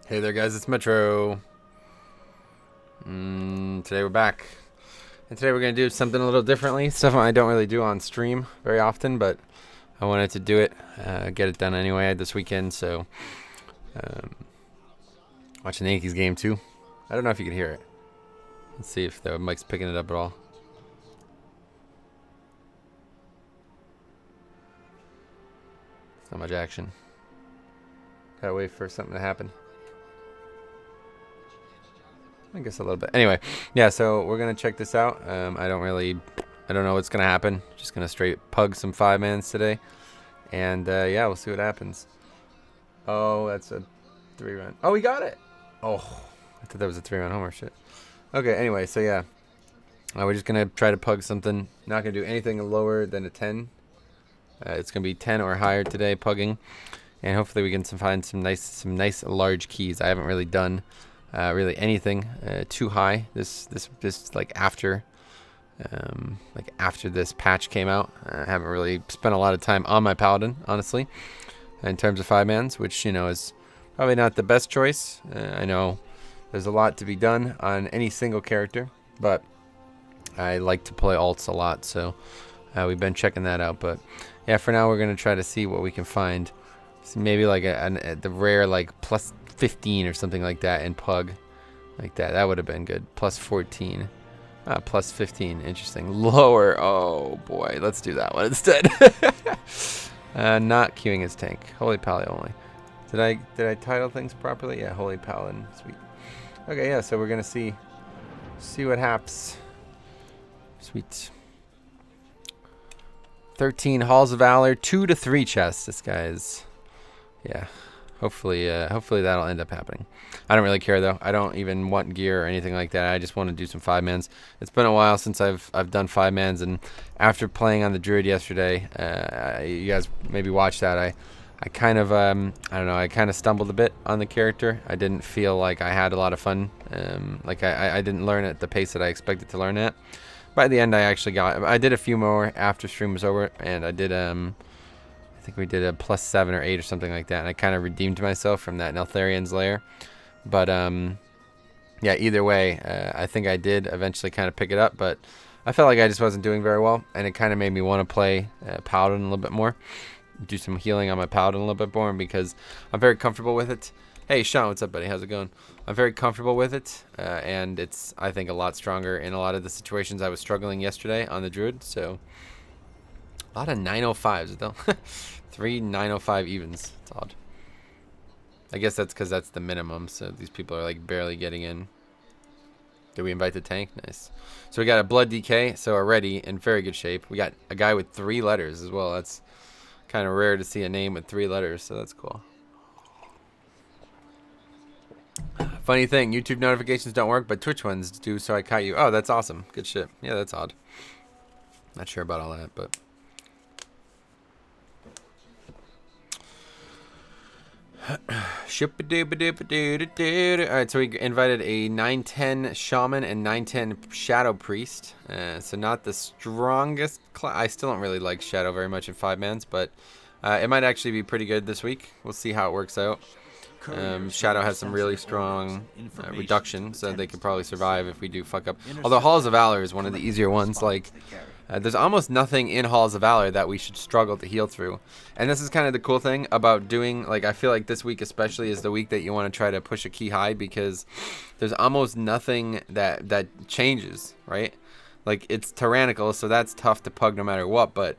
Hey there, guys, it's Metro. Today we're back. And today we're going to do something a little differently. Stuff I don't really do on stream very often, but I wanted to do it, get it done anyway this weekend. So, watching the Yankees game too. I don't know if you can hear it. Let's see if the mic's picking it up at all. It's not much action. Gotta wait for something to happen. I guess a little bit. Anyway, yeah, so we're going to check this out. I don't know what's going to happen. Just going to straight pug some 5-mans today. And, yeah, we'll see what happens. Oh, that's a 3-run. Oh, we got it. Oh, I thought that was a 3-run homer. Shit. Okay, anyway, so, yeah. We're just going to try to pug something. Not going to do anything lower than a 10. It's going to be 10 or higher today, pugging. And hopefully we can find some nice large keys. I haven't really done really anything too high this like after this patch came out. I haven't really spent a lot of time on my Paladin, honestly, in terms of 5-mans, which, you know, is probably not the best choice. I know there's a lot to be done on any single character, but I like to play alts a lot, so we've been checking that out. But yeah, for now we're gonna try to see what we can find. So maybe like the rare like plus 15 or something like that in pug, like that. That would have been good. Plus 14, plus 15. Interesting. Lower. Oh boy, let's do that one instead. Not queuing his tank. Holy Pally only. Did I title things properly? Yeah, Holy Paladin. Sweet. Okay, yeah. So we're gonna see what happens. Sweet. 13 Halls of Valor, 2 to 3 chests. This guy is, yeah. Hopefully that'll end up happening. I don't really care though. I don't even want gear or anything like that. I just want to do some 5-mans. It's been a while since I've done 5-mans, and after playing on the Druid yesterday, you guys maybe watched that. I kind of I don't know. I kind of stumbled a bit on the character. I didn't feel like I had a lot of fun. Like I didn't learn at the pace that I expected to learn at. By the end, I did a few more after stream was over, and I did I think we did a plus 7 or 8 or something like that, and I kind of redeemed myself from that Neltharian's lair. But yeah, either way, I think I did eventually kind of pick it up, but I felt like I just wasn't doing very well, and it kind of made me want to play Paladin a little bit more, do some healing on my Paladin a little bit more, because I'm very comfortable with it. Hey Sean, what's up, buddy? How's it going? I'm very comfortable with it, and it's, I think, a lot stronger in a lot of the situations I was struggling yesterday on the Druid. So a lot of 905s though. 3 905 evens. It's odd. I guess that's because that's the minimum, so these people are like barely getting in. Did we invite the tank? Nice. So we got a Blood DK, so already in very good shape. We got a guy with 3 letters as well. That's kind of rare to see a name with 3 letters, so that's cool. Funny thing, YouTube notifications don't work, but Twitch ones do, so I caught you. Oh, that's awesome. Good shit. Yeah, that's odd. Not sure about all that, but... Alright, so we invited a 910 Shaman and 910 Shadow Priest. So not the strongest class. I still don't really like Shadow very much in 5-mans, but it might actually be pretty good this week. We'll see how it works out. Shadow has some really strong reduction, so they could probably survive if we do fuck up. Although Halls of Valor is one of the easier ones. Like, there's almost nothing in Halls of Valor that we should struggle to heal through. And this is kind of the cool thing about doing, like, I feel like this week especially is the week that you want to try to push a key high, because there's almost nothing that changes, right? Like, it's tyrannical, so that's tough to pug no matter what, but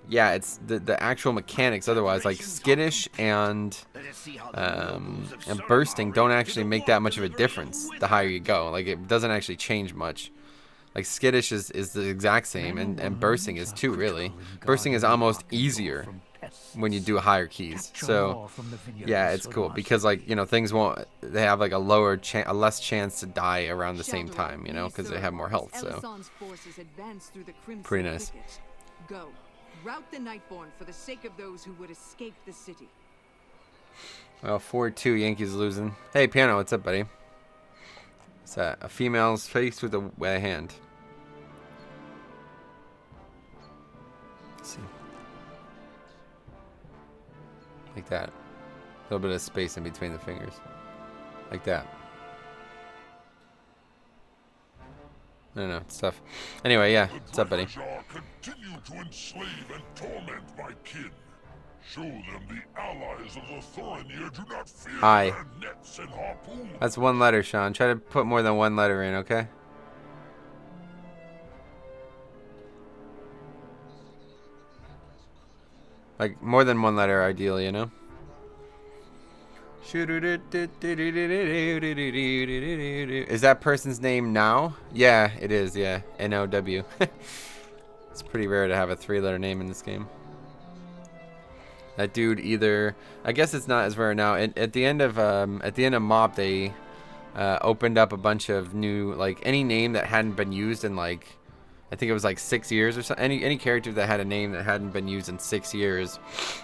yeah, it's the actual mechanics otherwise, like skittish and bursting don't actually make that much of a difference the higher you go. Like, it doesn't actually change much. Like, skittish is the exact same, and bursting is too, really. Bursting is almost easier when you do higher keys. So yeah, it's cool because, like, you know, things won't, they have like a less chance to die around the same time, you know, because they have more health. So pretty nice. Go. Rout the Nightborn for the sake of those who would escape the city. Well, 4-2 Yankees losing. Hey, Piano, what's up, buddy? What's that? A female's face with a hand. Let's see. Like that. A little bit of space in between the fingers. Like that. I don't know, it's tough. Anyway, yeah, what's up, buddy? Continue to enslave and torment my kin. Show them the allies of the Thorinir do not fear Hi. their nets and harpoons. That's one letter, Sean. Try to put more than one letter in, okay? Like, more than one letter, ideally, you know? Is that person's name now? Yeah, it is, yeah. N-O-W. It's pretty rare to have a 3-letter name in this game. That dude either... I guess it's not as rare now. At the end of MoP, they opened up a bunch of new... Like, any name that hadn't been used in, like... I think it was like 6 years or something. Any character that had a name that hadn't been used in 6 years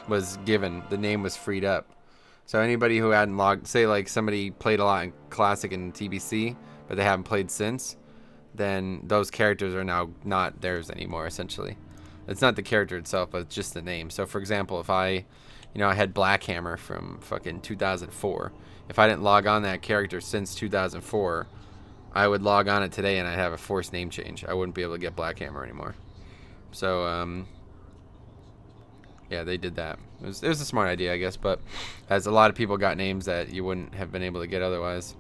was given. The name was freed up. So anybody who hadn't logged, say like somebody played a lot in Classic and TBC, but they haven't played since, then those characters are now not theirs anymore, essentially. It's not the character itself, but it's just the name. So for example, if I had Blackhammer from fucking 2004. If I didn't log on that character since 2004, I would log on it today and I'd have a forced name change. I wouldn't be able to get Blackhammer anymore. So, yeah, they did that. It was a smart idea, I guess, but as a lot of people got names that you wouldn't have been able to get otherwise.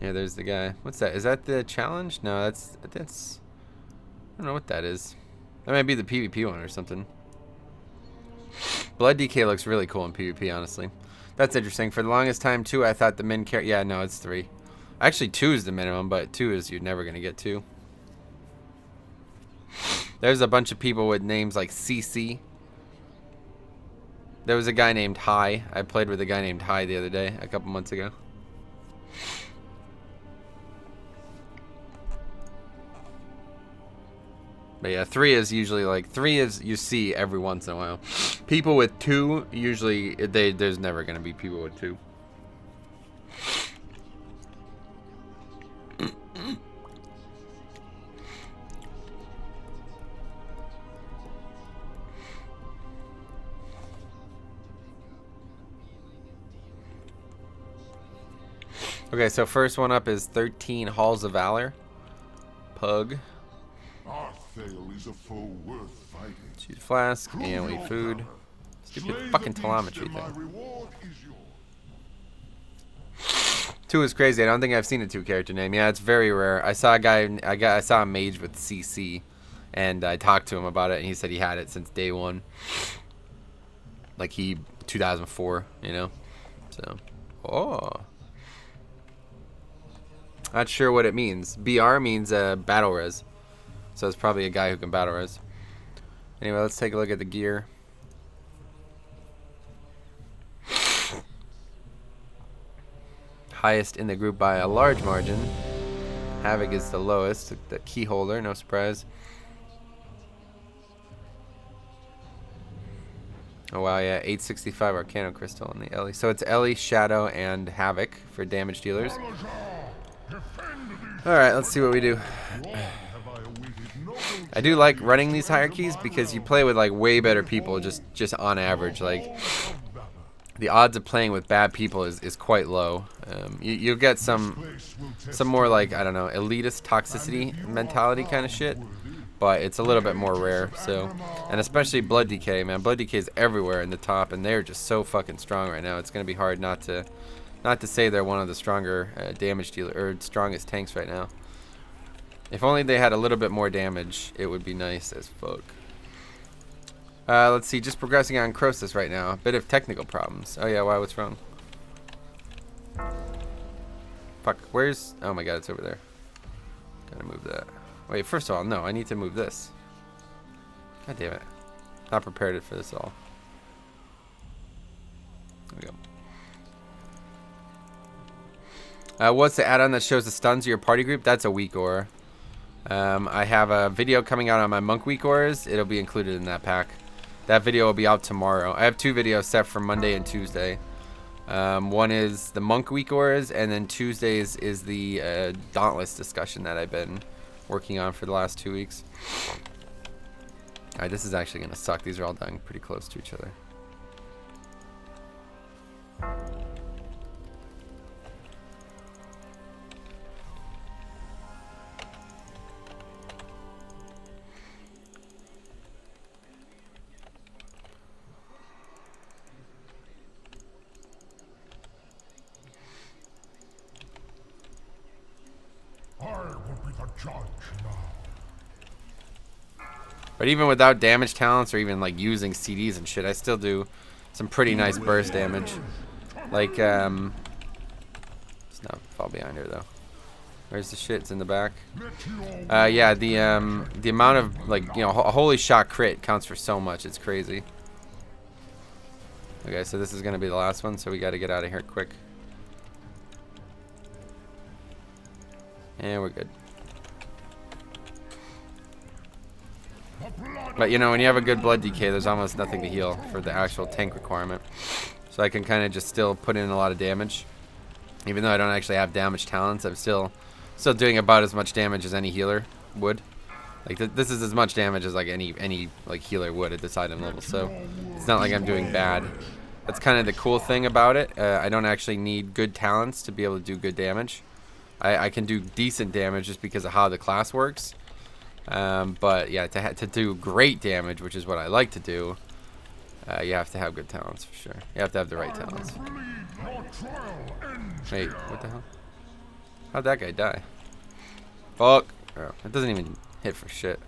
Yeah, there's the guy. What's that? Is that the challenge? No, that's I don't know what that is. That might be the PvP one or something. Blood DK looks really cool in PvP, honestly. That's interesting. For the longest time, 2, I thought the min character... Yeah, no, it's 3. Actually, 2 is the minimum, but 2 is you're never going to get 2. There's a bunch of people with names like CC. There was a guy named Hi. I played with a guy named Hi the other day, a couple months ago. But yeah, 3 is usually like... 3 is you see every once in a while. People with 2, usually, there's never going to be people with 2. Okay, so first one up is 13 Halls of Valor. Pug. Is a foe worth fighting. Choose flask, and we eat food. Stupid fucking telemetry thing. 2 is crazy. I don't think I've seen a 2 character name. Yeah, it's very rare. I saw a guy. I saw a mage with CC, and I talked to him about it, and he said he had it since day 1. Like 2004, you know. So, not sure what it means. BR means battle res. So it's probably a guy who can battle res. Anyway, let's take a look at the gear. Highest in the group by a large margin. Havoc is the lowest. The key holder, no surprise. Oh wow, yeah, 865 Arcano Crystal on the Ellie. So it's Ellie, Shadow, and Havoc for damage dealers. Alright, let's see what we do. I do like running these hierarchies because you play with like way better people just on average. Like the odds of playing with bad people is quite low. You'll get some more like, I don't know, elitist toxicity mentality kind of shit, but it's a little bit more rare. So, and especially Blood DK, man. Blood DK is everywhere in the top, and they're just so fucking strong right now. It's gonna be hard not to say they're one of the stronger damage dealer or strongest tanks right now. If only they had a little bit more damage, it would be nice as fuck. Let's see, just progressing on Croesus right now. A bit of technical problems. Oh yeah, why? What's wrong? Fuck, where's... Oh my god, it's over there. Gotta move that. Wait, first of all, no, I need to move this. God damn it. Not prepared for this at all. There we go. What's the add-on that shows the stuns of your party group? That's a weak aura. I have a video coming out on my monk weak auras. It'll be included in that pack. That video will be out tomorrow. I have 2 videos set for Monday and Tuesday. One is the monk weak auras, and then Tuesdays is the dauntless discussion that I've been working on for the last 2 weeks. Alright, this is actually gonna suck. These are all dying pretty close to each other. But even without damage talents or even like using CDs and shit, I still do some pretty nice burst damage. Like, let's not fall behind her though. Where's the shit? It's in the back. Yeah, the amount of like, you know, a holy shot crit counts for so much. It's crazy. Okay, so this is gonna be the last one, so we got to get out of here quick. And we're good. But you know, when you have a good blood decay, there's almost nothing to heal for the actual tank requirement. So I can kind of just still put in a lot of damage. Even though I don't actually have damage talents, I'm still doing about as much damage as any healer would. Like this is as much damage as like any like healer would at this item level. So it's not like I'm doing bad. That's kind of the cool thing about it. I don't actually need good talents to be able to do good damage. I can do decent damage just because of how the class works. But yeah, to do great damage, which is what I like to do, you have to have good talents for sure. You have to have the right talents. Wait, what the hell? How'd that guy die? Fuck. Oh, it doesn't even hit for shit.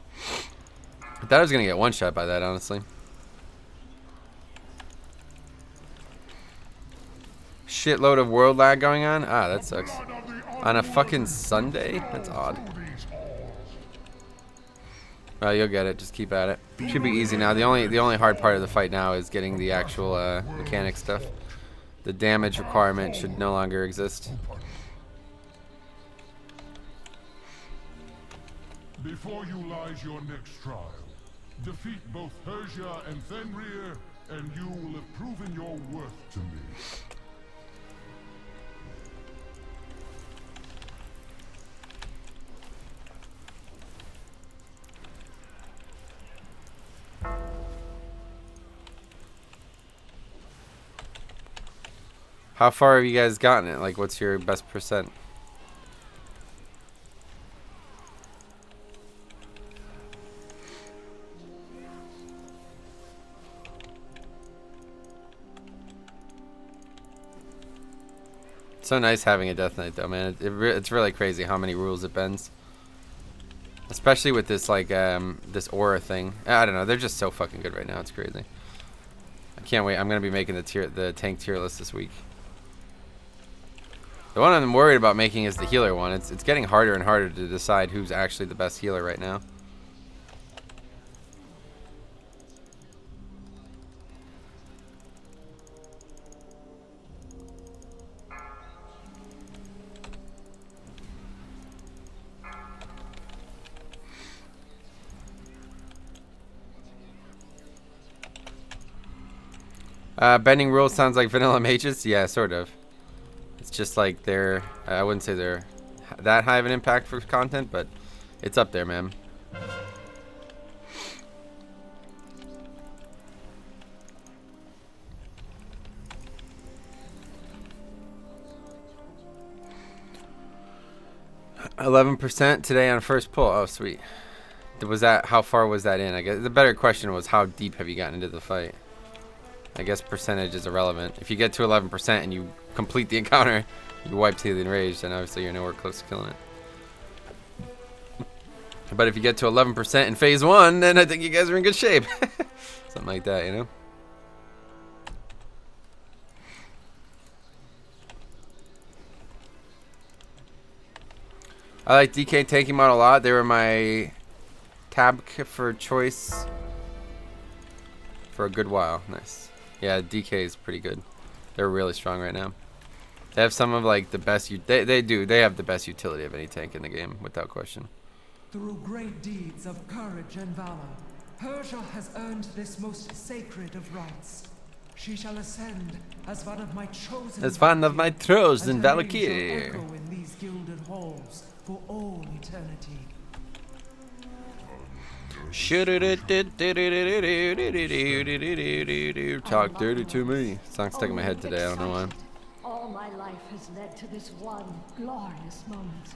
I thought I was gonna get one shot by that, honestly. Shitload of world lag going on? Ah, that sucks. On a fucking Sunday? That's odd. Well, you'll get it. Just keep at it. Should be easy now. The only hard part of the fight now is getting the actual mechanic stuff. The damage requirement should no longer exist. Before you lies your next trial. Defeat both Persia and Fenrir, and you will have proven your worth to me. How far have you guys gotten it? Like, what's your best percent? So nice having a Death Knight though, man. It's really crazy how many rules it bends. Especially with this like this aura thing. I don't know, they're just so fucking good right now. It's crazy. I can't wait. I'm gonna be making the tank tier list this week. The one I'm worried about making is the healer one. It's getting harder and harder to decide who's actually the best healer right now. Bending rules sounds like vanilla mages. Yeah, sort of. It's just like they're, I wouldn't say they're that high of an impact for content, but it's up there, man. %11 today on first pull. Oh, sweet. Was that, how far was that in? I guess the better question was how deep have you gotten into the fight? I guess percentage is irrelevant. If you get to 11% and you complete the encounter, you wipe to the enraged, then obviously you're nowhere close to killing it. But if you get to 11% in phase 1, then I think you guys are in good shape. Something like that, you know? I like DK tanking mod a lot. They were my tab for choice for a good while. Nice. Yeah, DK is pretty good. They're really strong right now. They have some of like the best. They have the best utility of any tank in the game, without question. Through great deeds of courage and valor, Persia has earned this most sacred of rights. She shall ascend as one of my chosen. As one of my chosen Valkyrie. Echo in these gilded halls for all eternity. Talk dirty to me. Song's stuck in my head today. I don't know why. All my life has led to this one glorious moment.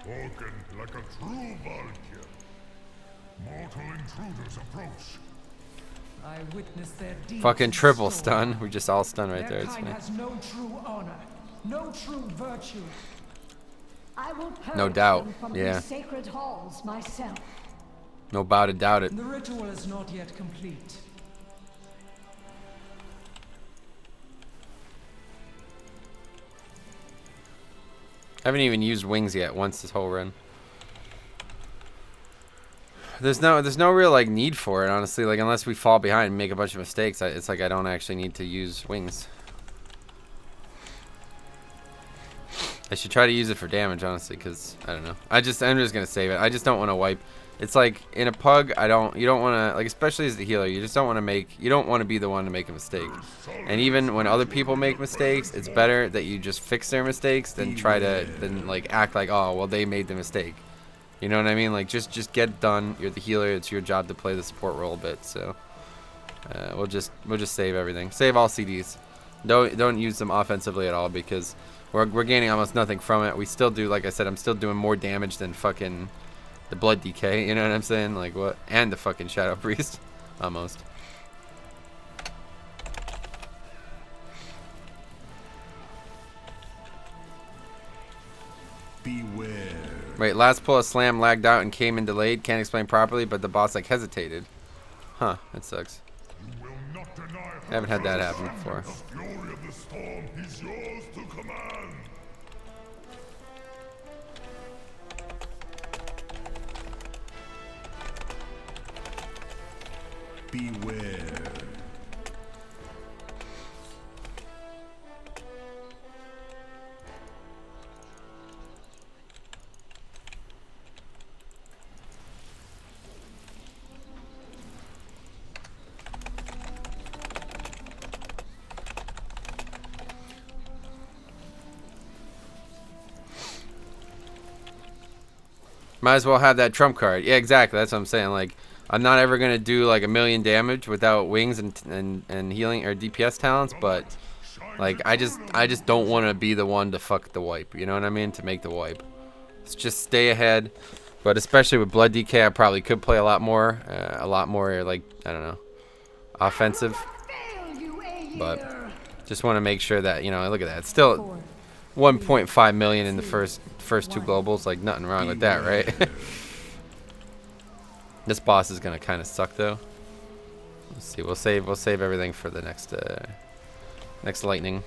Spoken like a true Valkyr. Mortal intruders approach. I witnessed their deeds. Fucking triple stun. We just all stun right there. Their It's kind funny. has no true honor, no true virtue. I will No purge doubt, them from yeah. these sacred halls myself. No about it, doubt it. The ritual is not yet complete. Haven't even used wings yet once this whole run. There's no real like need for it, honestly. Like unless we fall behind and make a bunch of mistakes, it's like I don't actually need to use wings. I should try to use it for damage, honestly, because I don't know. I'm just gonna save it. I just don't want to wipe. It's like in a pug, you don't want to, like, especially as the healer, you just don't want to be the one to make a mistake. And even when other people make mistakes, it's better that you just fix their mistakes than like act like, oh well, they made the mistake. You know what I mean? Like just get it done. You're the healer. It's your job to play the support role a bit. So we'll just save everything. Save all CDs. Don't use them offensively at all because we're gaining almost nothing from it. We still do, like I said, I'm still doing more damage than fucking the blood decay. You know what I'm saying? Like what? And the fucking shadow priest, almost. Beware. Wait, last pull of slam lagged out and came in delayed. Can't explain properly, but the boss like hesitated. Huh, that sucks. You will not deny I haven't had that happen before. the fury of the storm is yours to command. Beware. Might as well have that trump card. Yeah, exactly. That's what I'm saying. Like, I'm not ever gonna do like 1,000,000 damage without wings and healing or DPS talents, but like I just don't want to be the one to fuck the wipe. You know what I mean? To make the wipe. Let's just stay ahead. But especially with blood DK, I probably could play a lot more like, I don't know, offensive. But just want to make sure that, you know, look at that. It's still 1.5 million in the first two globals. Like nothing wrong with that, right? This boss is gonna kind of suck though. Let's see. We'll save everything for the next lightning.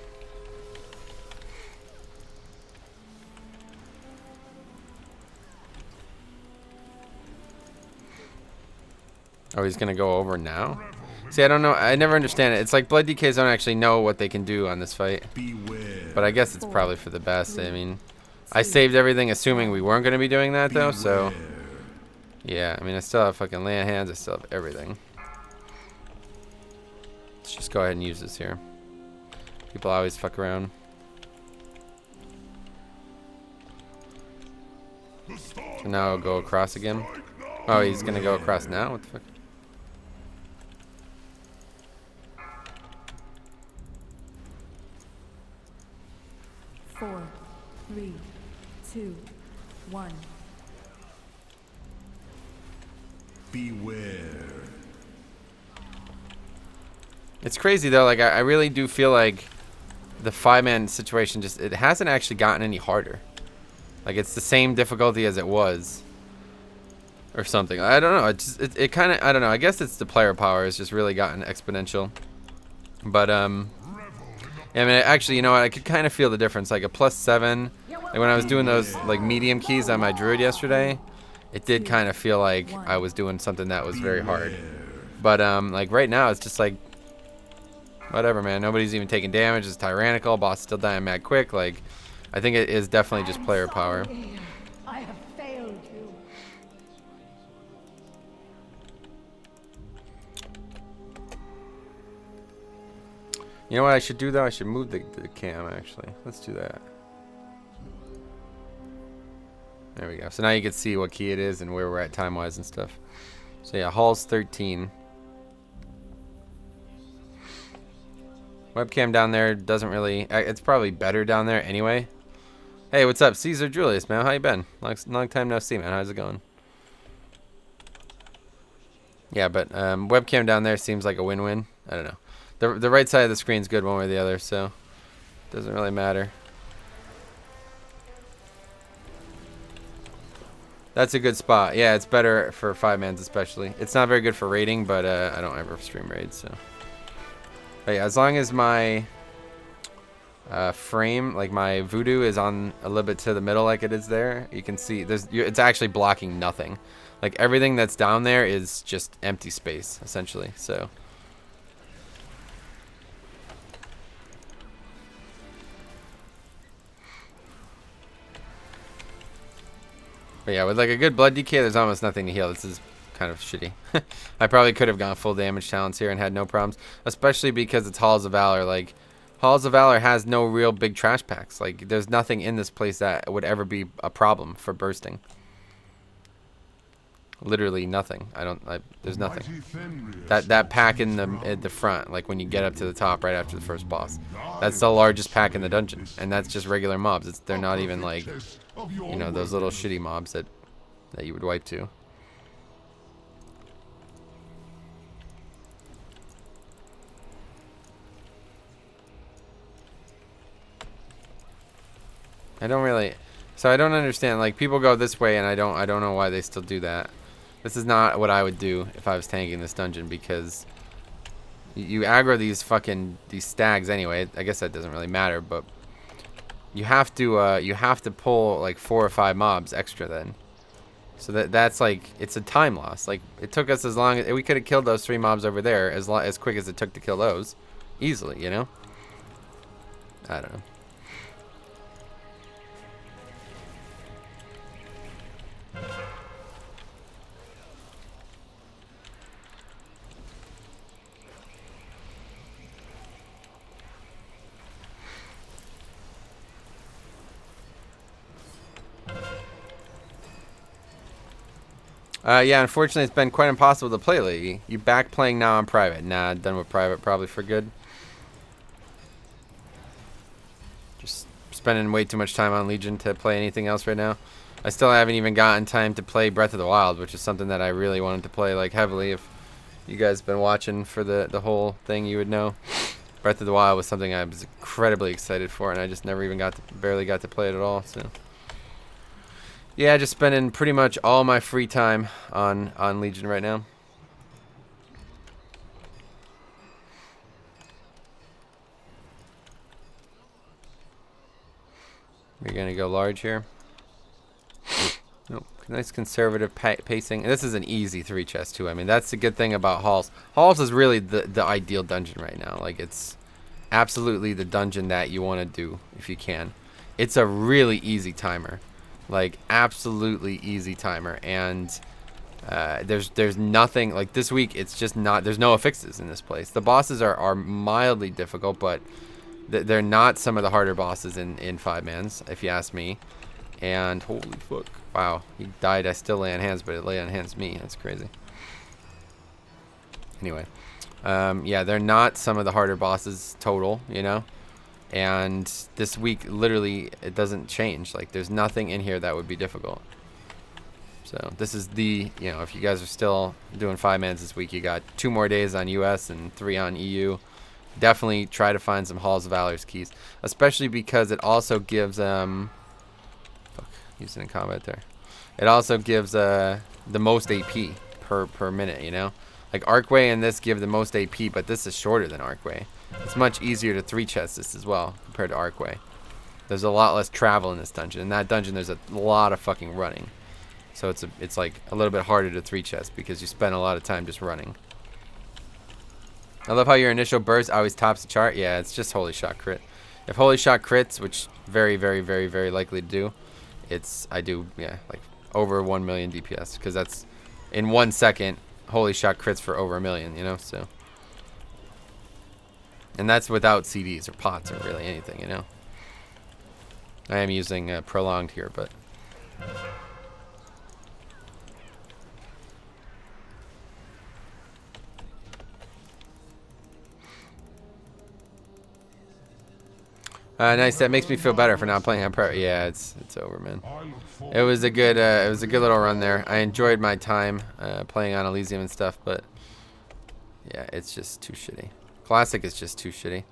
Oh, he's gonna go over now. See, I don't know. I never understand it. It's like blood DKs don't actually know what they can do on this fight. But I guess it's probably for the best. I mean, I saved everything assuming we weren't gonna be doing that though. So yeah, I mean, I still have fucking land hands. I still have everything. Let's just go ahead and use this here. People always fuck around. So now I'll go across again. Oh, he's gonna go across now? What the fuck? Four, 3, 2, 1. Beware. It's crazy though, like I really do feel like the 5-man situation it hasn't actually gotten any harder. Like it's the same difficulty as it was. Or something. I don't know. It kind of, I don't know. I guess it's the player power has just really gotten exponential. But I mean, actually, you know what? I could kind of feel the difference. Like a +7, like when I was doing those like medium keys on my druid yesterday, it did kind of feel like I was doing something that was very hard. But like right now, it's just like whatever, man. Nobody's even taking damage. It's tyrannical. Boss still dying mad quick. Like I think it is definitely just player power. I have failed you. You know what I should do though? I should move the cam actually. Let's do that. There we go. So now you can see what key it is and where we're at time-wise and stuff. So yeah, Hall's 13. Webcam down there doesn't really... It's probably better down there anyway. Hey, what's up? Caesar Julius, man. How you been? Long time no see, man. How's it going? Yeah, but webcam down there seems like a win-win. I don't know. The right side of the screen's good one way or the other, so doesn't really matter. That's a good spot. Yeah, it's better for 5-mans especially. It's not very good for raiding, but I don't ever stream raids, so. But yeah, as long as my frame, like my voodoo, is on a little bit to the middle like it is there, you can see it's actually blocking nothing. Like everything that's down there is just empty space, essentially, so. But yeah, with like a good blood DK, there's almost nothing to heal. This is kind of shitty. I probably could have gone full damage talents here and had no problems, especially because it's Halls of Valor. Like, Halls of Valor has no real big trash packs. Like, there's nothing in this place that would ever be a problem for bursting. Literally nothing. There's nothing. That pack in the front, like when you get up to the top right after the first boss, that's the largest pack in the dungeon, and that's just regular mobs. They're not even like, you know, those little shitty mobs that you would wipe to. I don't understand. Like, people go this way, and I don't know why they still do that. This is not what I would do if I was tanking this dungeon, because you aggro these stags anyway. I guess that doesn't really matter, but you have to pull like 4 or 5 mobs extra then. So that's like, it's a time loss. Like, it took us as long as we could have killed those 3 mobs over there as quick as it took to kill those, easily, you know? I don't know. Yeah, unfortunately, it's been quite impossible to play lately. You back playing now on private? Nah, done with private probably for good. Just spending way too much time on Legion to play anything else right now. I still haven't even gotten time to play Breath of the Wild, which is something that I really wanted to play like heavily. If you guys have been watching for the whole thing, you would know. Breath of the Wild was something I was incredibly excited for, and I just never even barely got to play it at all. So. Yeah, just spending pretty much all my free time on Legion right now. We're gonna go large here. Nope. Nice conservative pacing. And this is an easy 3 chest too. I mean, that's the good thing about Halls. Halls is really the ideal dungeon right now. Like, it's absolutely the dungeon that you want to do if you can. It's a really easy timer. Like, absolutely easy timer, and there's nothing like this week. It's just not. There's no affixes in this place. The bosses are mildly difficult, but they're not some of the harder bosses in 5-mans, if you ask me. And holy fuck, wow, he died. I still lay on hands, but it lay on hands me. That's crazy. Anyway, yeah, they're not some of the harder bosses total, you know. And this week, literally, it doesn't change. Like, there's nothing in here that would be difficult. So this is you know, if you guys are still doing 5-mans this week, you got 2 more days on US and 3 on EU. Definitely try to find some Halls of Valor's keys, especially because it also gives using in combat there. It also gives the most AP per minute, you know. Like, Arcway and this give the most AP, but this is shorter than Arcway. It's much easier to 3 chest this as well compared to Arcway. There's a lot less travel in this dungeon. In that dungeon, there's a lot of fucking running. So it's like a little bit harder to 3 chest because you spend a lot of time just running. I love how your initial burst always tops the chart. Yeah, it's just Holy Shot crit. If Holy Shot crits, which very, very, very, very likely to do, I do, yeah, like over 1 million DPS, because that's in 1 second. Holy Shot crits for over 1 million, you know, so. And that's without CDs or pots or really anything, you know. I am using prolonged here, but. Nice. That makes me feel better for not playing on pro. Yeah, it's over, man. It was a good little run there. I enjoyed my time playing on Elysium and stuff, but yeah, it's just too shitty. Classic is just too shitty.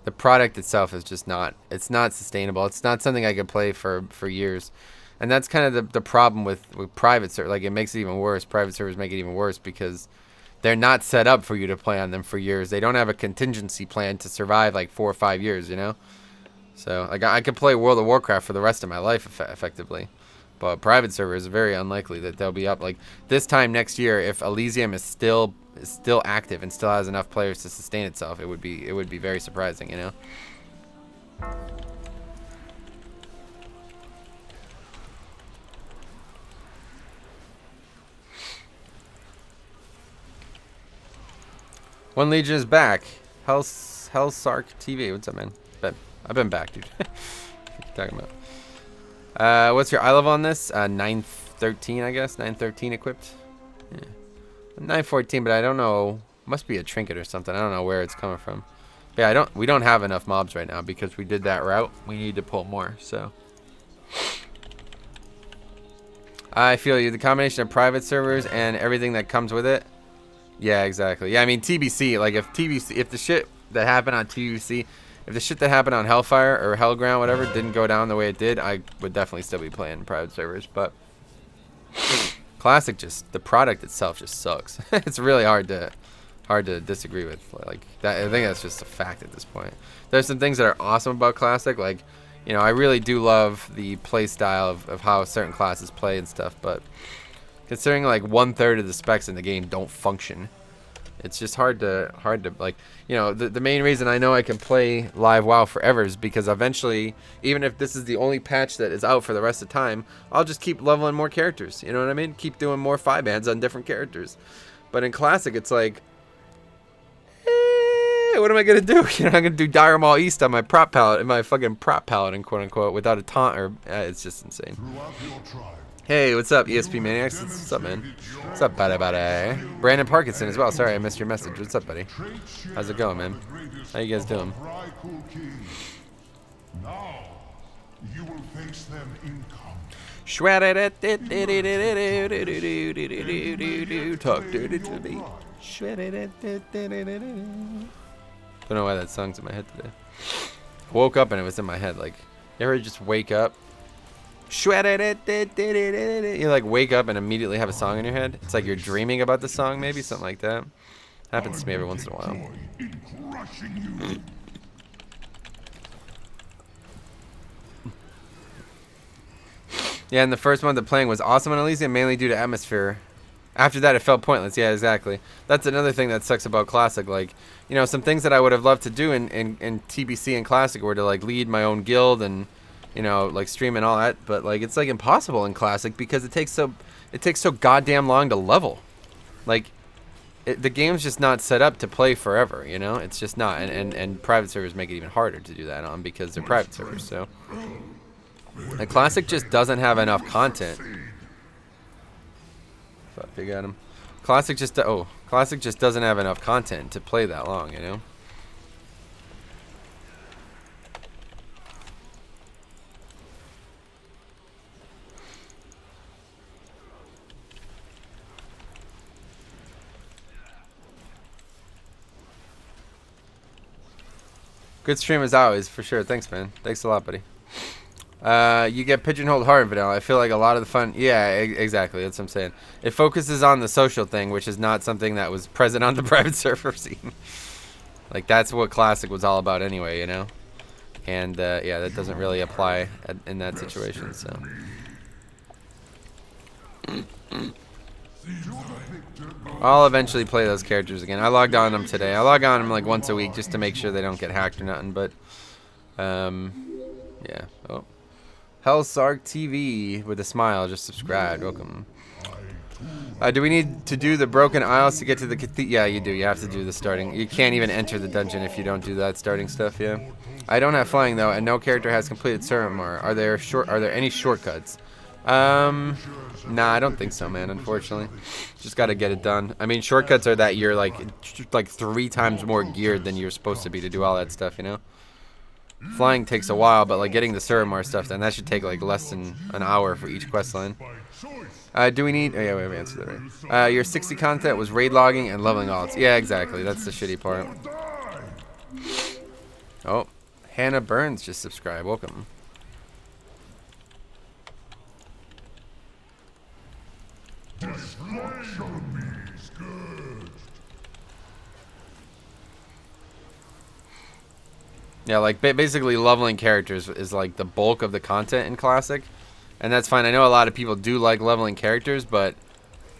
The product itself is just not. It's not sustainable. It's not something I could play for years. And that's kind of the problem with private servers. Like, it makes it even worse. Private servers make it even worse because they're not set up for you to play on them for years. They don't have a contingency plan to survive like 4 or 5 years, you know? So, like, I could play World of Warcraft for the rest of my life effectively. But private servers is very unlikely that they'll be up. Like, this time next year, if Elysium is still active and still has enough players to sustain itself, it would be very surprising, you know? One Legion is back. Hellsark TV. What's up, man? I've been back, dude. What are you talking about? What's your eye level on this? 913, I guess. 913 equipped. Yeah. 914, but I don't know. Must be a trinket or something. I don't know where it's coming from. But yeah, we don't have enough mobs right now because we did that route. We need to pull more, so. I feel you. The combination of private servers and everything that comes with it. Yeah, exactly. Yeah, I mean, TBC, like, if the shit that happened on TBC, if the shit that happened on Hellfire or Hellground, whatever, didn't go down the way it did, I would definitely still be playing private servers. But Classic, the product itself just sucks. It's really hard to disagree with. Like that, I think that's just a fact at this point. There's some things that are awesome about Classic, like, you know, I really do love the play style of how certain classes play and stuff, but considering like 1/3 of the specs in the game don't function, it's just hard to like, you know, the main reason I know I can play live WoW forever is because eventually, even if this is the only patch that is out for the rest of the time, I'll just keep leveling more characters. You know what I mean? Keep doing more 5-bans on different characters. But in Classic, it's like, what am I gonna do? You know, I'm gonna do Dire Maul East on my prop palette, my fucking prop paladin, quote unquote, without a taunt, or it's just insane. Hey, what's up, ESP Maniacs? What's up, man? What's up, buddy? Brandon Parkinson as well. Sorry, I missed your message. What's up, buddy? How's it going, man? How you guys doing? Now, you will face them in combat. Talk dirty to me. Don't know why that song's in my head today. I woke up and it was in my head. Like, you ever just wake up? You like wake up and immediately have a song in your head. It's like you're dreaming about the song, maybe something like that. Happens to me every once in a while. Yeah, and the first one, the playing was awesome in Elysium, mainly due to atmosphere. After that, it felt pointless. Yeah, exactly. That's another thing that sucks about Classic. Like, you know, some things that I would have loved to do in TBC and Classic were to like lead my own guild and, you know, like stream and all that. But like, it's like impossible in Classic because it takes so goddamn long to level. Like, the game's just not set up to play forever. You know, it's just not. And private servers make it even harder to do that on because they're private servers. So, like, Classic just doesn't have enough content. Fuck, they got him. Classic just doesn't have enough content to play that long, you know. Good stream as always, for sure. Thanks, man. Thanks a lot, buddy. You get pigeonholed hard in vanilla. I feel like a lot of the fun... Yeah, exactly. That's what I'm saying. It focuses on the social thing, which is not something that was present on the private server scene. Like, that's what Classic was all about anyway, you know? And, yeah, that doesn't really apply in that situation, so... I'll eventually play those characters again. I logged on them today. I log on them like once a week just to make sure they don't get hacked or nothing, but... yeah. Oh. Hellsark TV with a smile, just subscribed. Welcome. Do we need to do the broken isles to get to the cathedral? Yeah, you do. You have to do the starting. You can't even enter the dungeon if you don't do that starting stuff. Yeah. I don't have flying though, and no character has completed Suramar. Are there any shortcuts? Nah, I don't think so, man. Unfortunately, just got to get it done. I mean, shortcuts are that you're like 3 times more geared than you're supposed to be to do all that stuff. You know. Flying takes a while, but like getting the Suramar stuff, then that should take like less than an hour for each quest line. Do we need... Oh yeah, we have answered that right. Your 60 content was raid logging and leveling alts. Yeah, exactly. That's the shitty part. Oh, Hannah Burns just subscribed. Welcome. Yeah, like basically leveling characters is like the bulk of the content in Classic, and that's fine. I know a lot of people do like leveling characters, but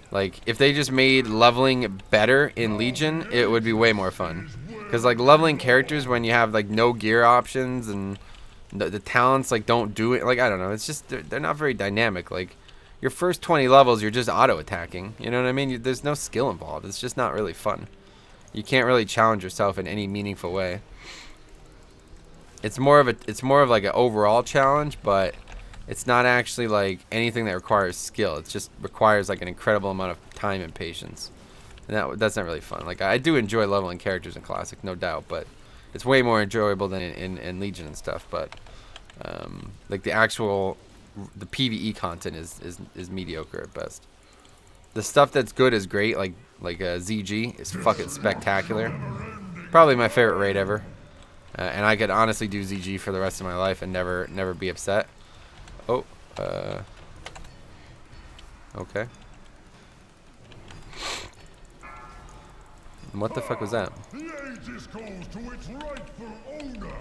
like if they just made leveling better in Legion, it would be way more fun. Because like leveling characters when you have like no gear options and the talents like don't do it, like I don't know, it's just they're not very dynamic. Like your first 20 levels, you're just auto attacking. You know what I mean? There's no skill involved. It's just not really fun. You can't really challenge yourself in any meaningful way. It's more of like an overall challenge, but it's not actually like anything that requires skill. It just requires like an incredible amount of time and patience, and that's not really fun. Like I do enjoy leveling characters in Classic, no doubt, but it's way more enjoyable than in Legion and stuff. But like the PvE content is mediocre at best. The stuff that's good is great, like ZG is fucking spectacular. Probably my favorite raid ever. And I could honestly do ZG for the rest of my life and never be upset. Oh, okay. What the fuck was that? The Aegis goes to its rightful owner.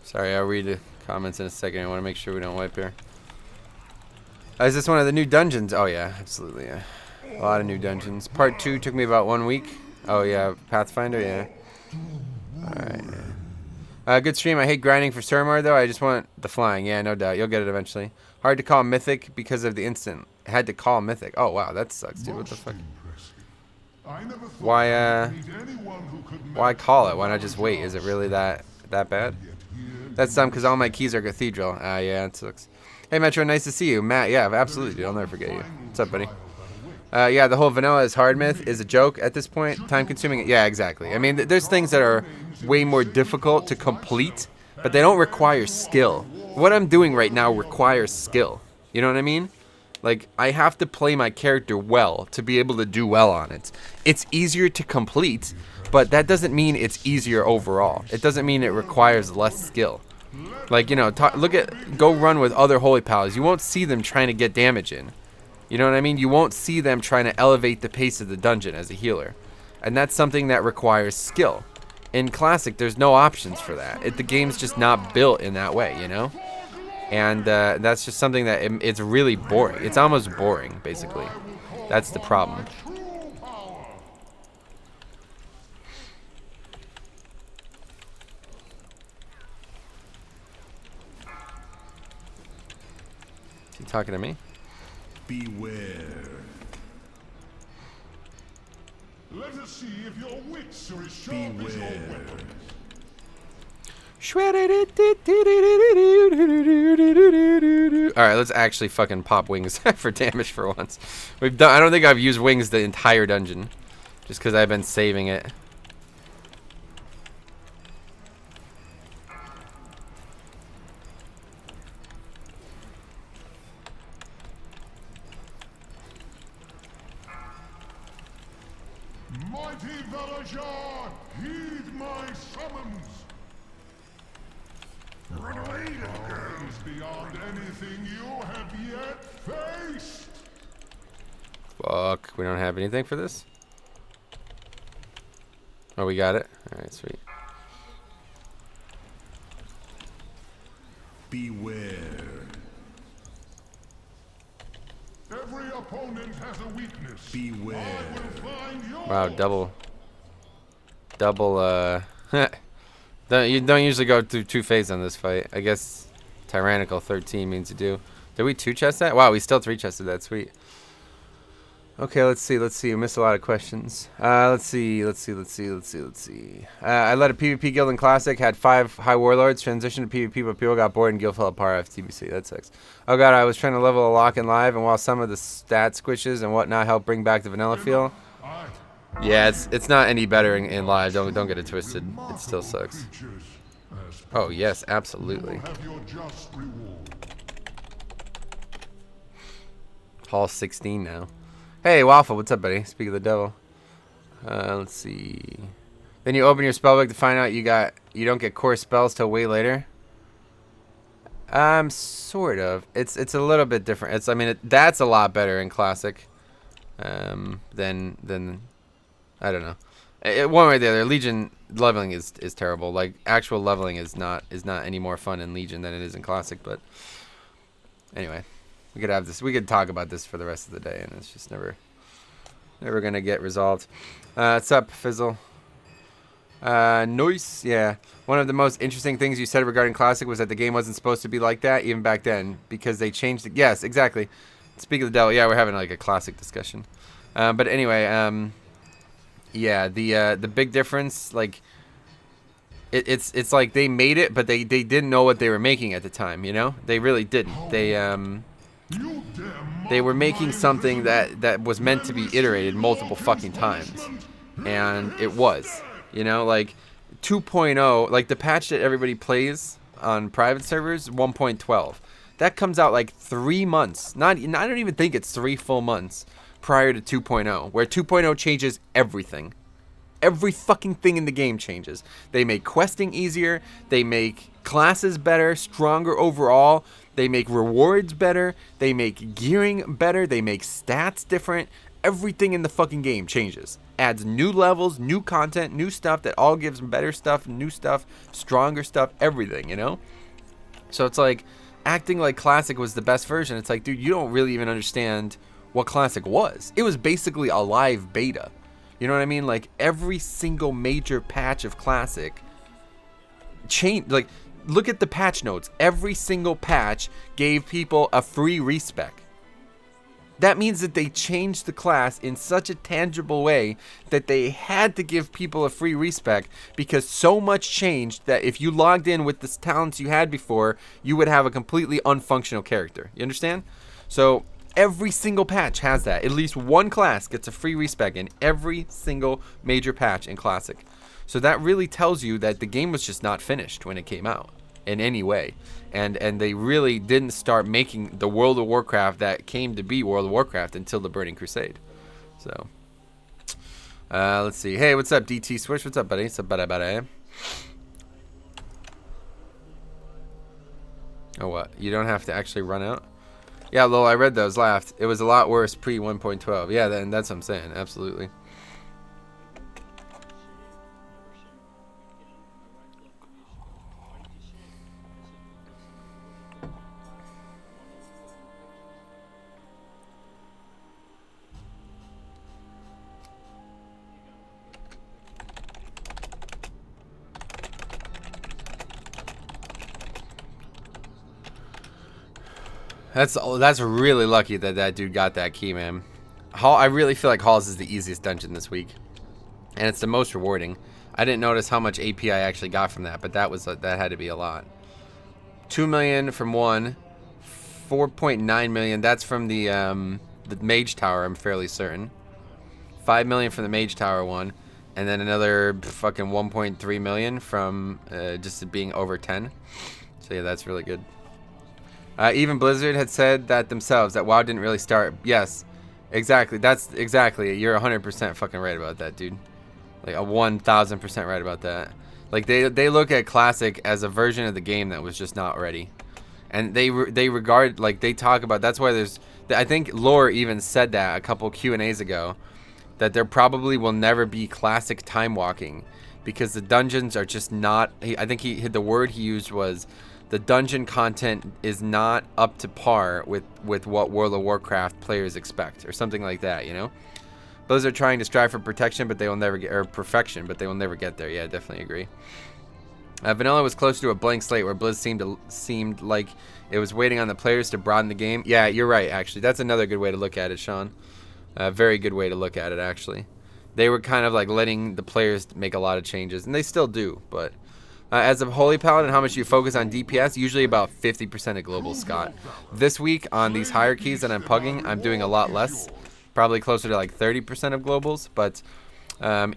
Sorry, I'll read the comments in a second. I want to make sure we don't wipe here. Is this one of the new dungeons? Oh, yeah, absolutely, yeah. A lot of new dungeons. Part 2 took me about 1 week. Oh, yeah, Pathfinder, yeah. Alright. Good stream. I hate grinding for Surmar, though. I just want the flying. Yeah, no doubt. You'll get it eventually. Hard to call Mythic because of the instant. I had to call Mythic. Oh, wow, that sucks, dude. What the fuck? Why call it? Why not just wait? Is it really that bad? That's dumb because all my keys are Cathedral. Yeah, it sucks. Hey, Metro, nice to see you. Matt, yeah, absolutely, dude. I'll never forget you. What's up, buddy? Yeah, the whole vanilla is hard myth is a joke at this point. Time consuming. Yeah, exactly. I mean, there's things that are way more difficult to complete, but they don't require skill. What I'm doing right now requires skill. You know what I mean? Like, I have to play my character well to be able to do well on it. It's easier to complete, but that doesn't mean it's easier overall. It doesn't mean it requires less skill. Like, you know, go run with other Holy Pals. You won't see them trying to get damage in. You know what I mean? You won't see them trying to elevate the pace of the dungeon as a healer. And that's something that requires skill. In Classic, there's no options for that. The game's just not built in that way, you know? And that's just something that it's really boring. It's almost boring, basically. That's the problem. Is he talking to me? Beware. Let us see if your wits are as sharp as your weapons. Alright, let's actually fucking pop wings for damage for once. I don't think I've used wings the entire dungeon. Just because I've been saving it. Mighty Valajar, heed my summons. Run away, little girl. Is beyond anything you have yet faced. Fuck, we don't have anything for this? Oh, we got it? Alright, sweet. Beware. Every opponent has a weakness. Beware. I will find yours. Wow, double, you don't usually go through 2 phases on this fight. I guess Tyrannical 13 means you do. Did we 2-chest that? Wow, we still 3-chested that. Sweet. Okay, let's see. We missed a lot of questions. Let's see. I led a PvP guild in Classic, had 5 high warlords, transitioned to PvP, but people got bored and guild fell apart after TBC. That sucks. Oh god, I was trying to level a lock in live, and while some of the stat squishes and whatnot help bring back the vanilla feel, yeah, it's not any better in live. Don't get it twisted. It still sucks. Oh yes, absolutely. Hall 16 now. Hey, Waffle, what's up, buddy? Speak of the devil. Let's see. Then you open your spellbook to find out you don't get core spells till way later. Sort of. It's a little bit different. I mean, that's a lot better in Classic. Than I don't know. One way or the other, Legion leveling is terrible. Like actual leveling is not any more fun in Legion than it is in Classic. But anyway, we could have this. We could talk about this for the rest of the day, and it's just never gonna get resolved. What's up, Fizzle? Noise. Yeah. One of the most interesting things you said regarding Classic was that the game wasn't supposed to be like that even back then because they changed it. Yes, exactly. Speak of the devil. Yeah, we're having like a Classic discussion. But anyway, yeah, the big difference, like, it's like they made it, but they didn't know what they were making at the time, you know? They really didn't. They were making something that was meant to be iterated multiple fucking times. And it was, you know, like 2.0, like the patch that everybody plays on private servers, 1.12. That comes out like 3 months. I don't even think it's 3 full months prior to 2.0, where 2.0 changes everything. Every fucking thing in the game changes. They make questing easier. They make classes better, stronger overall. They make rewards better. They make gearing better. They make stats different. Everything in the fucking game changes. Adds new levels, new content, new stuff that all gives better stuff, new stuff, stronger stuff, everything, you know? So it's like acting like Classic was the best version. It's like, dude, you don't really even understand what Classic was. It was basically a live beta. You know what I mean? Like every single major patch of Classic changed. Like, look at the patch notes. Every single patch gave people a free respec. That means that they changed the class in such a tangible way that they had to give people a free respec because so much changed that if you logged in with the talents you had before, you would have a completely unfunctional character. You understand? So every single patch has that. At least one class gets a free respec in every single major patch in Classic. So that really tells you that the game was just not finished when it came out in any way. And they really didn't start making the World of Warcraft that came to be World of Warcraft until the Burning Crusade. So, let's see. Hey, what's up, DT Swish? What's up, buddy? What's up, buddy? Oh, what? You don't have to actually run out? Yeah, lol, I read those, laughed. It was a lot worse pre 1.12. Yeah, then that's what I'm saying. Absolutely. That's really lucky that dude got that key, man. I really feel like Halls is the easiest dungeon this week, and it's the most rewarding. I didn't notice how much AP I actually got from that, but that had to be a lot. 2 million from one, 4.9 million. That's from the Mage Tower. I'm fairly certain. 5 million from the Mage Tower one, and then another fucking 1.3 million from just being over 10. So yeah, that's really good. Even Blizzard had said that themselves, that WoW didn't really start. Yes, exactly. That's exactly. You're 100% fucking right about that, dude. Like a 1,000% right about that. Like they look at Classic as a version of the game that was just not ready, and they regard, like, they talk about. That's why there's. I think Lore even said that a couple Q&As ago, that there probably will never be Classic time walking because the dungeons are just not. I think the word he used was, the dungeon content is not up to par with what World of Warcraft players expect, or something like that, you know? Those are trying to strive for protection, but they will never get, or perfection, but they will never get there. Yeah, I definitely agree. Vanilla was close to a blank slate where Blizz seemed like it was waiting on the players to broaden the game. Yeah, you're right, actually. That's another good way to look at it, Sean. A very good way to look at it, actually. They were kind of like letting the players make a lot of changes, and they still do, but as of Holy Paladin, how much do you focus on DPS? Usually about 50% of global, Scott. This week on these hierarchies that I'm pugging, I'm doing a lot less. Probably closer to like 30% of globals. But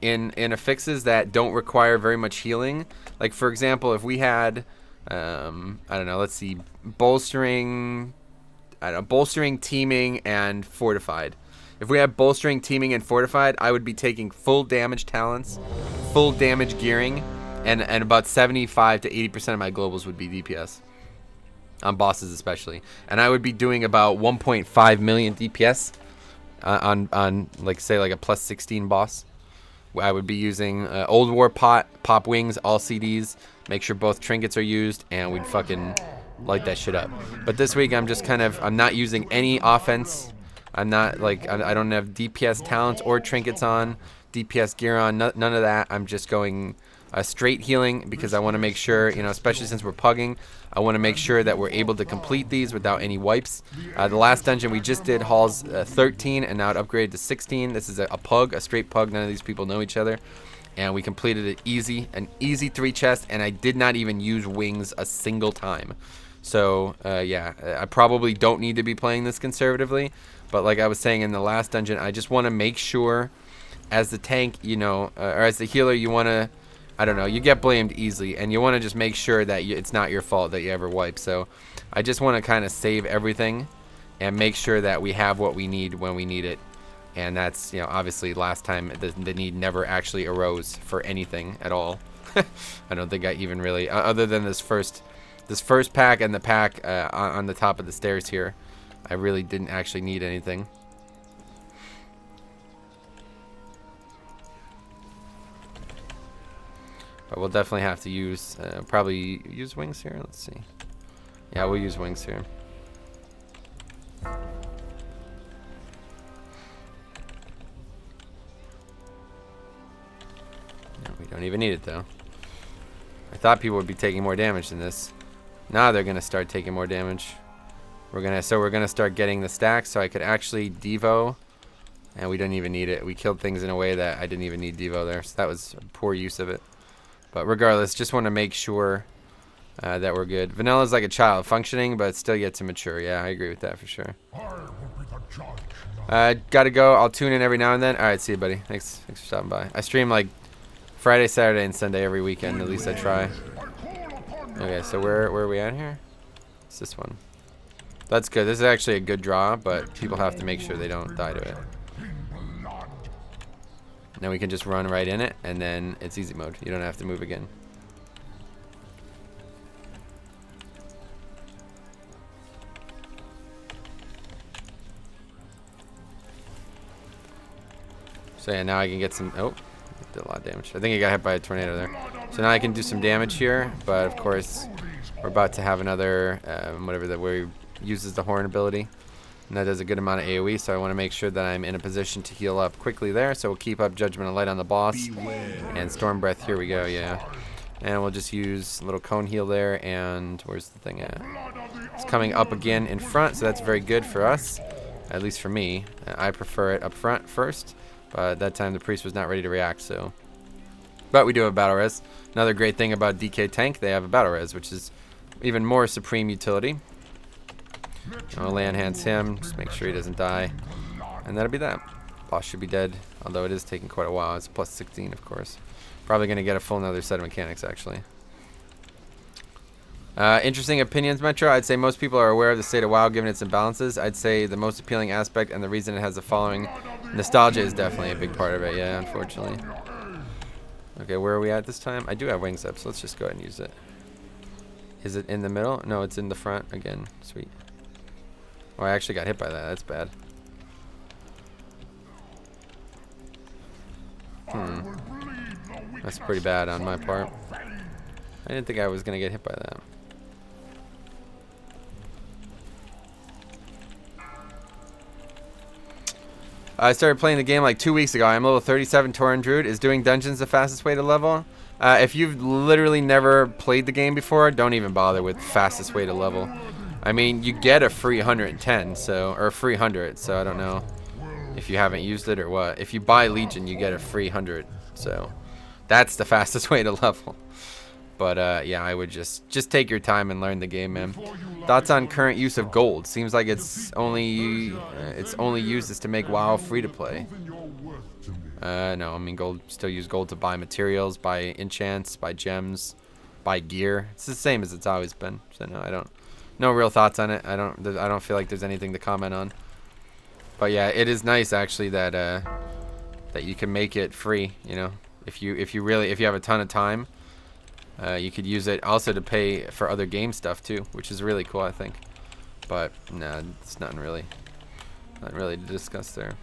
in affixes that don't require very much healing, like for example, if we had, I don't know, let's see, bolstering, teaming, and fortified. If we had bolstering, teaming, and fortified, I would be taking full damage talents, full damage gearing, and about 75 to 80% of my globals would be DPS. on bosses especially. And I would be doing about 1.5 million DPS on like say like a plus 16 boss. I would be using Old War pot, pop wings, all CDs, make sure both trinkets are used, and we'd fucking light that shit up. But this week I'm just kind of, I'm not using any offense. I'm not like, I don't have DPS talents or trinkets on, DPS gear on, none of that. I'm just going straight healing because I want to make sure, you know, especially since we're pugging, I want to make sure that we're able to complete these without any wipes. The last dungeon we just did, Halls 13, and now it upgraded to 16. This is a pug, a straight pug. None of these people know each other. And we completed it easy, an easy 3 chest, and I did not even use wings a single time. So, yeah, I probably don't need to be playing this conservatively. But like I was saying in the last dungeon, I just want to make sure, as the tank, you know, or as the healer, you want to, I don't know, you get blamed easily, and you want to just make sure that it's not your fault that you ever wipe. So I just want to kind of save everything and make sure that we have what we need when we need it. And that's, you know, obviously last time the need never actually arose for anything at all. I don't think I even really, other than this first pack and the pack on the top of the stairs here, I really didn't actually need anything. But we'll definitely have to use, probably use wings here. Let's see. Yeah, we'll use wings here. No, we don't even need it though. I thought people would be taking more damage than this. Now they're gonna start taking more damage. We're gonna start getting the stacks so I could actually Devo, and we didn't even need it. We killed things in a way that I didn't even need Devo there, so that was a poor use of it. But regardless, just want to make sure that we're good. Vanilla's like a child, functioning, but still yet to mature. Yeah, I agree with that for sure. Gotta go. I'll tune in every now and then. All right, see you, buddy. Thanks for stopping by. I stream like Friday, Saturday, and Sunday every weekend. At least I try. Okay, so where are we at here? It's this one. That's good. This is actually a good draw, but people have to make sure they don't die to it. Then we can just run right in it, and then it's easy mode. You don't have to move again. So yeah, now I can get some, oh, did a lot of damage. I think he got hit by a tornado there. So now I can do some damage here, but of course, we're about to have another, whatever that, where he uses the horn ability. And that does a good amount of AoE, so I want to make sure that I'm in a position to heal up quickly there. So we'll keep up Judgment of Light on the boss. And Storm Breath, here we go, yeah. And we'll just use a little cone heal there, and where's the thing at? It's coming up again in front, so that's very good for us. At least for me. I prefer it up front first, but at that time the priest was not ready to react, so. But we do have battle res. Another great thing about DK Tank, they have a battle res, which is even more supreme utility. I'll land hands him, just make sure he doesn't die. And that'll be that. Boss should be dead, although it is taking quite a while. It's plus 16, of course. Probably going to get a full another set of mechanics, actually. Interesting opinions, Metro. I'd say most people are aware of the state of WoW given its imbalances. I'd say the most appealing aspect and the reason it has a following, nostalgia is definitely a big part of it, yeah, unfortunately. Okay, where are we at this time? I do have wings up, so let's just go ahead and use it. Is it in the middle? No, it's in the front again. Sweet. Oh, I actually got hit by that. That's bad. That's pretty bad on my part. I didn't think I was going to get hit by that. I started playing the game like 2 weeks ago. I'm level 37 Tauren Druid. Is doing dungeons the fastest way to level? If you've literally never played the game before, don't even bother with fastest way to level. I mean, you get a free 110, so, or a free 100, so I don't know if you haven't used it or what. If you buy Legion, you get a free 100, so that's the fastest way to level. But yeah, I would just take your time and learn the game, man. Thoughts on current use of gold? Seems like it's only used as to make WoW free to play. No, I mean still use gold to buy materials, buy enchants, buy gems, buy gear. It's the same as it's always been. So no, no real thoughts on it. I don't feel like there's anything to comment on. But yeah, it is nice actually that that you can make it free. You know, if you have a ton of time. You could use it also to pay for other game stuff too, which is really cool, I think. But nah, it's nothing really to discuss there.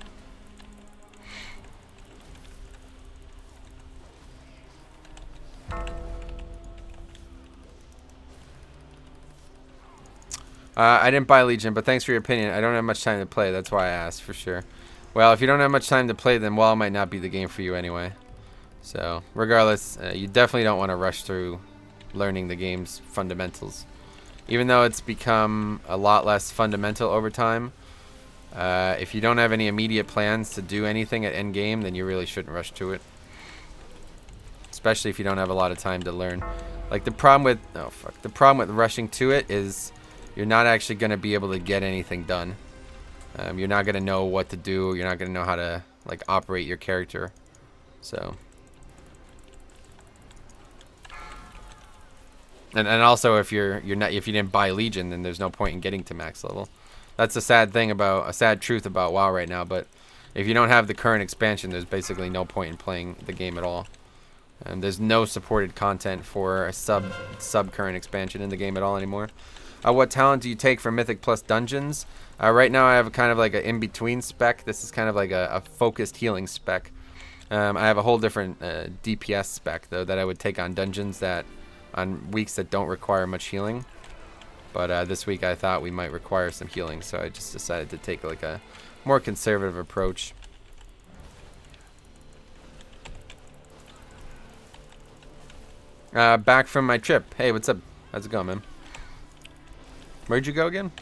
I didn't buy Legion, but thanks for your opinion. I don't have much time to play. That's why I asked, for sure. Well, if you don't have much time to play, then WoW might not be the game for you anyway. So, regardless, you definitely don't want to rush through learning the game's fundamentals. Even though it's become a lot less fundamental over time, if you don't have any immediate plans to do anything at endgame, then you really shouldn't rush to it. Especially if you don't have a lot of time to learn. Like, the problem with rushing to it is you're not actually going to be able to get anything done. You're not going to know what to do. You're not going to know how to like operate your character. So, and also if you didn't buy Legion, then there's no point in getting to max level. That's a sad truth about WoW right now. But if you don't have the current expansion, there's basically no point in playing the game at all. There's no supported content for a sub current expansion in the game at all anymore. What talent do you take for Mythic plus Dungeons? Right now I have kind of like an in-between spec. This is kind of like a focused healing spec. I have a whole different DPS spec, though, that I would take on Dungeons on weeks that don't require much healing. But this week I thought we might require some healing, so I just decided to take like a more conservative approach. Back from my trip. Hey, what's up? How's it going, man? Where'd you go again?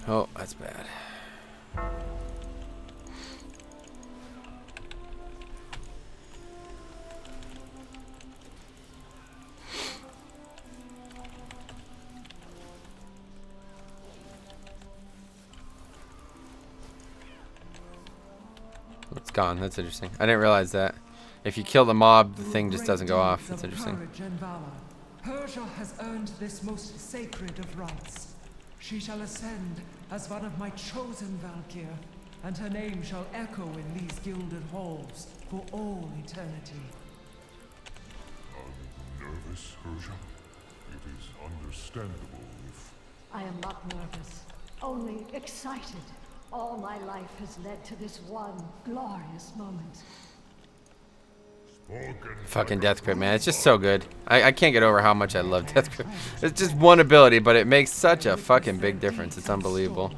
Oh, that's bad. It's gone. That's interesting. I didn't realize that. If you kill the mob, the thing just doesn't go off. That's interesting. Persia has earned this most sacred of rites. She shall ascend as one of my chosen Valkyr, and her name shall echo in these gilded halls for all eternity. Are you nervous, Persia? It is understandable if... I am not nervous, only excited. All my life has led to this one glorious moment. Fucking Death Grip, man. It's just so good. I can't get over how much I love Death Grip. It's just one ability, but it makes such a fucking big difference. It's unbelievable.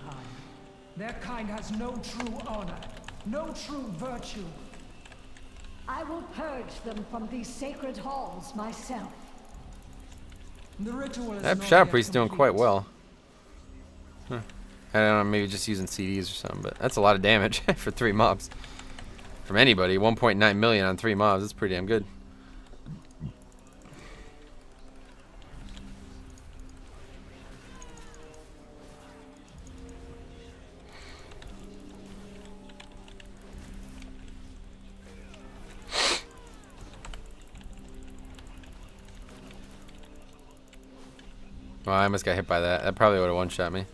Their kind has no true honor, no true virtue. I will purge them from these sacred halls myself. The ritual is That not Shadow yet Priest's doing complete. quite well. Huh. I don't know, maybe just using CDs or something, but that's a lot of damage for 3 mobs. From anybody, 1.9 million on 3 mobs. That's pretty damn good. Well, I almost got hit by that. That probably would have one-shot me.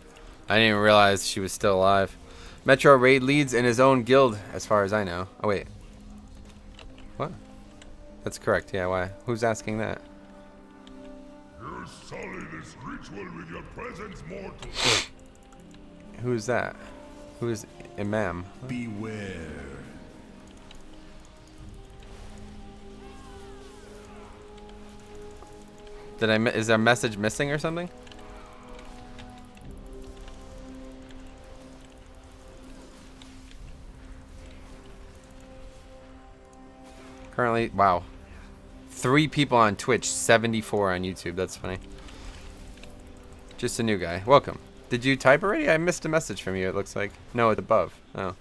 I didn't even realize she was still alive. Metro Raid leads in his own guild, as far as I know. Oh, wait. What? That's correct. Yeah, why? Who's asking that? You sully this ritual with your presence, mortal. Who's that? Who's Imam? Beware. Is there a message missing or something? Currently, wow. 3 people on Twitch, 74 on YouTube. That's funny. Just a new guy. Welcome. Did you type already? I missed a message from you, it looks like. No, it's above. Oh.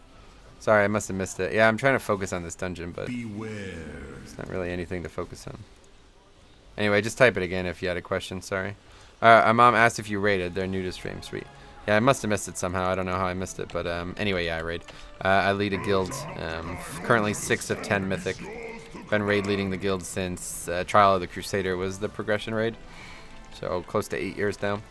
Sorry, I must have missed it. Yeah, I'm trying to focus on this dungeon, but there's not really anything to focus on. Anyway, just type it again if you had a question. Sorry. My mom asked if you raided. They're new to stream. Sweet. Yeah, I must have missed it somehow. I don't know how I missed it, but anyway, yeah, I raid. I lead a guild. Currently 6 of 10 Mythic. Been raid leading the guild since Trial of the Crusader was the progression raid. So close to 8 years now.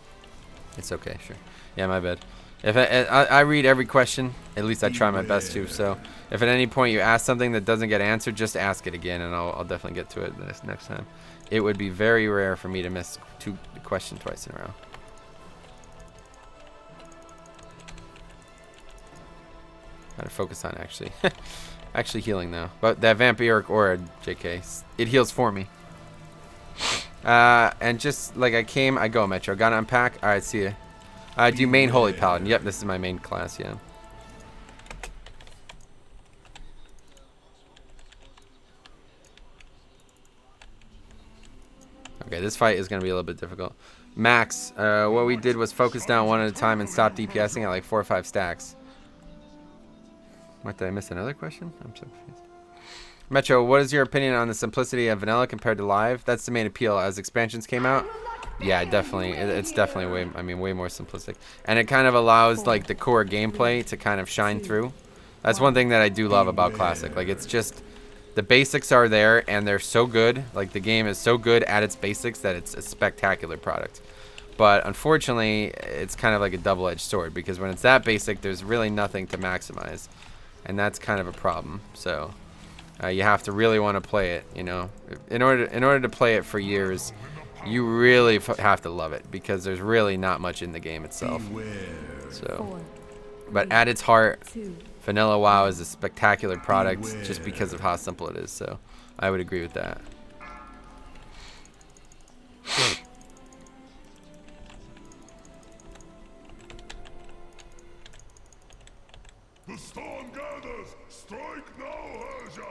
It's okay, sure. Yeah, my bad. If I read every question, at least I try my best to. So if at any point you ask something that doesn't get answered, just ask it again, and I'll definitely get to it next time. It would be very rare for me to miss the question twice in a row. Gotta focus on actually healing though. But that vampiric aura, JK, it heals for me. And just like I go Metro. Gotta unpack. All right, see ya. Do you main Holy Paladin? Yep, this is my main class. Yeah. Okay, this fight is gonna be a little bit difficult. Max, what we did was focus down one at a time and stop DPSing at like 4 or 5 stacks. What, did I miss another question? I'm so confused. Metro, what is your opinion on the simplicity of vanilla compared to live? That's the main appeal as expansions came out. Yeah, definitely. It's definitely way more simplistic. And it kind of allows like the core gameplay to kind of shine through. That's one thing that I do love about Classic. Like it's just the basics are there and they're so good. Like the game is so good at its basics that it's a spectacular product. But unfortunately, it's kind of like a double-edged sword because when it's that basic, there's really nothing to maximize. And that's kind of a problem. So you have to really want to play it, you know. In order to play it for years, you really have to love it because there's really not much in the game itself. So, but at its heart, Vanilla WoW is a spectacular product just because of how simple it is. So I would agree with that. The storm gathers! Strike now, Herja!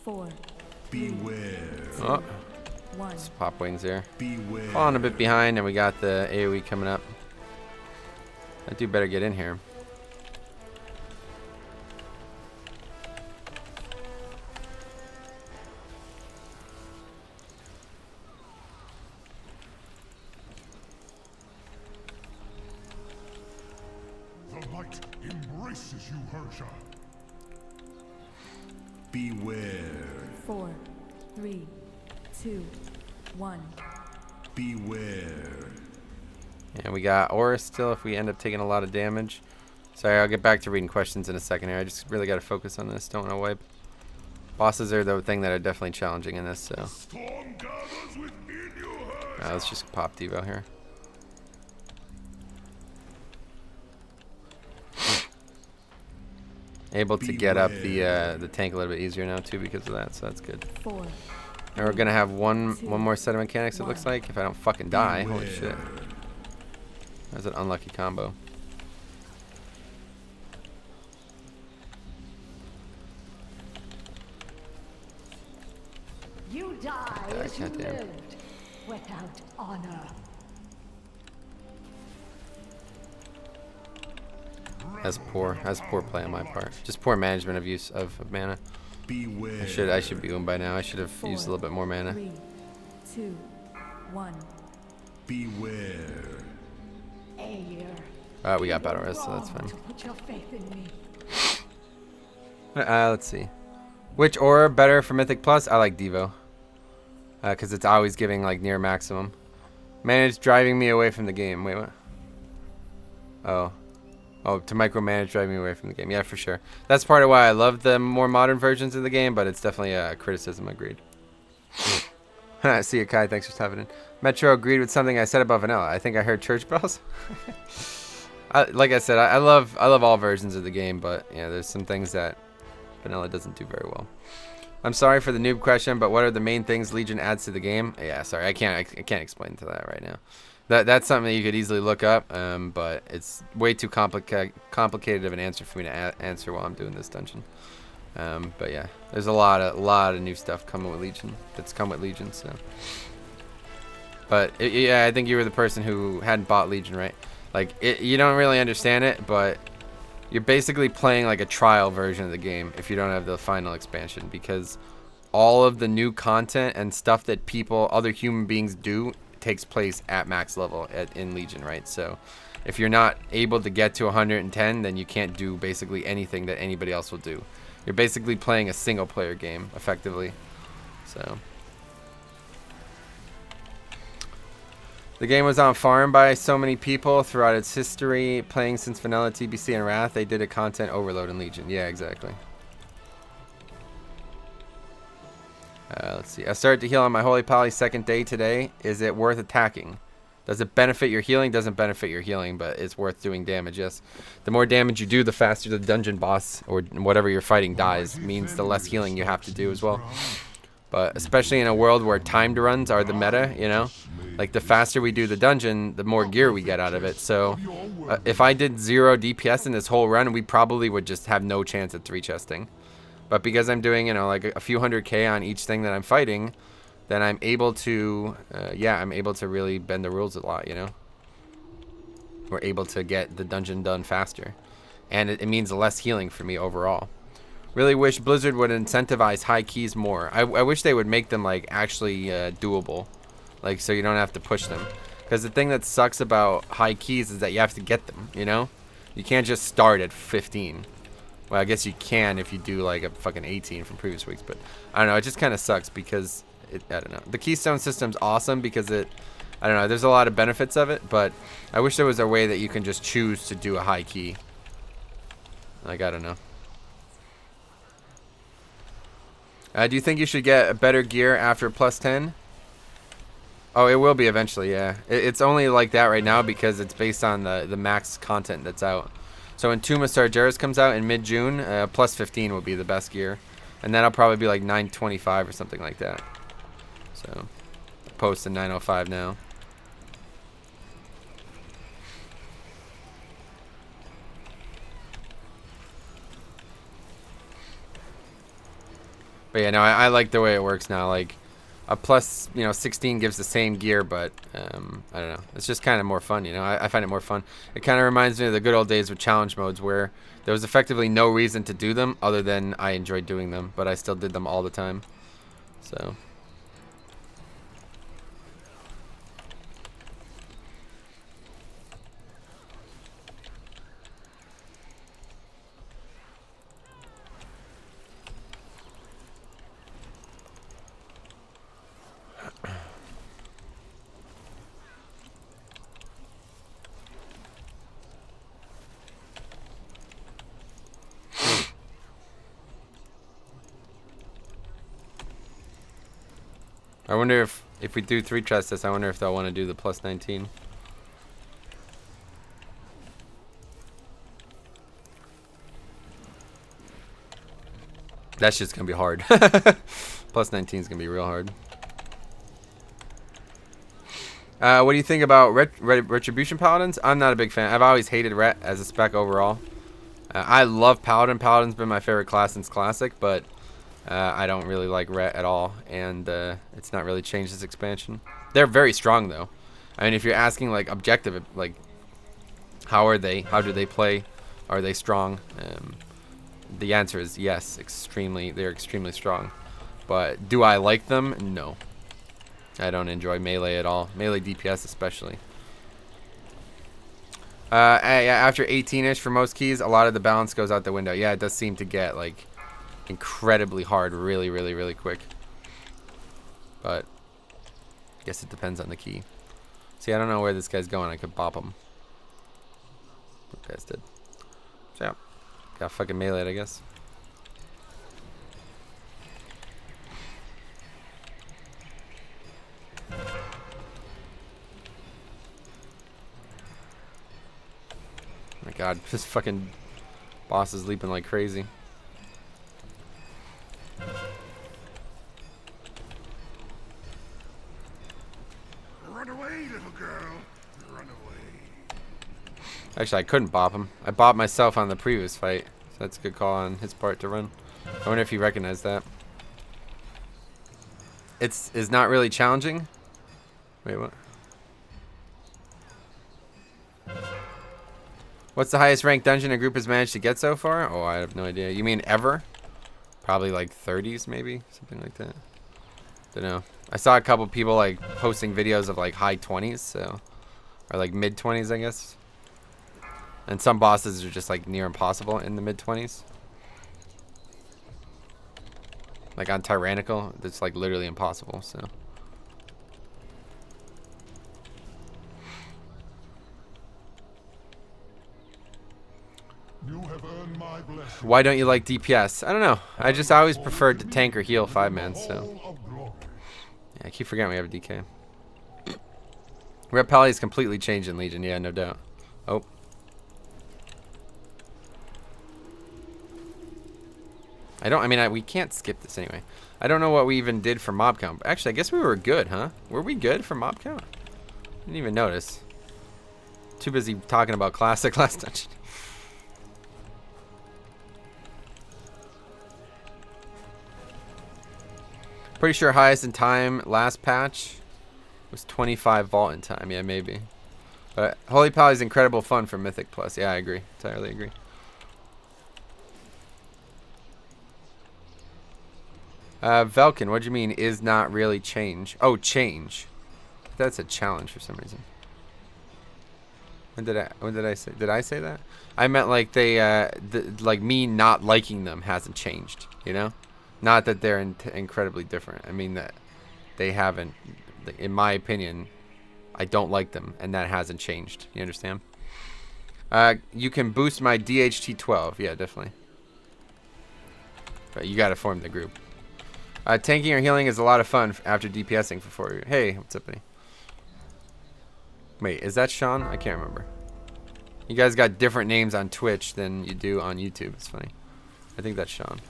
Four. Beware. Oh, let's pop wings here. Beware. Falling a bit behind, and we got the AoE coming up. I do better get in here. The light embraces you, Herja. Beware. 4, 3, 2, 1. Beware. And we got aura still if we end up taking a lot of damage. Sorry, I'll get back to reading questions in a second here. I just really got to focus on this. Don't want to wipe. Bosses are the thing that are definitely challenging in this, so. Storm gathers within you, Herja. Let's just pop Devo here. Able to get up the tank a little bit easier now too because of that, so that's good. 4. And we're gonna have one more set of mechanics. It looks like if I don't fucking die. Holy shit! That's an unlucky combo. You die as you goddamn. lived, without honor. That's poor play on my part. Just poor management of use of mana. Beware. I should be one by now. I should have used a little bit more mana. 3, 2, 1. Beware. Ayer, We got battle res, so that's fine. to put your faith in me. Let's see. Which aura better for Mythic Plus? I like Devo. Because it's always giving like near maximum. Manage driving me away from the game. Wait, what? Oh, to micromanage driving me away from the game. Yeah, for sure. That's part of why I love the more modern versions of the game, but it's definitely a criticism. Agreed. See you, Kai. Thanks for stopping in. Metro agreed with something I said about vanilla. I think I heard church bells. Like I said, I love all versions of the game, but yeah, there's some things that vanilla doesn't do very well. I'm sorry for the noob question, but what are the main things Legion adds to the game? Yeah, sorry, I can't explain to that right now. That's something that you could easily look up, but it's way too complicated of an answer for me to answer while I'm doing this dungeon. But yeah, there's a lot of new stuff coming with Legion. That's come with Legion, so. But yeah, I think you were the person who hadn't bought Legion, right? Like you don't really understand it, but you're basically playing like a trial version of the game if you don't have the final expansion, because all of the new content and stuff that other human beings do takes place at max level in Legion, right? So If you're not able to get to 110, then you can't do basically anything that anybody else will do. You're basically playing a single player game, effectively. So the game was on farm by so many people throughout its history, playing since vanilla TBC and Wrath. They did a content overload in Legion. Yeah, exactly. Let's see. I started to heal on my Holy Poly second day today. Is it worth attacking? Does it benefit your healing? Doesn't benefit your healing, but it's worth doing damage, yes. The more damage you do, the faster the dungeon boss or whatever you're fighting dies. Means the less healing you have to do as well. But especially in a world where timed runs are the meta, you know? Like, the faster we do the dungeon, the more gear we get out of it. So, if I did 0 DPS in this whole run, we probably would just have no chance at 3-chesting. But because I'm doing, you know, like a few 100k on each thing that I'm fighting, then I'm able to, yeah, I'm able to really bend the rules a lot, you know? We're able to get the dungeon done faster. And it means less healing for me overall. Really wish Blizzard would incentivize high keys more. I wish they would make them, like, actually doable. Like, so you don't have to push them. Because the thing that sucks about high keys is that you have to get them, you know? You can't just start at 15. Well, I guess you can if you do, like, a fucking 18 from previous weeks. But, I don't know, it just kind of sucks because... I don't know. The keystone system's awesome because I don't know, there's a lot of benefits of it, but I wish there was a way that you can just choose to do a high key. Like, I don't know. Do you think you should get a better gear after plus 10? Oh, it will be eventually, yeah. It's only like that right now because it's based on the max content that's out. So when Tomb of Sargeras comes out in mid-June, plus 15 will be the best gear. And that'll probably be like 925 or something like that. So, post to 905 now. But yeah, no, I like the way it works now. Like, a plus, you know, 16 gives the same gear, but I don't know. It's just kind of more fun, you know. I find it more fun. It kind of reminds me of the good old days with challenge modes where there was effectively no reason to do them other than I enjoyed doing them, but I still did them all the time. So... I wonder if we do 3-chest this, I wonder if they'll want to do the plus 19. That's just going to be hard. Plus 19 is going to be real hard. What do you think about Retribution Paladins? I'm not a big fan. I've always hated Ret as a spec overall. I love Paladin. Paladin's been my favorite class since Classic, but... I don't really like Ret at all, and it's not really changed this expansion. They're very strong, though. I mean, if you're asking, like, objective, like, how are they? How do they play? Are they strong? The answer is yes, extremely. They're extremely strong. But do I like them? No. I don't enjoy melee at all. Melee DPS especially. After 18-ish for most keys, a lot of the balance goes out the window. Yeah, it does seem to get, like... incredibly hard really quick, but I guess it depends on the key. See, I don't know where this guy's going. I could bop him. What guys did. So yeah, got fucking melee, I guess. My god, this fucking boss is leaping like crazy. Run away, little girl. Run away. Actually, I couldn't bop him. I bopped myself on the previous fight. So that's a good call on his part to run. I wonder if he recognized that. It's not really challenging. Wait, what? What's the highest ranked dungeon a group has managed to get so far? Oh, I have no idea. You mean ever? Probably like 30s, maybe? Something like that. Don't know. I saw a couple people like posting videos of like high 20s, so... or like mid 20s, I guess. And some bosses are just like near impossible in the mid-20s. Like on Tyrannical, it's like literally impossible, so. You have earned my blessing. Why don't you like DPS? I don't know. I just always preferred to tank or heal 5-man, so. Hall of Glory. Yeah, I keep forgetting we have a DK. Red Paladin's completely changed in Legion, yeah, no doubt. Oh. We can't skip this anyway. I don't know what we even did for mob count. Actually, I guess we were good, huh? Were we good for mob count? Didn't even notice. Too busy talking about classic last dungeon. Pretty sure highest in time last patch was 25 vault in time. Yeah, maybe. But Holy Pally is incredible fun for Mythic Plus. Yeah, I agree. Entirely agree. Velkin, what do you mean is not really change? Oh, change. That's a challenge for some reason. When did I say that? I meant like they like me not liking them hasn't changed, you know? Not that they're incredibly different. I mean that they haven't, in my opinion, I don't like them, and that hasn't changed. You understand? You can boost my DHT 12. Yeah, definitely. But you got to form the group. Tanking or healing is a lot of fun after DPSing for 4 years. Hey, what's up, buddy? Wait, is that Sean? I can't remember. You guys got different names on Twitch than you do on YouTube. It's funny. I think that's Sean.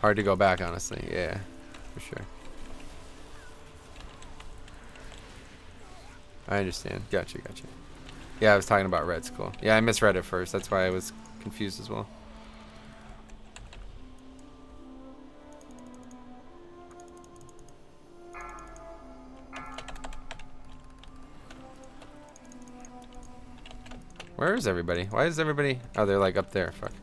Hard to go back, honestly. Yeah, for sure. I understand. Gotcha. Yeah, I was talking about Red Skull. Yeah, I misread it first. That's why I was confused as well. Where is everybody? Why is everybody... Oh, they're like up there. Fuck.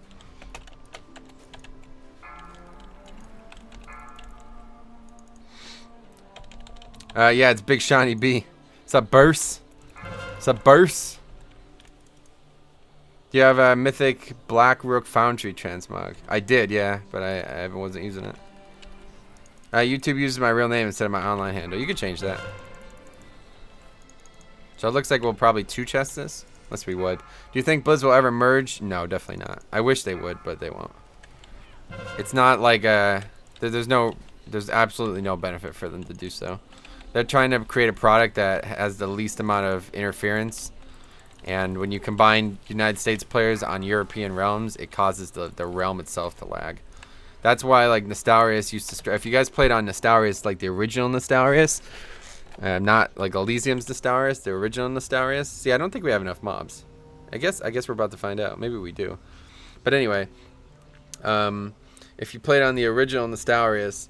Yeah, it's Big Shiny B. What's up, Burst? What's up, Burst? Do you have a Mythic Black Rook Foundry transmog? I did, yeah, but I wasn't using it. YouTube uses my real name instead of my online handle. You could change that. So it looks like we'll probably 2-chest this. Unless we would. Do you think Blizz will ever merge? No, definitely not. I wish they would, but they won't. It's not like there's absolutely no benefit for them to do so. They're trying to create a product that has the least amount of interference, and when you combine United States players on European realms, it causes the realm itself to lag. That's why like Nostalrius used to if you guys played on Nostalrius, like the original Nostalrius, not like Elysium's Nostalrius, the original Nostalrius. See, I don't think we have enough mobs. I guess we're about to find out. Maybe we do. But anyway, if you played on the original Nostalrius,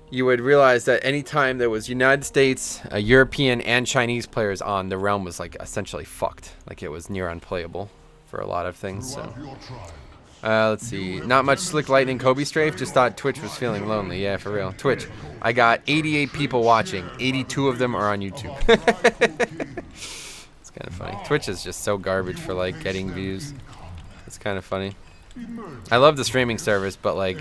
you would realize that anytime there was United States, European, and Chinese players on, the realm was like essentially fucked. Like it was near unplayable for a lot of things. So, let's see. Not much Slick Lightning Kobe strafe. Just thought Twitch was feeling lonely. Yeah, for real. Twitch. I got 88 people watching. 82 of them are on YouTube. It's kind of funny. Twitch is just so garbage for like getting views. It's kind of funny. I love the streaming service, but like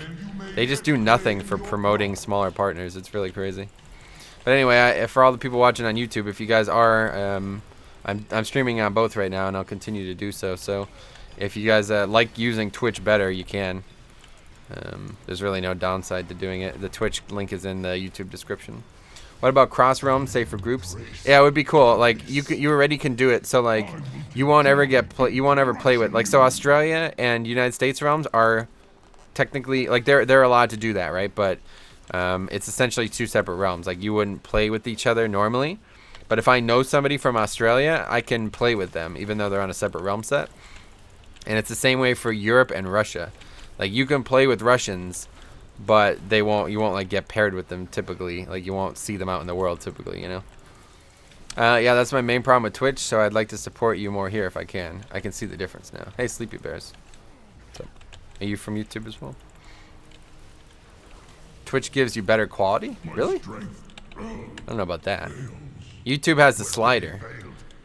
they just do nothing for promoting smaller partners. It's really crazy. But anyway, for all the people watching on YouTube, if you guys are, I'm streaming on both right now, and I'll continue to do so. So if you guys like using Twitch better, you can. There's really no downside to doing it. The Twitch link is in the YouTube description. What about cross realm, say for groups? Yeah, it would be cool. Like you already can do it. So like you won't ever play with like so Australia and United States realms are technically like they're allowed to do that, right? But it's essentially 2 separate realms. Like you wouldn't play with each other normally, but if I know somebody from Australia, I can play with them even though they're on a separate realm set. And it's the same way for Europe and Russia. Like you can play with Russians, but you won't like get paired with them typically. Like you won't see them out in the world typically, you know. Yeah, that's my main problem with Twitch, so I'd like to support you more here if I can. I can see the difference now. Hey, Sleepy Bears. What's up? Are you from YouTube as well? Twitch gives you better quality? Really? I don't know about that. YouTube has the slider,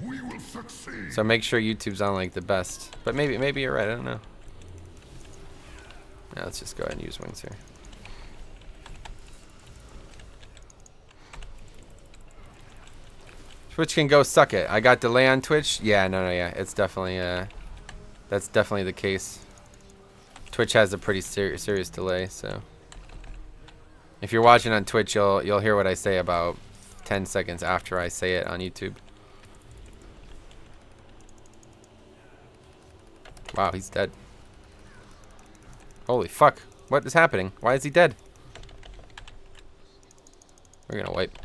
We will succeed. so make sure YouTube's on like the best. But maybe you're right. I don't know. Yeah, let's just go ahead and use wings here. Twitch can go suck it. I got delay on Twitch. Yeah, no, yeah, it's definitely that's definitely the case. Twitch has a pretty serious delay, so if you're watching on Twitch, you'll hear what I say about 10 seconds after I say it on YouTube. Wow, he's dead. Holy fuck! What is happening? Why is he dead? We're gonna wipe.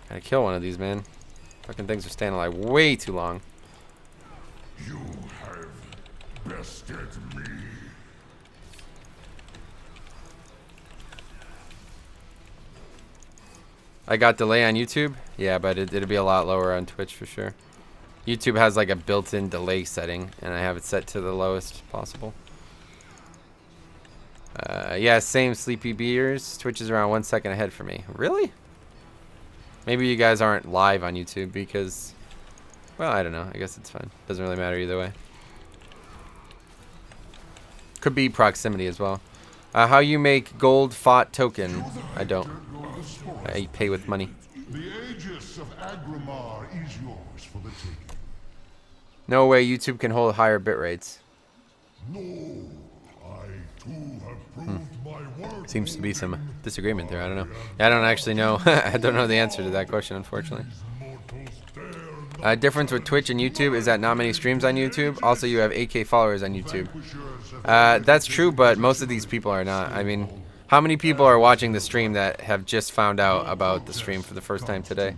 Gotta kill one of these, man. Fucking things are staying alive way too long. You have bested me. I got delay on YouTube. Yeah, but it'll be a lot lower on Twitch for sure. YouTube has like a built-in delay setting, and I have it set to the lowest possible. Yeah, same Sleepy Beers. Twitch is around 1 second ahead for me. Really? Maybe you guys aren't live on YouTube because, well, I don't know. I guess it's fine. Doesn't really matter either way. Could be proximity as well. How you make gold fought token? I don't. I pay with money. The Aegis of Agrimar is yours for the taking. No way YouTube can hold higher bit rates. No, I too have proved my worth. Seems to be some disagreement there. I don't know. I don't actually know. I don't know the answer to that question, unfortunately. Difference with Twitch and YouTube is that not many streams on YouTube. Also, you have 8K followers on YouTube. That's true, but most of these people are not. I mean, how many people are watching the stream that have just found out about the stream for the first time today?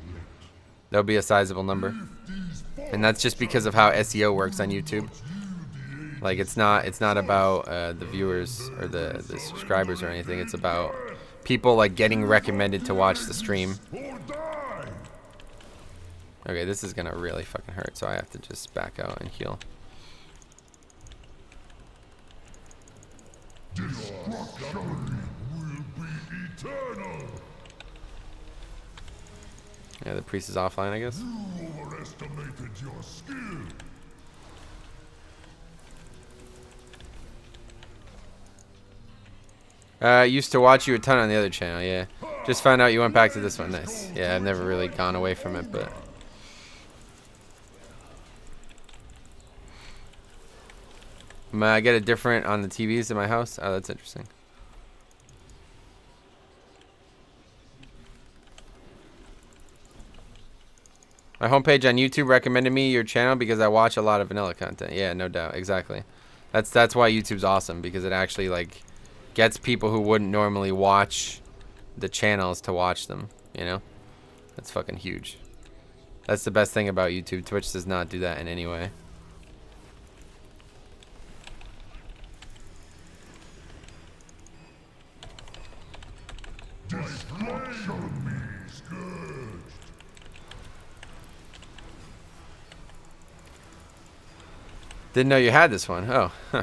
There'll be a sizable number. And that's just because of how SEO works on YouTube. Like, it's not about the viewers or the subscribers or anything. It's about people like getting recommended to watch the stream. Okay, this is gonna really fucking hurt, so I have to just back out and heal. Destruction will be eternal. Yeah, the priest is offline, I guess. You overestimated your skill. Used to watch you a ton on the other channel, yeah. Just found out you went back to this one, nice. Yeah, I've never really gone away from it, but... I get it different on the TVs in my house? Oh, that's interesting. My homepage on YouTube recommended me your channel because I watch a lot of vanilla content. Yeah, no doubt, exactly. That's why YouTube's awesome, because it actually like gets people who wouldn't normally watch the channels to watch them, you know? That's fucking huge. That's the best thing about YouTube. Twitch does not do that in any way. Destruction me scourged. Didn't know you had this one. Oh, huh.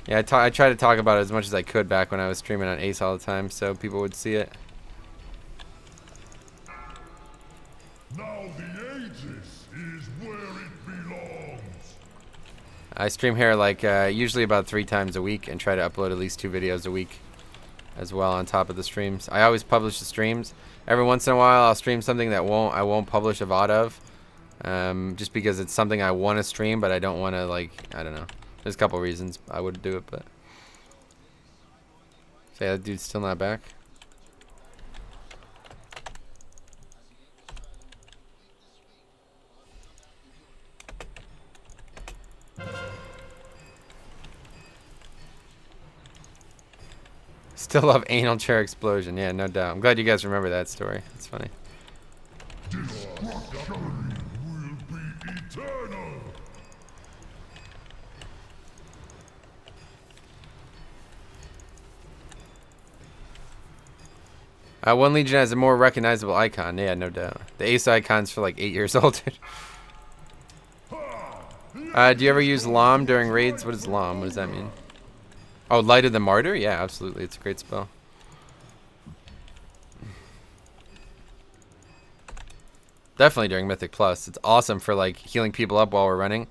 Yeah, I tried to talk about it as much as I could back when I was streaming on Ace all the time, so people would see it. Now the Aegis is where it belongs. I stream here like usually about 3 times a week and try to upload at least 2 videos a week as well on top of the streams. I always publish the streams. Every once in a while I'll stream something that I won't publish a VOD of. Just because it's something I want to stream, but I don't want to, like, I don't know. There's a couple reasons I would do it, but... So yeah, that dude's still not back. Still love anal chair explosion. Yeah, no doubt. I'm glad you guys remember that story. It's funny. Destruction will be eternal. One Legion has a more recognizable icon. Yeah, no doubt. The Ace icon's for like 8 years old. Ha! Do you ever use LOM during raids? What is LOM? What does that mean? Oh, Light of the Martyr? Yeah, absolutely. It's a great spell. Definitely during Mythic Plus. It's awesome for like healing people up while we're running.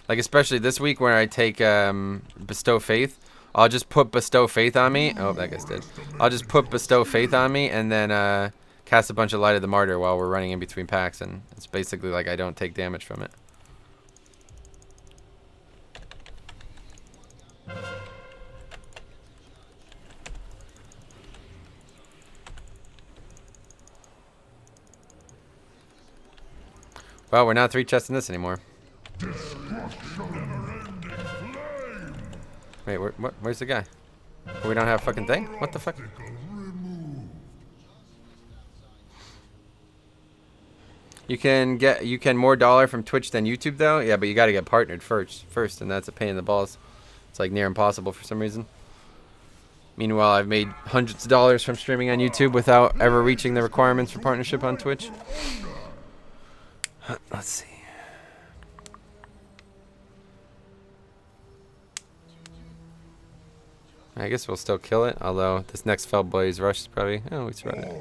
Like especially this week where I take Bestow Faith. I'll just put Bestow Faith on me. Oh, that guy's dead. I'll just put Bestow Faith on me and then cast a bunch of Light of the Martyr while we're running in between packs, and it's basically like I don't take damage from it. Well, we're not 3 chests in this anymore. Wait, where's the guy? Oh, we don't have a fucking thing? What the fuck? You can more dollar from Twitch than YouTube though? Yeah, but you gotta get partnered first, and that's a pain in the balls. It's like near impossible for some reason. Meanwhile, I've made hundreds of dollars from streaming on YouTube without ever reaching the requirements for partnership on Twitch. Let's see. I guess we'll still kill it, although this next Fell Blaze rush is probably... Oh, we survived it.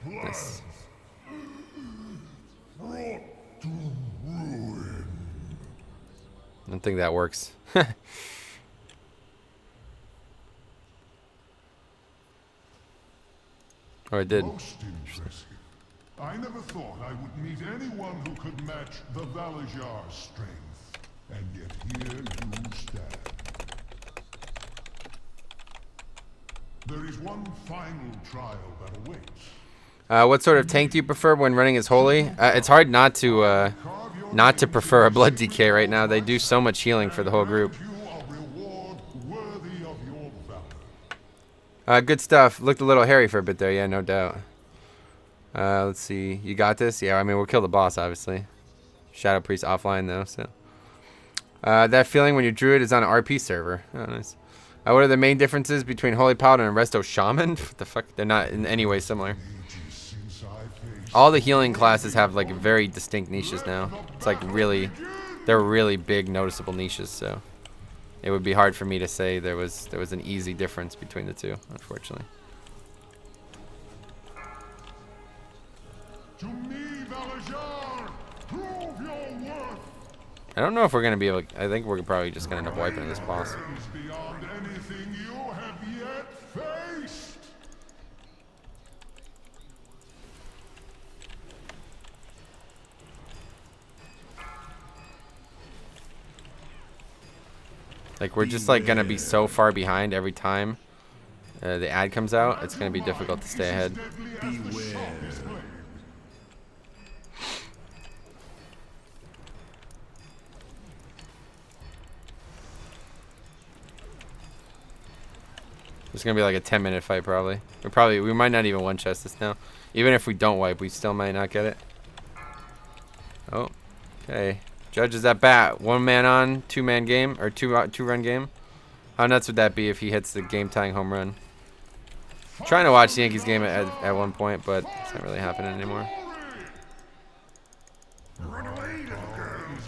Nice. I don't think that works. Oh, it did. Most impressive. I never thought I would meet anyone who could match the Valajar's strength. And yet here you stand. There is one final trial that awaits. What sort of tank do you prefer when running as Holy? It's hard not to prefer a Blood DK right now. They do so much healing for the whole group. Good stuff. Looked a little hairy for a bit there, yeah, no doubt. Let's see. You got this? Yeah, I mean, we'll kill the boss, obviously. Shadow Priest offline, though, so. That feeling when your Druid is on an RP server. Oh, nice. What are the main differences between Holy Paladin and Resto Shaman? What the fuck? They're not in any way similar. All the healing classes have, like, very distinct niches now. It's, like, really... They're really big, noticeable niches, so... It would be hard for me to say there was an easy difference between the two, unfortunately. To me, Valajar, prove your worth. I don't know if we're gonna be able. I think we're probably just gonna end up wiping this boss. Beyond anything you have yet faced. Like we're just like gonna be so far behind every time the ad comes out. It's gonna be difficult to stay ahead. Beware. It's gonna be like a 10-minute fight probably. We might not even one chest this now. Even if we don't wipe, we still might not get it. Oh, okay. Judges at bat. 1-man on, 2-man game or two-run game. How nuts would that be if he hits the game-tying home run? I'm trying to watch the Yankees game at one point, but it's not really happening anymore.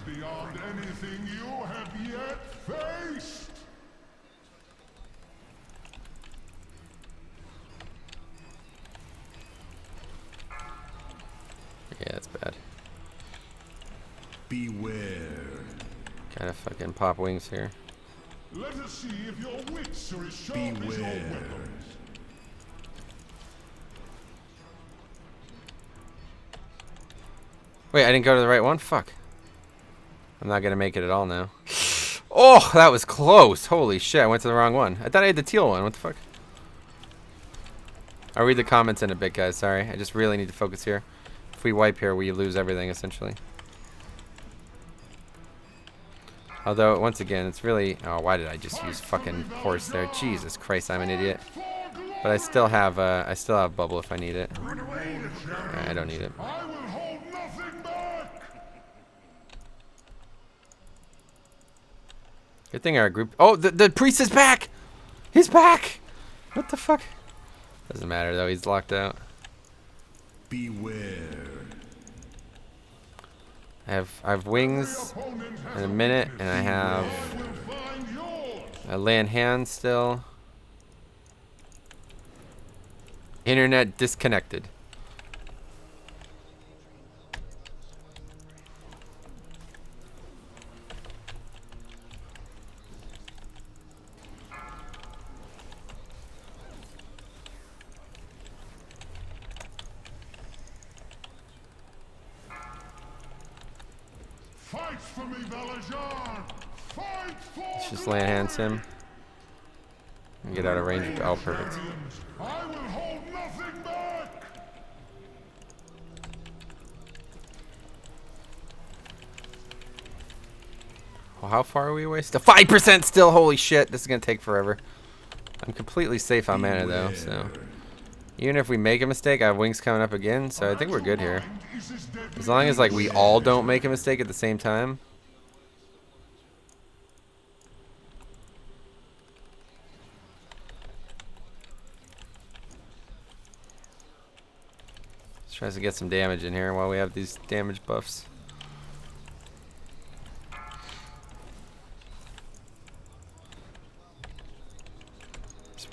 Beyond anything you have yet faced. Yeah, it's bad. Beware. Gotta fucking pop wings here. Let us see if your wits are as sharp as your weapons. Wait, I didn't go to the right one? Fuck. I'm not gonna make it at all now. Oh, that was close. Holy shit, I went to the wrong one. I thought I had the teal one. What the fuck? I'll read the comments in a bit, guys. Sorry. I just really need to focus here. If we wipe here, we lose everything, essentially. Although, once again, it's really... Oh, why did I just use fucking horse there? Jesus Christ, I'm an idiot. But I still have bubble if I need it. I don't need it. I will hold nothing back. Good thing our group... Oh, the priest is back! He's back! What the fuck? Doesn't matter, though. He's locked out. Beware. I have wings in a minute, and I have a land hand still. Internet disconnected. Fight for me, Valajar! Fight for Let's just land hands him. And get out of range. Oh, perfect. I will hold nothing back! Well, how far are we away? Still 5% still. Holy shit. This is going to take forever. I'm completely safe on mana, though, so. Even if we make a mistake, I have wings coming up again, so I think we're good here. As long as, like, we all don't make a mistake at the same time. Let's try to get some damage in here while we have these damage buffs.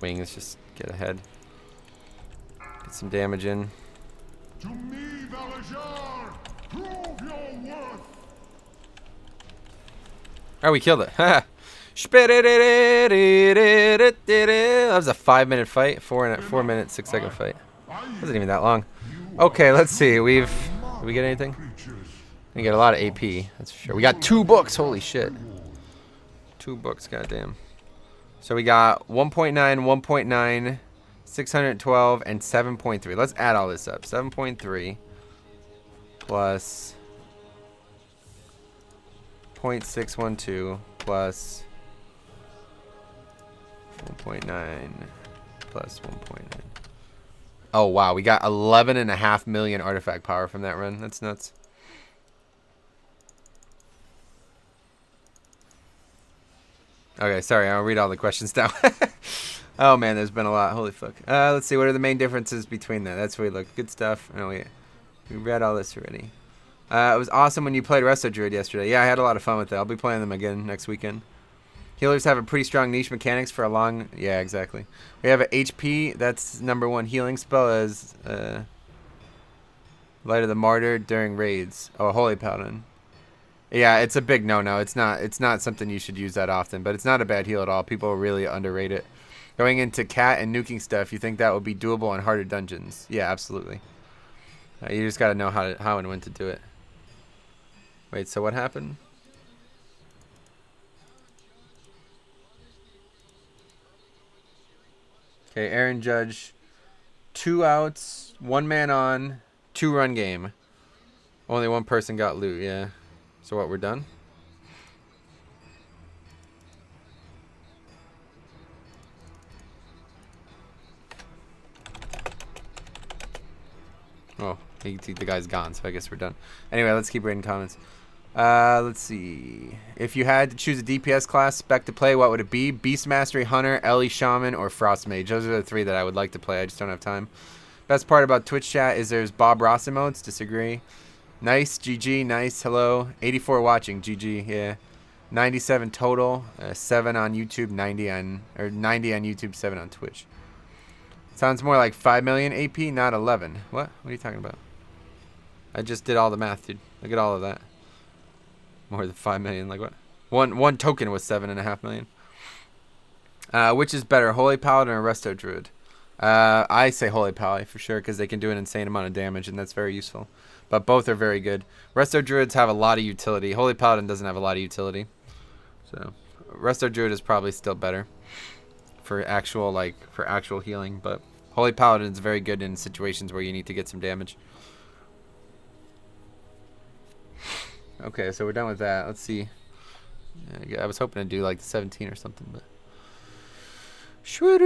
Wings, just get ahead. Get some damage in. To me, Valajar! Prove your worth! Oh, we killed it. Ha! That was a 5-minute fight. 4 minute, 6-second fight. Wasn't even that long. Okay, let's see. Did we get anything? We get a lot of AP, that's for sure. We got 2 books. Holy shit. 2 books, goddamn. So we got 1.9, 1.9, 612, and 7.3. Let's add all this up. 7.3 plus 0.612 plus 1.9 plus 1.9. Oh, wow. We got 11.5 million artifact power from that run. That's nuts. Okay, sorry, I'll read all the questions now. Oh man, there's been a lot. Holy fuck. Let's see, what are the main differences between that? That's where we look. Good stuff. Oh, we read all this already. It was awesome when you played Resto Druid yesterday. Yeah, I had a lot of fun with it. I'll be playing them again next weekend. Healers have a pretty strong niche mechanics for a long... Yeah, exactly. We have an HP. That's #1 healing spell as Light of the Martyr during raids. Oh, Holy Paladin. Yeah, it's a big no-no. It's not something you should use that often, but it's not a bad heal at all. People really underrate it. Going into cat and nuking stuff, you think that would be doable on harder dungeons? Yeah, absolutely. You just got to know how and when to do it. Wait, so what happened? Okay, Aaron Judge. 2 outs, 1 man on, 2 run game. Only 1 person got loot, yeah. So what, we're done? Oh, the guy's gone, so I guess we're done. Anyway, let's keep reading comments. Let's see. If you had to choose a DPS class spec to play, what would it be? Beast Mastery, Hunter, Ellie, Shaman, or Frost Mage? Those are the 3 that I would like to play. I just don't have time. Best part about Twitch chat is there's Bob Ross emotes. Disagree. Nice, GG, nice, hello. 84 watching, GG, yeah. 97 total, 7 on YouTube, 90 on YouTube, 7 on Twitch. Sounds more like 5 million AP, not 11. What? What are you talking about? I just did all the math, dude. Look at all of that. More than 5 million, like what? One token was 7.5 million. Which is better, Holy Paladin or Resto Druid? I say Holy Paladin for sure, because they can do an insane amount of damage, and that's very useful. But both are very good. Resto Druids have a lot of utility. Holy Paladin doesn't have a lot of utility. So, Resto Druid is probably still better for actual healing. But Holy Paladin is very good in situations where you need to get some damage. Okay, so we're done with that. Let's see. I was hoping to do like the 17 or something, but. All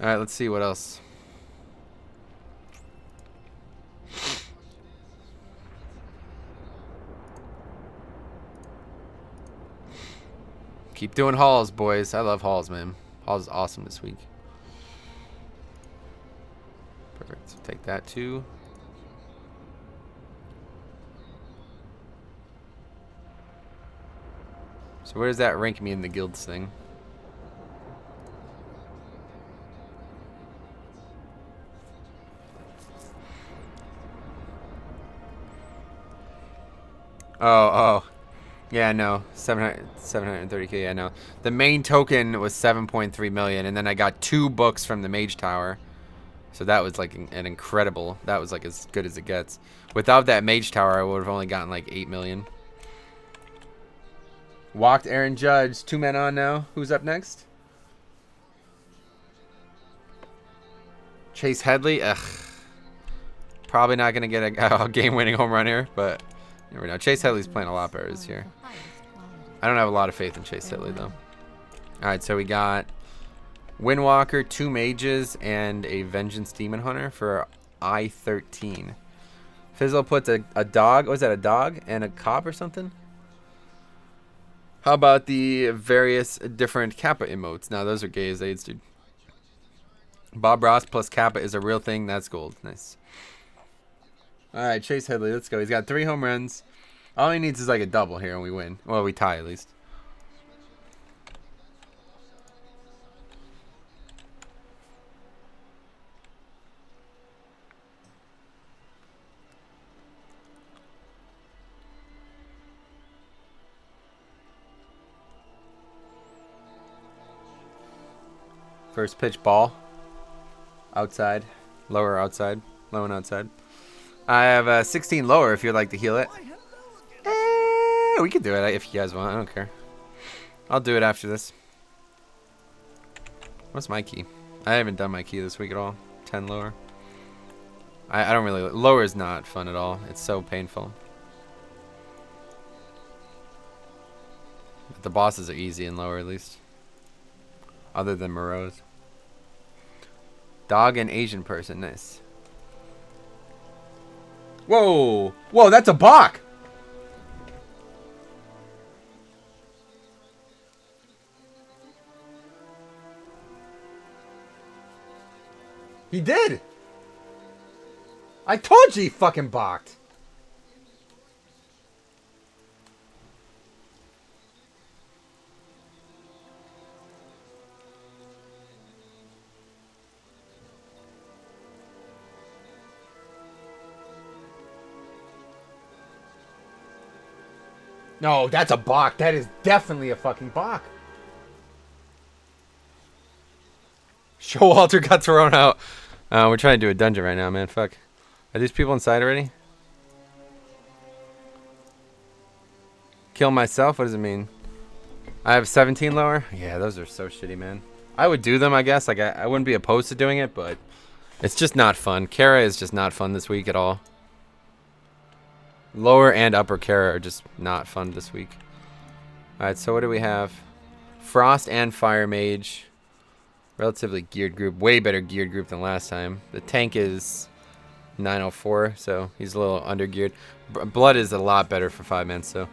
right, let's see what else. Keep doing hauls, boys. I love hauls, man. Hauls is awesome this week. Perfect. So take that too. So where does that rank me in the guilds thing? Oh. Yeah, no. 730k, yeah, no. The main token was 7.3 million, and then I got 2 books from the Mage Tower. So that was like an incredible, that was like as good as it gets. Without that Mage Tower, I would have only gotten like 8 million. Walked Aaron Judge, 2 men on now. Who's up next? Chase Headley, ugh. Probably not going to get a game-winning home run here, but you never know. Chase Headley's playing a lot better this year. I don't have a lot of faith in Chase Headley, though. Alright, so we got Windwalker, 2 mages, and a Vengeance Demon Hunter for I-13. Fizzle puts a dog, was that a dog? And a cop or something? How about the various different Kappa emotes? Now, those are gay as AIDS, dude. Bob Ross plus Kappa is a real thing. That's gold. Nice. Alright, Chase Headley, let's go. He's got 3 home runs. All he needs is like a double here and we win. Well, we tie at least. First pitch ball. Outside. Lower outside. Low and outside. I have 16 lower if you'd like to heal it. We can do it if you guys want. I don't care. I'll do it after this. What's my key? I haven't done my key this week at all. 10 lower. I don't really... Lower is not fun at all. It's so painful. The bosses are easy and lower at least. Other than Moreau's. Dog and Asian person. Nice. Whoa! Whoa, that's a Bach! He did! I told you he fucking balked! No, that's a balk. That is definitely a fucking balk. Showalter got thrown out. We're trying to do a dungeon right now, man. Fuck. Are these people inside already? Kill myself? What does it mean? I have 17 lower? Yeah, those are so shitty, man. I would do them, I guess. Like, I wouldn't be opposed to doing it, but it's just not fun. Kara is just not fun this week at all. Lower and upper Kara are just not fun this week. Alright, so what do we have? Frost and Fire Mage. Relatively geared group. Way better geared group than last time. The tank is 904, so he's a little under geared. Blood is a lot better for 5-man, so.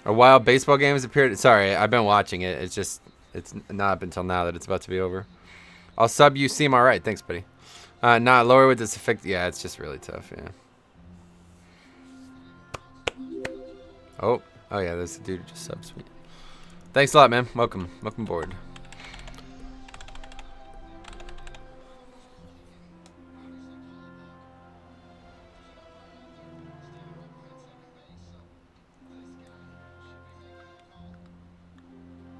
A wild baseball game has appeared. Sorry, I've been watching it. It's not up until now that it's about to be over. I'll sub you. Seem alright. Thanks, buddy. Not lower with this effect. Yeah, it's just really tough, yeah. Oh yeah, there's a dude who just subbed. Sweet. Thanks a lot, man. Welcome aboard.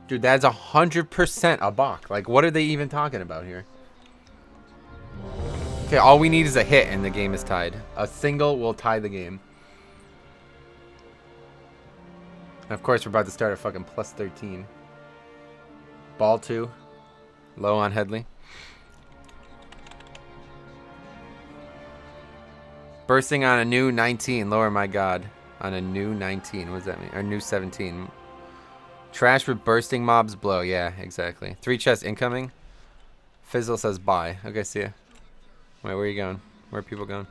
Dude, that's 100% a balk. Like, what are they even talking about here? Okay, all we need is a hit and the game is tied. A single will tie the game. And of course, we're about to start at fucking plus 13. Ball 2. Low on Headley. Bursting on a new 19. Lower, my god. On a new 19. What does that mean? Or new 17. Trash with bursting mobs blow. Yeah, exactly. 3 chests incoming. Fizzle says bye. Okay, see ya. Wait, where are you going? Where are people going?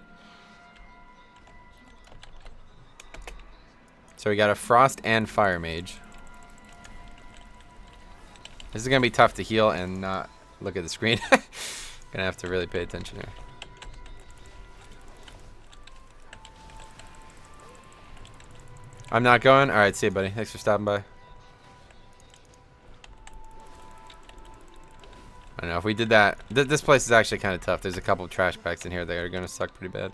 So we got a Frost and Fire Mage. This is going to be tough to heal and not look at the screen. Gonna have to really pay attention here. I'm not going? Alright, see you, buddy. Thanks for stopping by. I know if we did that, this place is actually kind of tough. There's a couple of trash packs in here that are gonna suck pretty bad.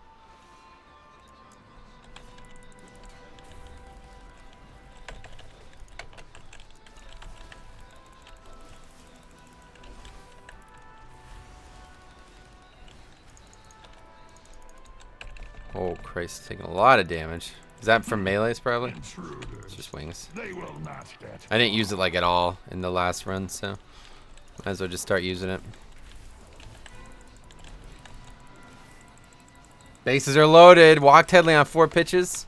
Oh Christ, taking a lot of damage. Is that from melees probably? It's just wings. They will not get. I didn't use it like at all in the last run, so might as well just start using it. Bases are loaded. Walked Headley on 4 pitches.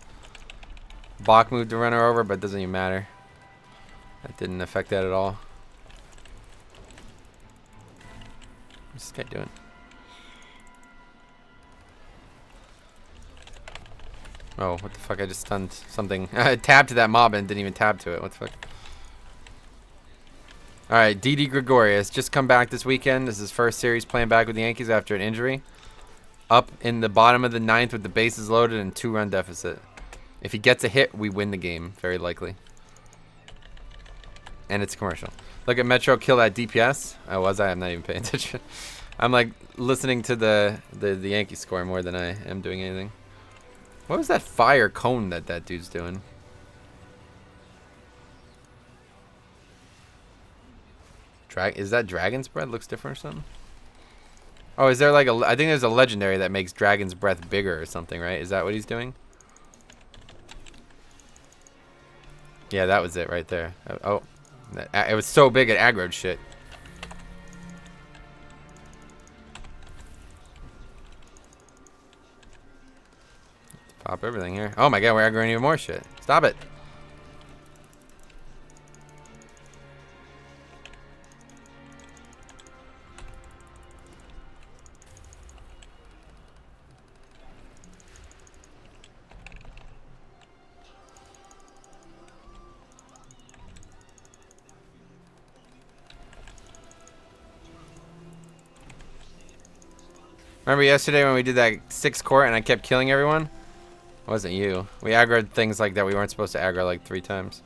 Bach moved the runner over, but it doesn't even matter. That didn't affect that at all. What's this guy doing? Oh, what the fuck? I just stunned something. I tabbed to that mob and didn't even tab to it. What the fuck? Alright, Didi Gregorius. Just come back this weekend. This is his first series playing back with the Yankees after an injury. Up in the bottom of the 9th with the bases loaded and 2-run deficit. If he gets a hit, we win the game. Very likely. And it's a commercial. Look at Metro kill that DPS. Oh, was I? I'm not even paying attention. I'm like listening to the Yankee score more than I am doing anything. What was that fire cone that dude's doing? Is that Dragon's Breath? Looks different or something? Oh, is there like a... I think there's a legendary that makes Dragon's Breath bigger or something, right? Is that what he's doing? Yeah, that was it right there. Oh. It was so big it aggroed shit. Pop everything here. Oh my god, we're aggroing even more shit. Stop it. Remember yesterday when we did that 6 court and I kept killing everyone? It wasn't you. We aggroed things like that we weren't supposed to aggro like 3 times.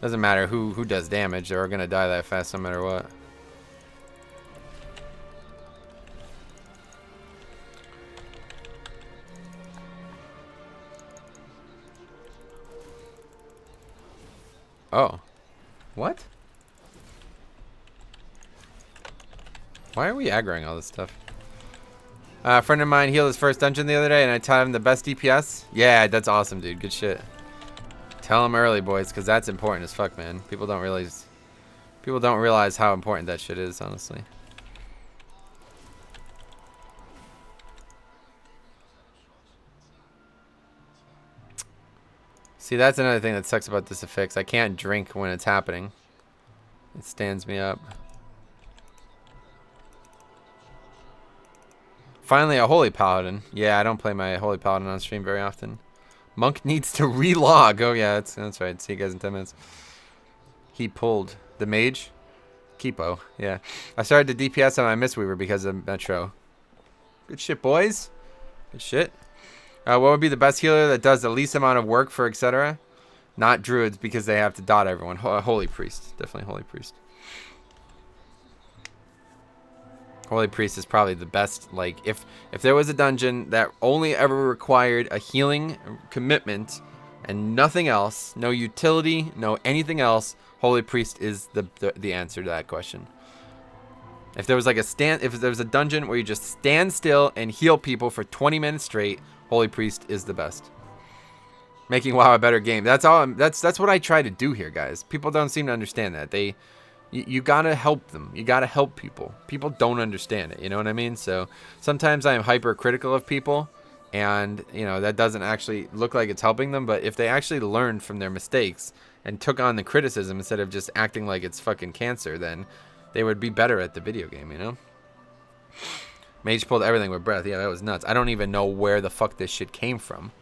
Doesn't matter who does damage. They're gonna die that fast no matter what. Oh. What? Why are we aggroing all this stuff? A friend of mine healed his first dungeon the other day, and I taught him the best DPS. Yeah, that's awesome, dude. Good shit. Tell him early, boys, because that's important as fuck, man. People don't realize how important that shit is, honestly. See, that's another thing that sucks about this affix. I can't drink when it's happening. It stands me up. Finally, a Holy Paladin. Yeah, I don't play my Holy Paladin on stream very often. Monk needs to relog. Oh, yeah, that's right. See you guys in 10 minutes. He pulled the mage. Kipo, yeah. I started the DPS on my Mistweaver because of Metro. Good shit, boys. Good shit. What would be the best healer that does the least amount of work for etc.? Not druids because they have to dot everyone. Holy Priest. Definitely Holy Priest. Holy Priest is probably the best. Like, if there was a dungeon that only ever required a healing commitment and nothing else, no utility, no anything else, Holy Priest is the answer to that question. If there was like if there was a dungeon where you just stand still and heal people for 20 minutes straight, Holy Priest is the best. Making WoW a better game. That's all. That's what I try to do here, guys. People don't seem to understand that. You gotta help them. You gotta help people. People don't understand it. You know what I mean? So sometimes I am hypercritical of people, and you know that doesn't actually look like it's helping them. But if they actually learned from their mistakes and took on the criticism instead of just acting like it's fucking cancer, then they would be better at the video game. You know? Mage pulled everything with breath. Yeah, that was nuts. I don't even know where the fuck this shit came from.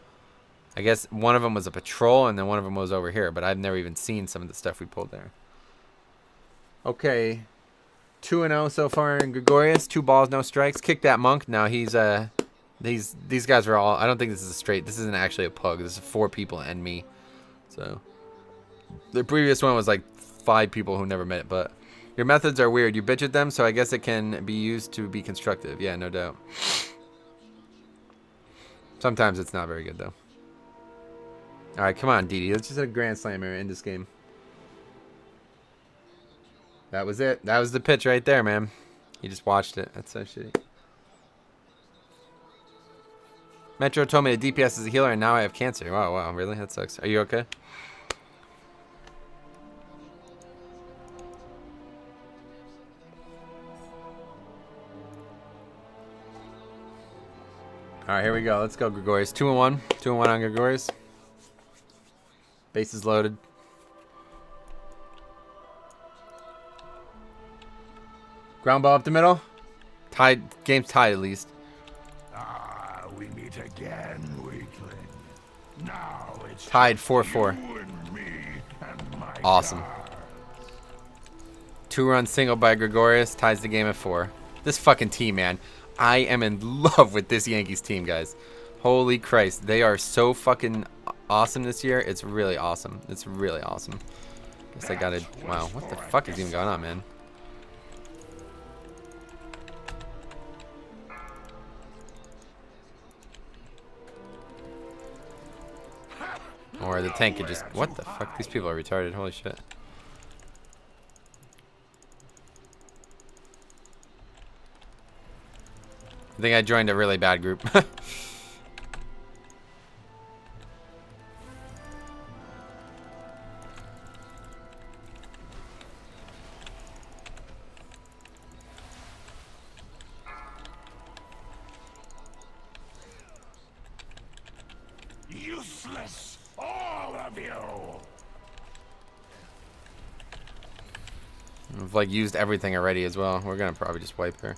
I guess one of them was a patrol, and then one of them was over here. But I've never even seen some of the stuff we pulled there. Okay, 2-0 so far in Gregorius. 2 balls, no strikes. Kick that monk. Now he's these guys are all. I don't think this is a straight. This isn't actually a pug. This is 4 people and me. So the previous one was like 5 people who never met. But Your methods are weird. You bitch at them, so I guess it can be used to be constructive. Yeah, no doubt. Sometimes it's not very good, though. All right, come on, Didi. Let's just hit a grand slam here in this game. That was it. That was the pitch right there, man. You just watched it. That's so shitty. Metro told me the DPS is a healer, and now I have cancer. Wow, wow, really? That sucks. Are you okay? All right, here we go. Let's go, Gregorius. 2-1. 2-1 on Gregorius. Base is loaded. Ground ball up the middle. Tied. Game's tied at least. Ah, we meet again, weakling. Now it's Tied just 4-4. you and me and my Awesome. guards. 2-run single by Gregorius ties the game at 4. This fucking team, man. I am in love with this Yankees team, guys. Holy Christ. They are so fucking awesome this year. It's really awesome. It's really awesome. Guess I gotta... Wow, what the fuck is even going on, man? Or the tank could just... What the fuck? These people are retarded. Holy shit. I think I joined a really bad group. Useless, all of you. I've like used everything already as well. We're gonna probably just wipe her.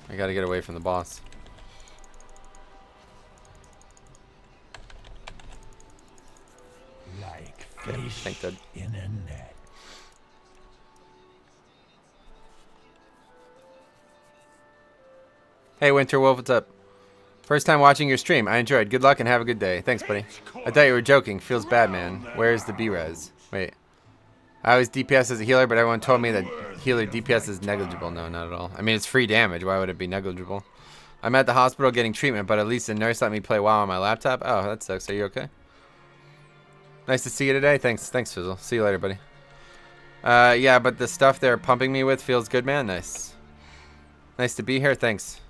I gotta get away from the boss. Like Good. fish Thank God. in a net. Hey Winter Wolf, what's up? First time watching your stream. I enjoyed. Good luck and have a good day. Thanks, buddy. I thought you were joking. Feels bad, man. Where's the B-res? Wait. I always DPS as a healer, but everyone told me that healer DPS is negligible. No, not at all. I mean, it's free damage. Why would it be negligible? I'm at the hospital getting treatment, but at least the nurse let me play WoW on my laptop. Oh, that sucks. Are you okay? Nice to see you today. Thanks, Fizzle. See you later, buddy. Yeah, but the stuff they're pumping me with feels good, man. Nice. Nice to be here. Thanks.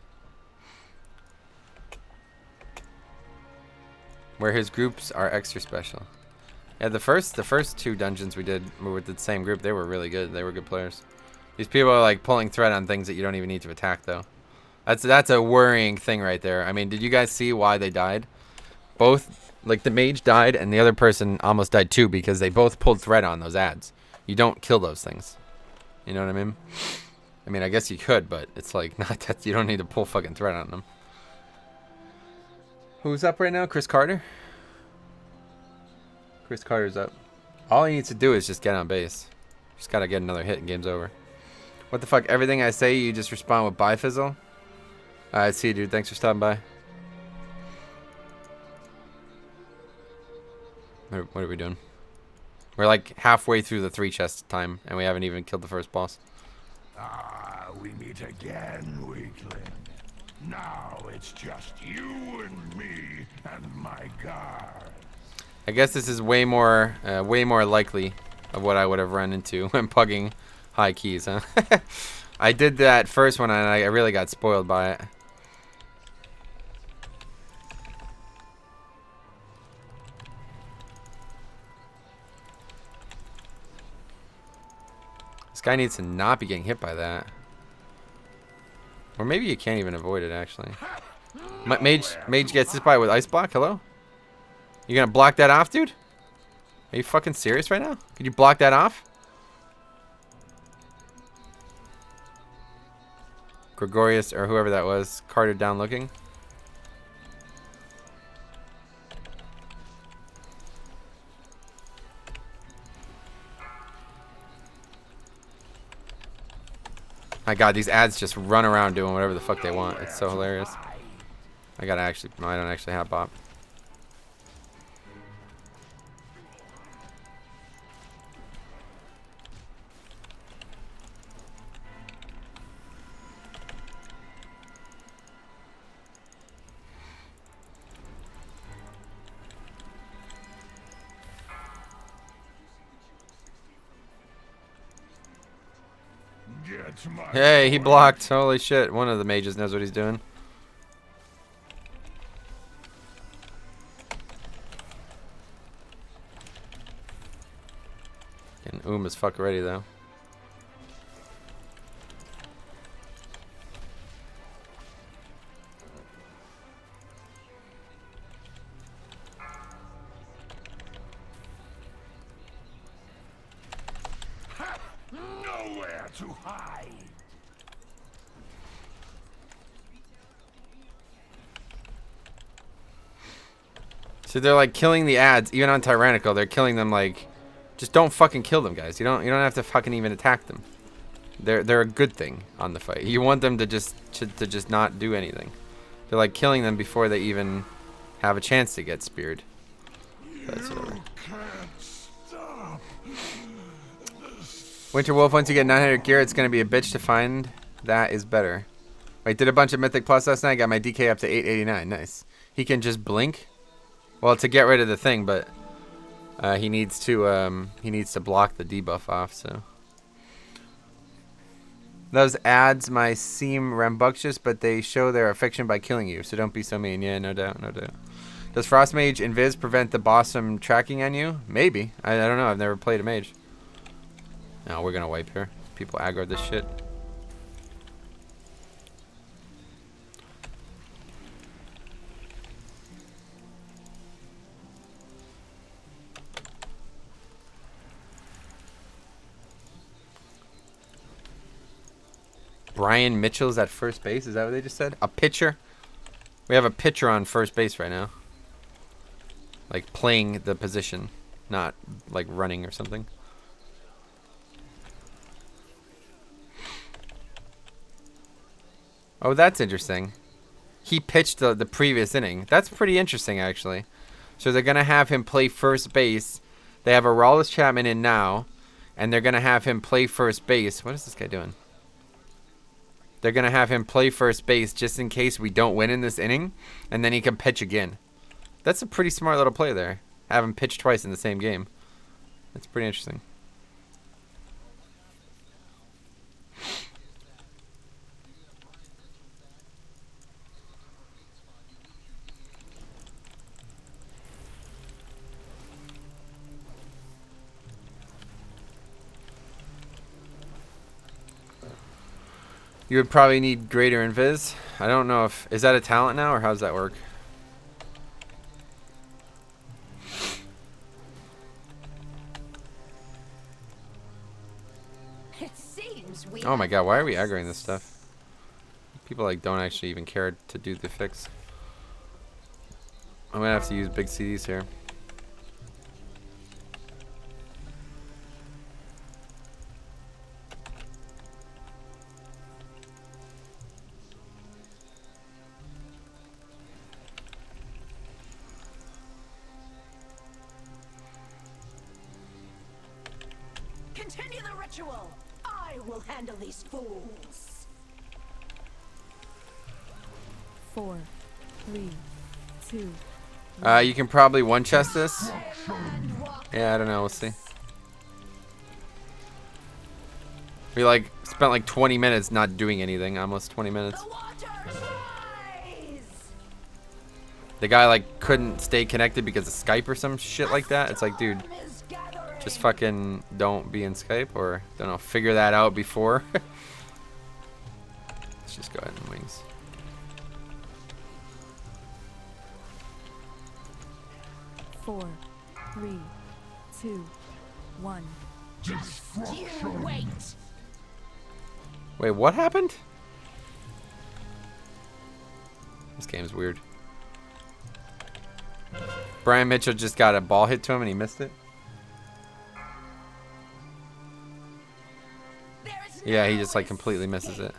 Where his groups are extra special. Yeah, the first 2 dungeons we did were with the same group. They were really good. They were good players. These people are like pulling thread on things that you don't even need to attack, though. That's a worrying thing right there. I mean, did you guys see why they died? Both, like the mage died and the other person almost died too because they both pulled thread on those ads. You don't kill those things. You know what I mean? I mean, I guess you could, but it's like not that you don't need to pull fucking thread on them. Who's up right now? Chris Carter? Chris Carter's up. All he needs to do is just get on base. Just gotta get another hit and game's over. What the fuck? Everything I say, you just respond with bye, Fizzle? Alright, see you, dude. Thanks for stopping by. What are we doing? We're like halfway through the 3 chest time, and we haven't even killed the first boss. Ah, we meet again, weakling. Now it's just you and me and my guards. I guess this is way more likely of what I would have run into when pugging high keys, huh? I did that first one, and I really got spoiled by it. This guy needs to not be getting hit by that. Or maybe you can't even avoid it, actually. Mage gets hit by with ice block? Hello? You gonna block that off, dude? Are you fucking serious right now? Could you block that off? Gregorius, or whoever that was, Carter down looking. My god, these ads just run around doing whatever the fuck they want. It's so hilarious. I don't actually have bot. Let my Hey, he blocked. Holy shit. One of the mages knows what he's doing. Getting as fuck already, though. nowhere to hide. So they're like killing the ads, even on Tyrannical. They're killing them like, just don't fucking kill them, guys. You don't have to fucking even attack them. They're a good thing on the fight. You want them to just not do anything. They're like killing them before they even have a chance to get speared. That's whatever. Winter Wolf, once you get 900 gear, it's gonna be a bitch to find. That is better. Wait, did a bunch of Mythic Plus last night. Got my DK up to 889. Nice. He can just blink. Well, to get rid of the thing, but he needs to block the debuff off. So those ads might seem rambunctious, but they show their affection by killing you. So don't be so mean. Yeah, no doubt, no doubt. Does Frost Mage Invis prevent the boss from tracking on you? Maybe. I don't know. I've never played a mage. No, we're gonna wipe here. People aggro this shit. Brian Mitchell's at first base. Is that what they just said? A pitcher? We have a pitcher on first base right now. Like playing the position, not like running or something. Oh, that's interesting. He pitched the previous inning. That's pretty interesting, actually. So they're going to have him play first base. They have a Rawless Chapman in now, and they're going to have him play first base. What is this guy doing? They're going to have him play first base just in case we don't win in this inning, and then he can pitch again. That's a pretty smart little play there. Have him pitch twice in the same game. That's pretty interesting. You would probably need greater invis. I don't know if... Is that a talent now, or how does that work? It seems we Oh my god, why are we aggroing this stuff? People like don't actually even care to do the fix. I'm gonna have to use big CDs here. Continue the ritual. I will handle these fools. 4, 3, 2. You can probably one chest this. Yeah, I don't know. We'll see. We like spent like 20 minutes not doing anything. Almost 20 minutes. The waters rise. The guy like couldn't stay connected because of Skype or some shit like that. It's like, dude, Is gathering. just fucking don't be in Skype, or don't know, figure that out before. Let's just go ahead and wings. Four, 3, 2, 1. Just you wait. Wait, what happened? This game's weird. Brian Mitchell just got a ball hit to him and he missed it. There is Yeah, he no just like completely misses escape. it.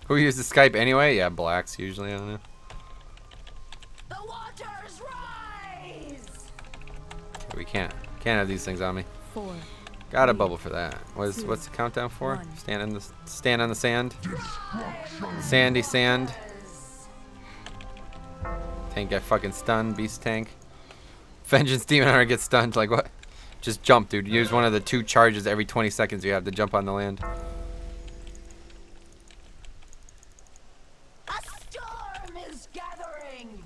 Who uses Skype anyway? Yeah, blacks usually. I don't know. The waters rise. Okay, we can't have these things on me. 4, Got a bubble for that. What's two, the countdown for? one. Stand on the sand. Sandy sand. Tank got fucking stunned. Beast tank. Vengeance Demon Hunter gets stunned. Like what? Just jump, dude. Use one of the 2 charges every 20 seconds you have to jump on the land. A storm is gathering.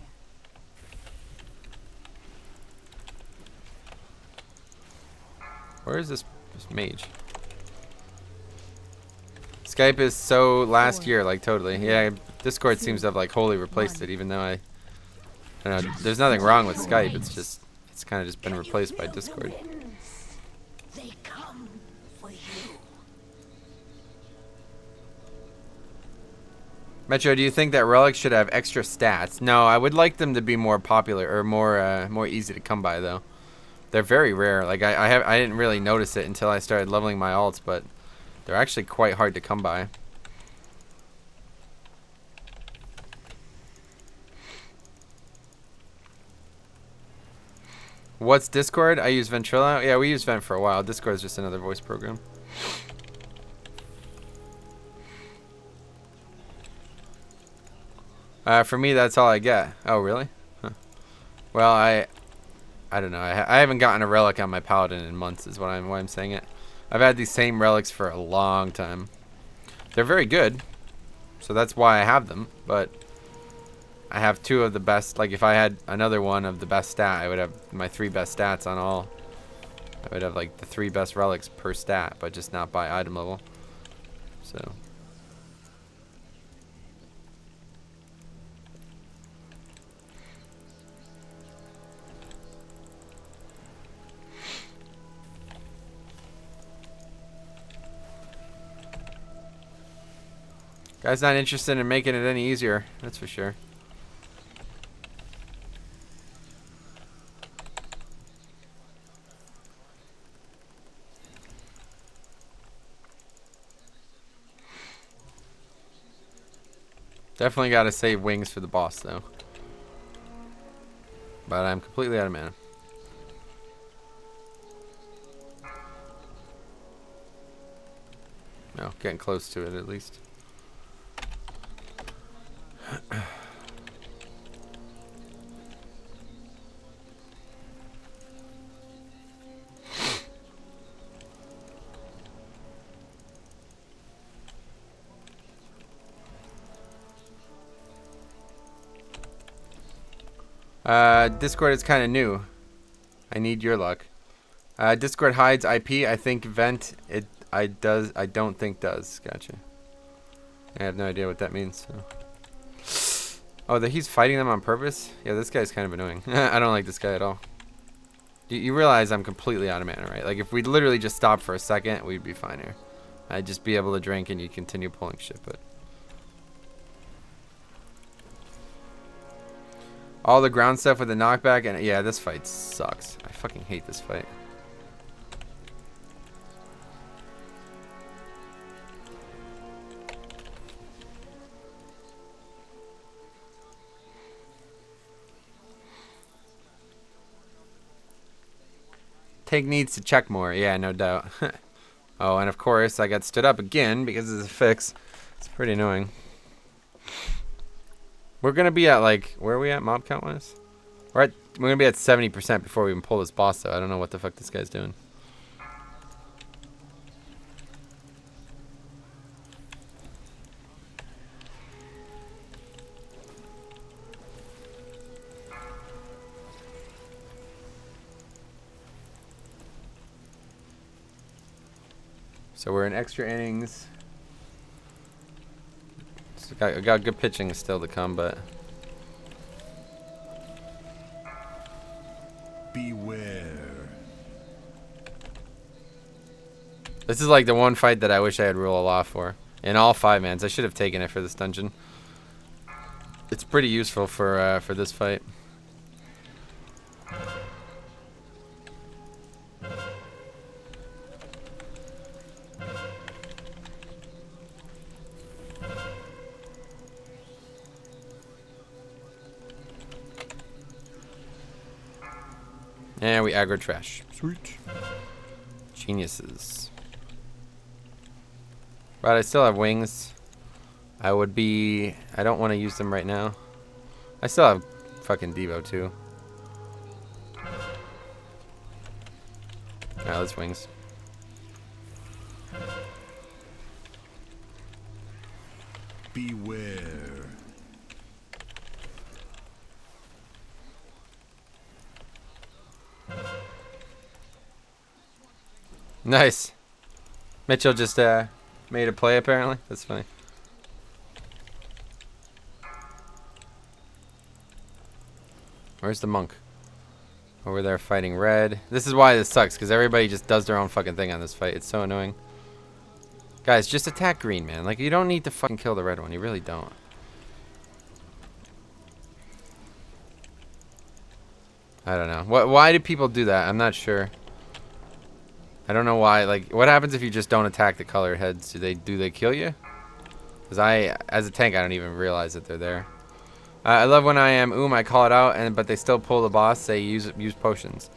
Where is this mage? Skype is so last year, like totally. Yeah, Discord seems to have like wholly replaced it, even though I don't know. There's nothing wrong with Skype. It's kind of just been replaced by Discord. They come for you. Metro, do you think that relics should have extra stats? No, I would like them to be more popular or more easy to come by though. They're very rare. Like I didn't really notice it until I started leveling my alts, but they're actually quite hard to come by. What's Discord? I use Ventrilo. Yeah, we use Vent for a while. Discord is just another voice program. For me, that's all I get. Oh, really? Huh. Well, I don't know. I haven't gotten a relic on my Paladin in months is why I'm saying it. I've had these same relics for a long time. They're very good, so that's why I have them, but I have 2 of the best. Like if I had another one of the best stat, I would have my 3 best stats on all. I would have like the 3 best relics per stat, but just not by item level. So guy's not interested in making it any easier, that's for sure. Definitely gotta save wings for the boss though. But I'm completely out of mana. No, getting close to it at least. Discord is kind of new. I need your luck. Discord hides IP. I think Vent I don't think does. Gotcha. I have no idea what that means. So. Oh, that he's fighting them on purpose? Yeah, this guy's kind of annoying. I don't like this guy at all. You realize I'm completely out of mana, right? Like if we literally just stopped for a second, we'd be fine here. I'd just be able to drink and you continue pulling shit, but all the ground stuff with the knockback, and yeah, this fight sucks. I fucking hate this fight. Tank needs to check more. Yeah, no doubt. Oh, and of course, I got stood up again because of the fix. It's pretty annoying. We're going to be at, like, where are we at mob count-wise? We're going to be at 70% before we even pull this boss, though. I don't know what the fuck this guy's doing. So we're in extra innings. So got good pitching still to come, but beware. this is like the one fight that I wish I had Rule of Law for. In all 5-mans, I should have taken it for this dungeon. It's pretty useful for this fight. And we aggro trash. Sweet. Geniuses. But I still have wings. I don't want to use them right now. I still have fucking Devo too. Alright, let's wings. Beware. Nice. Mitchell just made a play apparently. That's funny. Where's the monk? Over there fighting red. This is why this sucks, because everybody just does their own fucking thing on this fight. It's so annoying. Guys, just attack green, man. Like, you don't need to fucking kill the red one. You really don't. I don't know. Why do people do that? I'm not sure. I don't know why. Like, what happens if you just don't attack the colored heads? Do they kill you? Because as a tank, I don't even realize that they're there. I love when I am I call it out, but they still pull the boss. Say use potions.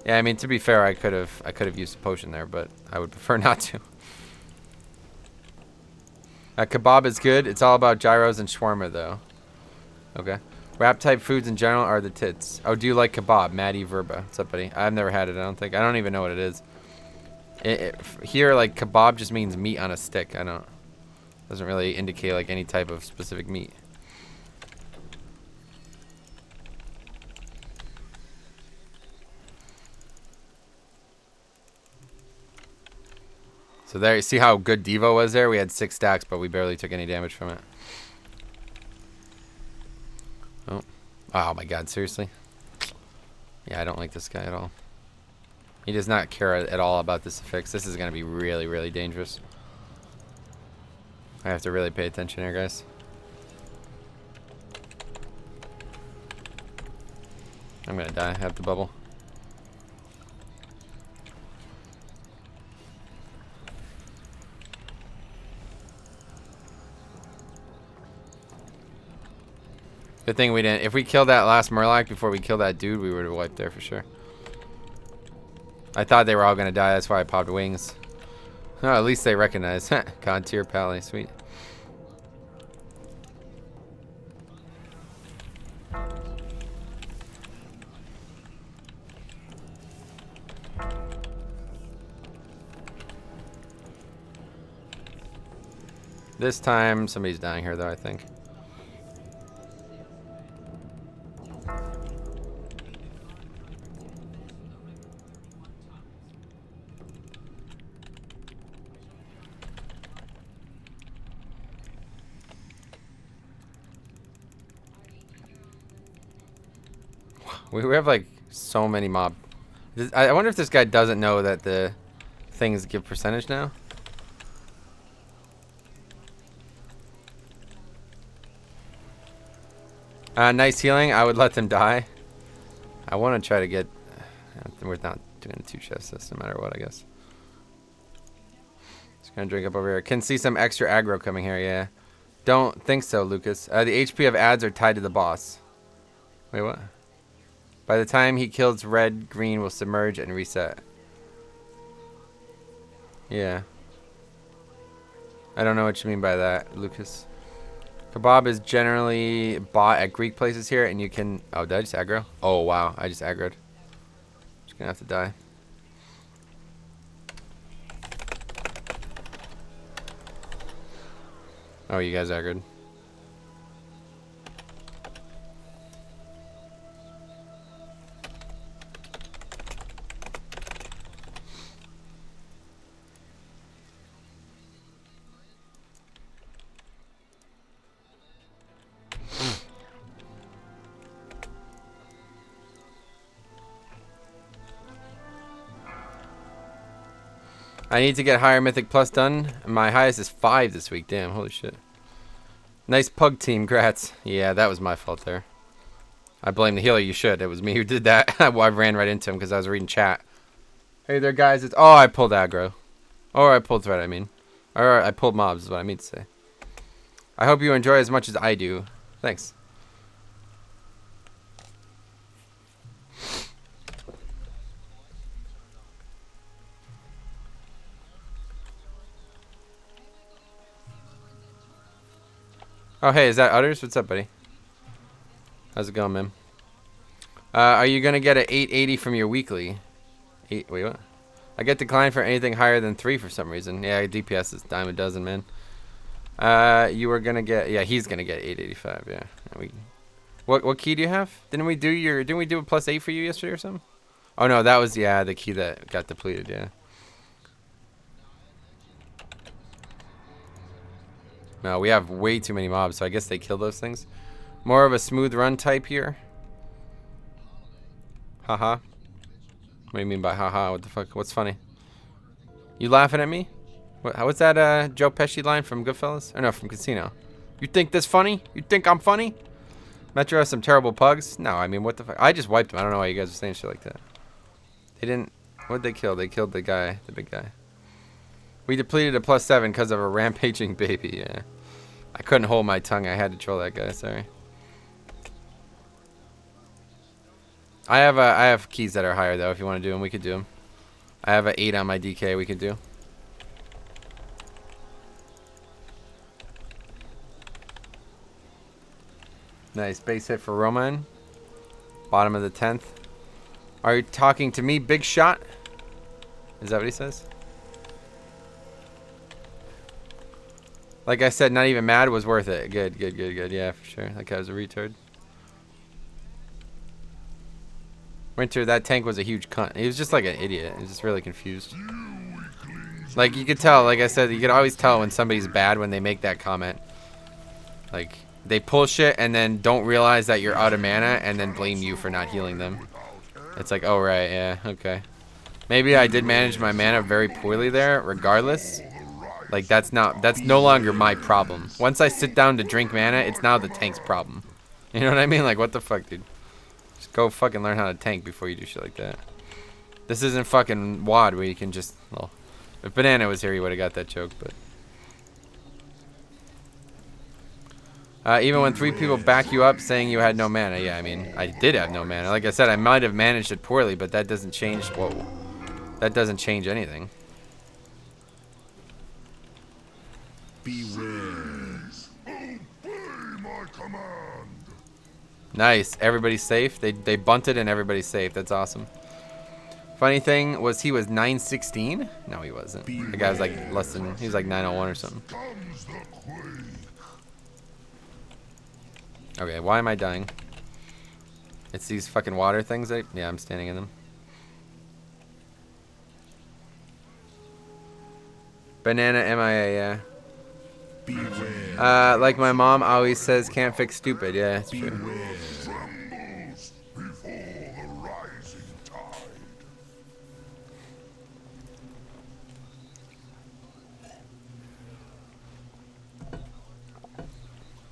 Yeah, I mean, to be fair, I could have used a potion there, but I would prefer not to. Kebab is good. It's all about gyros and shawarma, though. Okay. Wrap type foods in general are the tits. Oh, do you like kebab? Maddie Verba. What's up, buddy? I've never had it. I don't think. I don't even know what it is. Here, like, kebab just means meat on a stick. Doesn't really indicate like any type of specific meat. So there, you see how good Devo was there? We had 6 stacks, but we barely took any damage from it. Oh my god, seriously? Yeah, I don't like this guy at all. He does not care at all about this affix. This is going to be really, really dangerous. I have to really pay attention here, guys. I'm going to die. I have the bubble. Good thing we didn't. If we killed that last Murloc before we killed that dude, we would have wiped there for sure. I thought they were all going to die. That's why I popped wings. Oh, at least they recognize. God tier Pally. Sweet. This time, somebody's dying here, though, I think. We have like so many mob. I wonder if this guy doesn't know that the things give percentage now. Nice healing. I would let them die. I want to try to get. We're not doing a 2 chest system, no matter what, I guess. Just gonna drink up over here. Can see some extra aggro coming here. Yeah. Don't think so, Lucas. The HP of ads are tied to the boss. Wait, what? By the time he kills red, green will submerge and reset. Yeah. I don't know what you mean by that, Lucas. Kebab is generally bought at Greek places here, and you can... Oh, did I just aggro? Oh, wow. I just aggroed. Just gonna have to die. Oh, you guys aggroed. I need to get higher Mythic Plus done. My highest is 5 this week. Damn, holy shit. Nice pug team, grats. Yeah, that was my fault there. I blame the healer, you should. It was me who did that. I ran right into him because I was reading chat. Hey there, guys. It's... Oh, I pulled aggro. Or I pulled threat, I mean. Or I pulled mobs is what I mean to say. I hope you enjoy as much as I do. Thanks. Oh, hey, is that Utters? What's up, buddy? How's it going, man? Are you going to get an 880 from your weekly? Wait, what? I get declined for anything higher than 3 for some reason. Yeah, DPS is dime a dozen, man. You were gonna get, yeah, he's gonna get 885. Yeah. What key do you have? Didn't we do a +8 for you yesterday or something? Oh no, that was, yeah, the key that got depleted. Yeah. No, we have way too many mobs, so I guess they kill those things. More of a smooth run type here. Haha. What do you mean by haha? What the fuck? What's funny? You laughing at me? What's that Joe Pesci line from Goodfellas? Or no, from Casino. You think this funny? You think I'm funny? Metro has some terrible pugs? No, I mean, what the fuck? I just wiped them. I don't know why you guys are saying shit like that. They didn't... What'd they kill? They killed the guy, the big guy. We depleted a +7 because of a rampaging baby, yeah. I couldn't hold my tongue. I had to troll that guy, sorry. I have keys that are higher, though. If you want to do them, we could do them. I have an 8 on my DK we could do. Nice base hit for Roman. Bottom of the 10th. Are you talking to me, big shot? Is that what he says? Like I said, not even mad was worth it. Good, good, good, good. Yeah, for sure. That guy was a retard. Winter, that tank was a huge cunt. He was just like an idiot. He was just really confused. Like, you could tell, like I said, you could always tell when somebody's bad when they make that comment. Like, they pull shit and then don't realize that you're out of mana and then blame you for not healing them. It's like, oh, right, yeah, okay. Maybe I did manage my mana very poorly there, regardless. Like, that's no longer my problem. Once I sit down to drink mana, it's now the tank's problem. You know what I mean? Like, what the fuck, dude? Just go fucking learn how to tank before you do shit like that. This isn't fucking WoD where you can just, well, if Banana was here, he would have got that joke, but... even when 3 people back you up saying you had no mana, yeah, I mean, I did have no mana. Like I said, I might have managed it poorly, but that doesn't change, whoa. That doesn't change anything. Beware. Obey my command. Nice. Everybody's safe. They bunted and everybody's safe. That's awesome. Funny thing was he was 916? No, he wasn't. The guy was like less than, he was like 901 or something. Okay, why am I dying? It's these fucking water things. Yeah, I'm standing in them. Banana MIA, yeah. Like my mom always says, can't fix stupid. Yeah, it's true.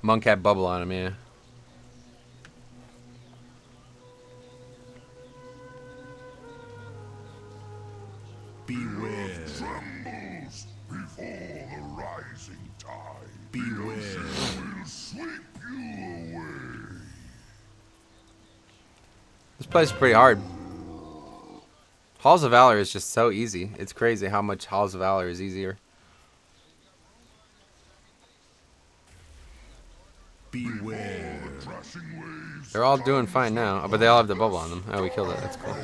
Monk had bubble on him, yeah. Beware. Trembles before the rising tide. Beware. Will sweep you away. This place is pretty hard. Halls of Valor is just so easy. It's crazy how much Halls of Valor is easier. Beware. They're all doing fine now, but they all have the bubble on them. Oh, we killed it. That's cool.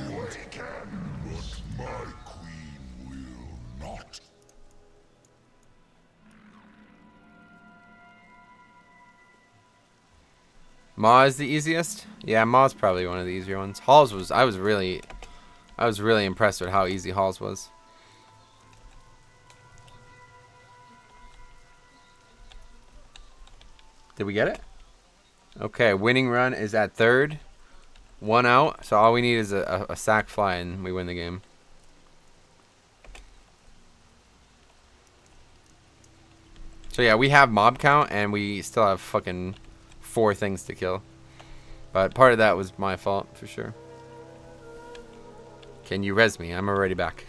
Maw is the easiest? Yeah, Maw's probably one of the easier ones. Halls was, I was really impressed with how easy Halls was. Did we get it? Okay, winning run is at 3rd. 1 out, so all we need is a sack fly and we win the game. So yeah, we have mob count and we still have fucking 4 things to kill. But part of that was my fault, for sure. Can you res me? I'm already back.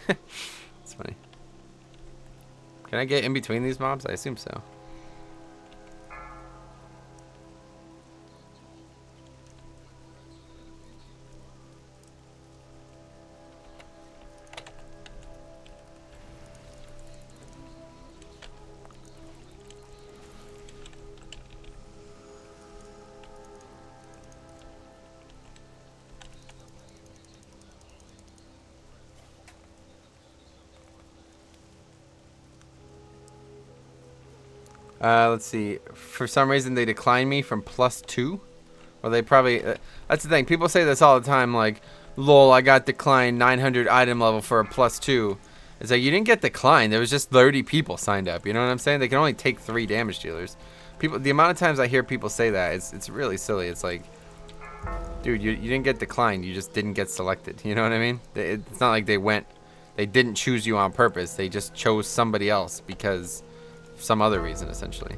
It's funny. Can I get in between these mobs? I assume so. Let's see. For some reason, they declined me from +2. Well, they probably... that's the thing. People say this all the time, like, lol, I got declined 900 item level for a +2. It's like, you didn't get declined. There was just 30 people signed up. You know what I'm saying? They can only take 3 damage dealers. People, the amount of times I hear people say that, it's really silly. It's like, dude, you didn't get declined. You just didn't get selected. You know what I mean? It's not like they didn't choose you on purpose. They just chose somebody else because some other reason, essentially.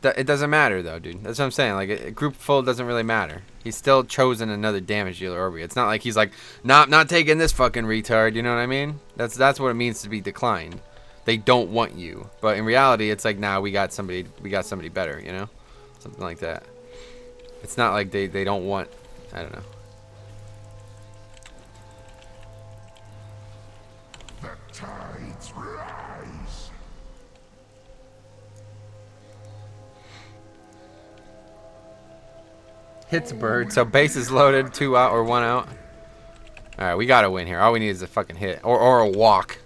It doesn't matter though, dude. That's what I'm saying. Like a group full doesn't really matter. He's still chosen another damage dealer over you. It's not like he's like, nah, I'm not taking this fucking retard. You know what I mean? That's what it means to be declined. They don't want you, but in reality, it's like, nah, we got somebody better. You know, something like that. It's not like they don't want. I don't know. The tides rise. Hits bird. So base is loaded, 2 out or 1 out. All right, we gotta win here. All we need is a fucking hit or a walk.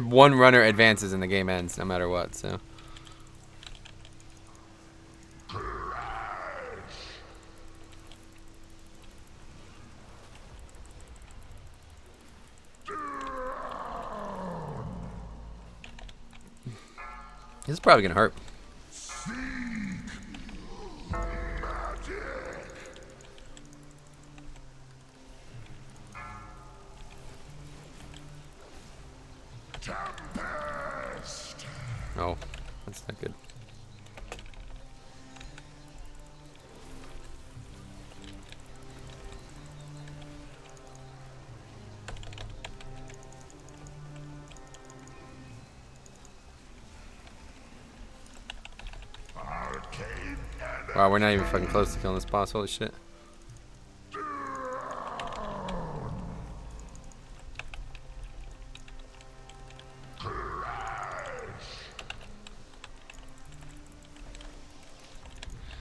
One runner advances and the game ends, no matter what. So. This is probably gonna hurt. Oh, that's not good. Wow, we're not even fucking close to killing this boss. Holy shit.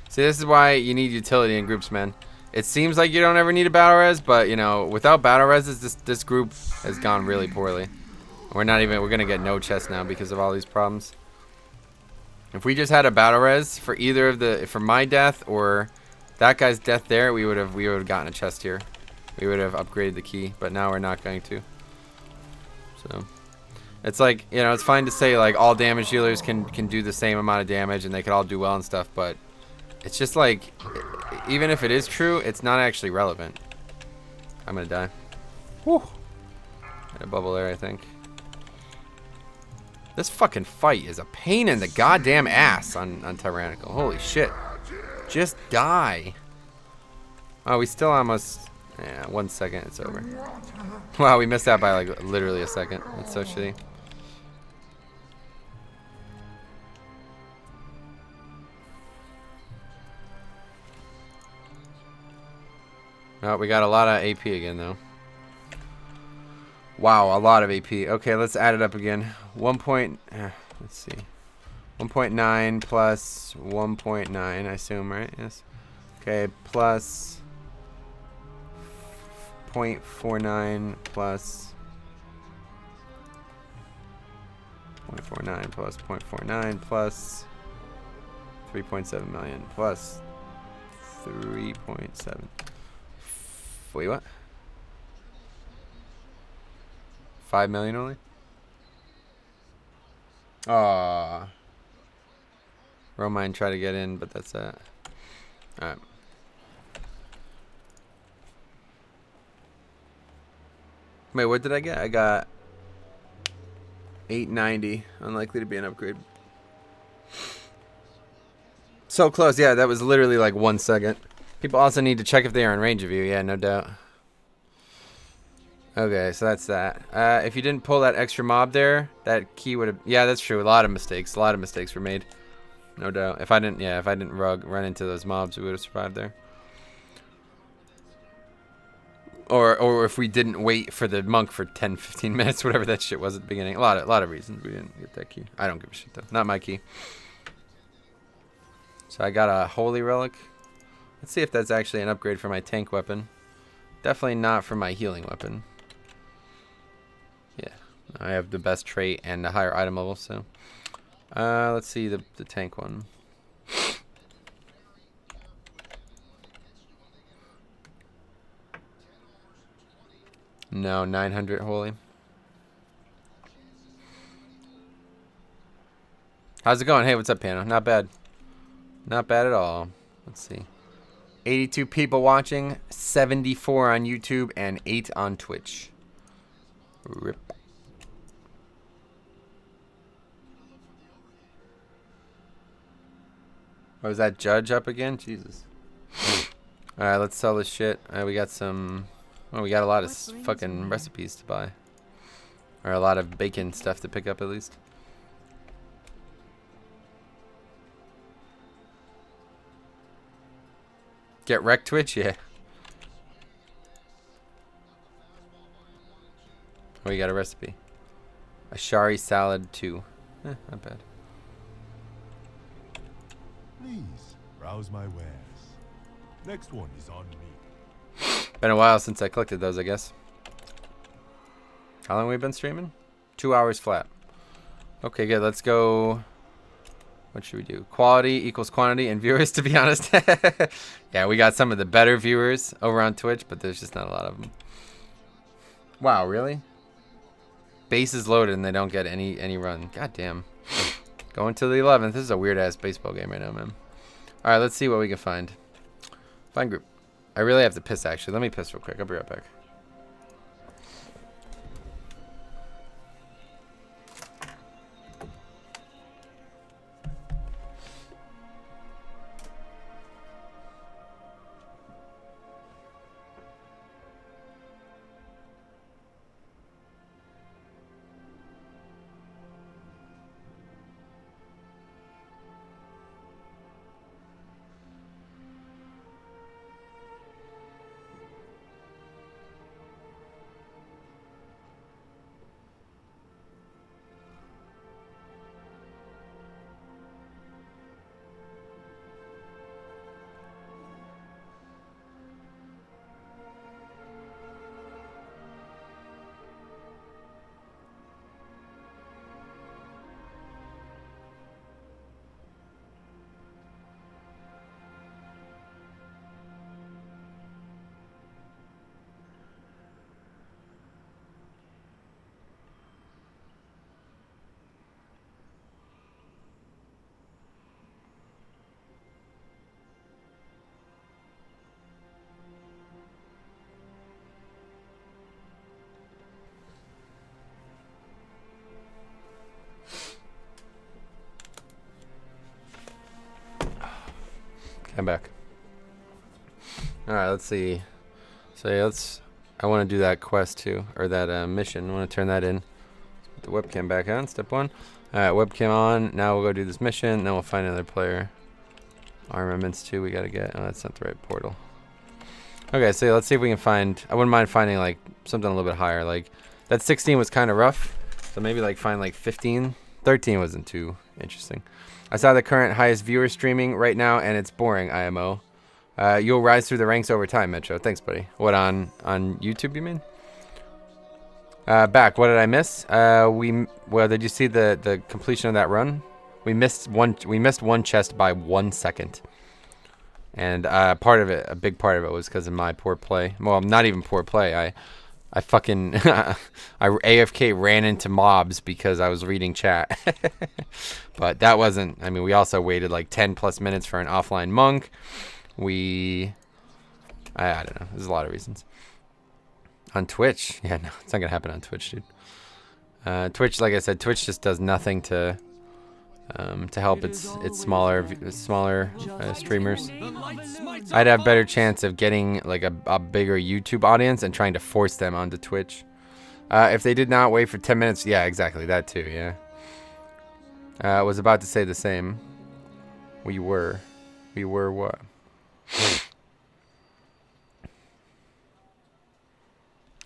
See, this is why you need utility in groups, man. It seems like you don't ever need a battle res, but you know, without battle res, this group has gone really poorly. We're gonna get no chest now because of all these problems. If we just had a battle res for either of for my death or that guy's death there, we would have gotten a chest here. We would have upgraded the key, but now we're not going to. So it's like, you know, it's fine to say like all damage dealers can do the same amount of damage and they could all do well and stuff, but it's just like, even if it is true, it's not actually relevant. I'm gonna die. Whew. Got a bubble there, I think. This fucking fight is a pain in the goddamn ass on Tyrannical. Holy shit. Just die. Oh, we still almost... Yeah, 1 second, it's over. Wow, we missed that by like literally a second. That's so shitty. Oh, we got a lot of AP again, though. Wow, a lot of AP. Okay, let's add it up again. Let's see. 1.9 plus 1.9, I assume, right? Yes. Okay, plus 0.49 plus 0.49 plus 0.49 plus 3.7 million plus 3.7. Wait, what? 5 million only? Aww. Romine tried to get in, but that's that. Alright. Wait, what did I get? I got 890. Unlikely to be an upgrade. So close. Yeah, that was literally like 1 second. People also need to check if they are in range of you. Yeah, no doubt. Okay, so that's that. If you didn't pull that extra mob there, that key would have... Yeah, that's true. A lot of mistakes. A lot of mistakes were made. No doubt. If I didn't run into those mobs, we would have survived there. Or if we didn't wait for the monk for 10, 15 minutes, whatever that shit was at the beginning. A lot of reasons we didn't get that key. I don't give a shit, though. Not my key. So I got a holy relic. Let's see if that's actually an upgrade for my tank weapon. Definitely not for my healing weapon. Yeah, I have the best trait and a higher item level, so. Let's see the tank one. No, 900 holy. How's it going? Hey, what's up, Pano? Not bad. Not bad at all. Let's see. 82 people watching, 74 on YouTube, and 8 on Twitch. Rip. Oh, is that Judge up again? Jesus. Alright, let's sell this shit. We got some... Well, we got a lot of fucking recipes to buy. Or a lot of bacon stuff to pick up, at least. Get wrecked, Twitch? Yeah. Oh, we got a recipe. A shari salad 2. Not bad. Please browse my wares. Next one is on me. Been a while since I collected those, I guess. How long have we been streaming? 2 hours flat. Okay, good. Let's go. What should we do? Quality equals quantity and viewers, to be honest. Yeah, we got some of the better viewers over on Twitch, but there's just not a lot of them. Wow, really? Base is loaded and they don't get any run. God damn. Going to the 11th. This is a weird-ass baseball game right now, man. All right, let's see what we can find. Find group. I really have to piss, actually. Let me piss real quick. I'll be right back. I'm back. All right, let's see. So yeah, I want to do that quest too, or that mission. I want to turn that in. Put the webcam back on. Step 1. All right, webcam on. Now we'll go do this mission. Then we'll find another player. Armaments too. We gotta get. Oh, that's not the right portal. Okay, so let's see if we can find. I wouldn't mind finding like something a little bit higher. Like that 16 was kind of rough. So maybe like find like 15. 13 wasn't too interesting. I saw the current highest viewer streaming right now, and it's boring, IMO. You'll rise through the ranks over time, Metro. Thanks, buddy. What, on YouTube, you mean? Back. What did I miss? Well, did you see the completion of that run? We missed one chest by 1 second. And a big part of it was because of my poor play. Well, not even poor play. I fucking I AFK ran into mobs because I was reading chat. But that wasn't, I mean, we also waited like 10 plus minutes for an offline monk. I don't know. There's a lot of reasons. On Twitch? Yeah, no, it's not going to happen on Twitch, dude. Twitch, like I said, Twitch just does nothing to help its smaller streamers. I'd have better chance of getting like a bigger YouTube audience and trying to force them onto Twitch. If they did not wait for 10 minutes, yeah, exactly, that too, yeah. I was about to say the same. We were what?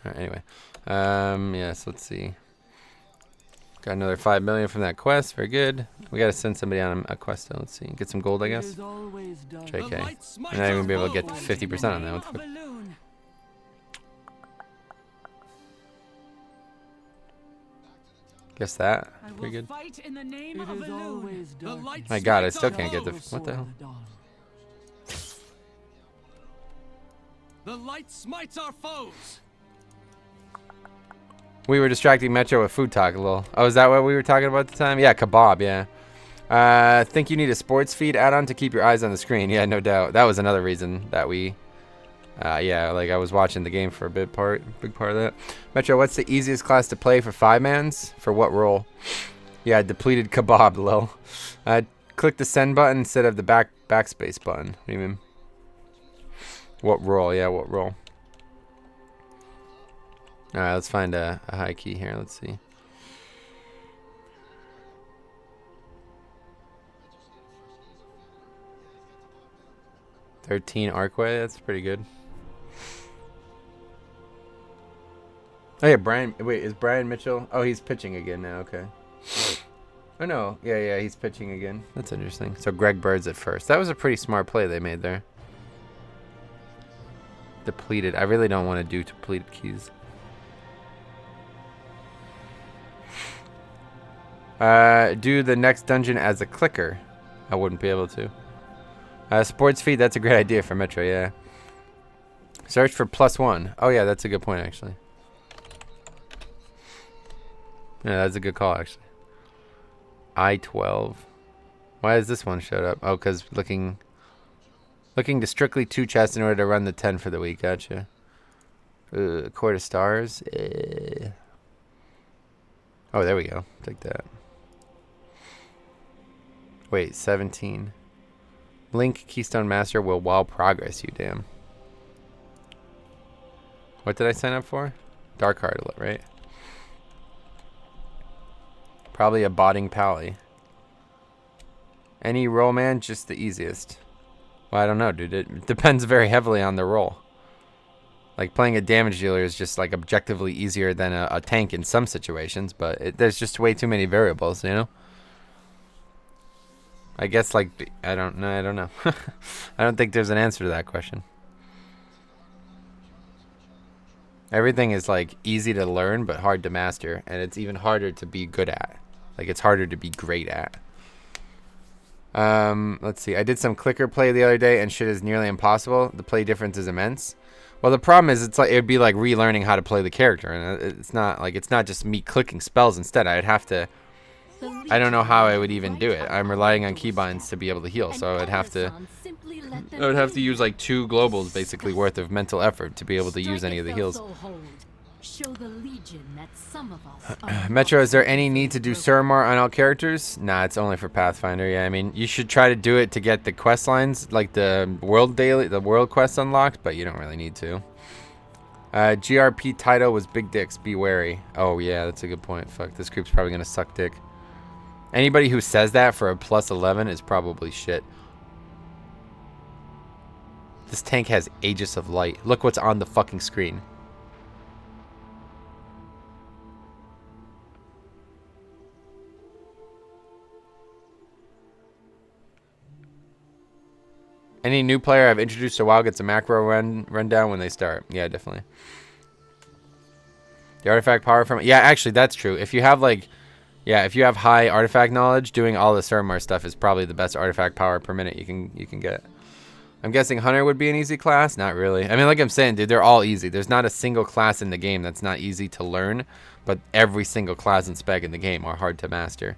Alright, anyway. Yes, let's see. Got another 5 million from that quest. Very good. We gotta send somebody on a quest though. Let's see. Get some gold, I guess. JK. We're not even gonna be able to get 50% on that. What the fuck? Guess that. Pretty good. My god, I still can't get the. What the hell? The light smites our foes. We were distracting Metro with food talk a little. Oh, is that what we were talking about at the time? Yeah, kebab, yeah. Think you need a sports feed add-on to keep your eyes on the screen. Yeah, no doubt. That was another reason that we... yeah, like I was watching the game for a big part of that. Metro, what's the easiest class to play for 5-mans? For what role? Yeah, depleted kebab, lol. Click the send button instead of the backspace button. What do you mean? What role? Yeah, what role? Alright, let's find a high key here. Let's see. $13 Arcway, that's pretty good. Oh yeah, Brian, wait, is Brian Mitchell? Oh, he's pitching again now, okay. Oh no, yeah, he's pitching again. That's interesting. So Greg Bird's at first. That was a pretty smart play they made there. Depleted, I really don't want to do depleted keys. Do the next dungeon as a clicker. I wouldn't be able to. Sports feed, that's a great idea for Metro, yeah. Search for +1. Oh yeah, that's a good point actually. Yeah, that's a good call actually. I-12. Why has this one showed up? Oh, because looking to strictly 2 chests in order to run the 10 for the week. Gotcha. Court of Stars. Oh, there we go. Take that. Wait, 17. Link Keystone Master will wall progress you, damn. What did I sign up for? Dark Heart, right? Probably a botting pally. Any roll, man? Just the easiest. Well, I don't know, dude. It depends very heavily on the roll. Like, playing a damage dealer is just, like, objectively easier than a tank in some situations, but there's just way too many variables, you know? I guess, like, I don't know. I don't think there's an answer to that question. Everything is, like, easy to learn, but hard to master, and it's even harder to be good at. Like, it's harder to be great at. Let's see. I did some clicker play the other day, and shit is nearly impossible. The play difference is immense. Well, the problem is it's like it'd be like relearning how to play the character, and it's not just me clicking spells instead. I'd have to. I don't know how I would even do it. I'm relying on keybinds to be able to heal, so I'd have to. I would have to use like 2 globals basically worth of mental effort to be able to use any of the heals. Show the Legion that some of us Metro, is there any need to do Suramar on all characters? Nah, it's only for Pathfinder. Yeah, I mean, you should try to do it to get the quest lines, like the world quests unlocked, but you don't really need to. GRP title was Big Dicks, be wary. Oh yeah, that's a good point. Fuck, this group's probably gonna suck dick. Anybody who says that for a +11 is probably shit. This tank has Aegis of Light. Look what's on the fucking screen. Any new player I've introduced to WoW gets a macro rundown when they start. Yeah, definitely. The artifact power from... Yeah, actually, that's true. If you have, like... Yeah, if you have high artifact knowledge, doing all the Suramar stuff is probably the best artifact power per minute you can get. I'm guessing Hunter would be an easy class? Not really. I mean, like I'm saying, dude, they're all easy. There's not a single class in the game that's not easy to learn, but every single class and spec in the game are hard to master.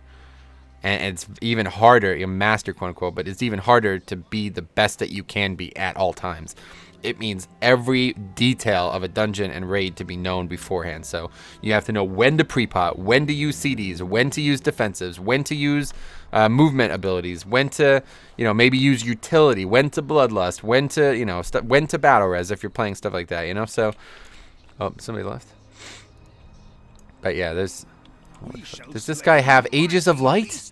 And it's even harder, you master quote unquote, but it's even harder to be the best that you can be at all times. It means every detail of a dungeon and raid to be known beforehand. So you have to know when to pre-pot, when to use CDs, when to use defensives, when to use movement abilities, when to, maybe use utility, when to bloodlust, when to, when to battle res if you're playing stuff like that, So, oh, somebody left. But yeah, does this guy have Aegis of Light?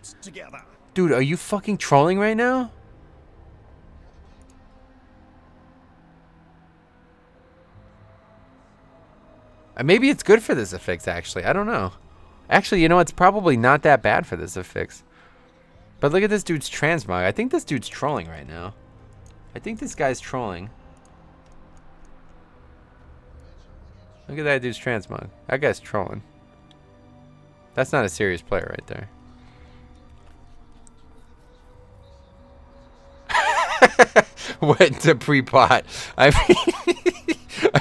Dude, are you fucking trolling right now? Maybe it's good for this effect, actually. I don't know. Actually, you know, it's probably not that bad for this affix. But look at this dude's transmog. I think this dude's trolling right now. I think this guy's trolling. Look at that dude's transmog. That guy's trolling. That's not a serious player right there. What to pre-pot? I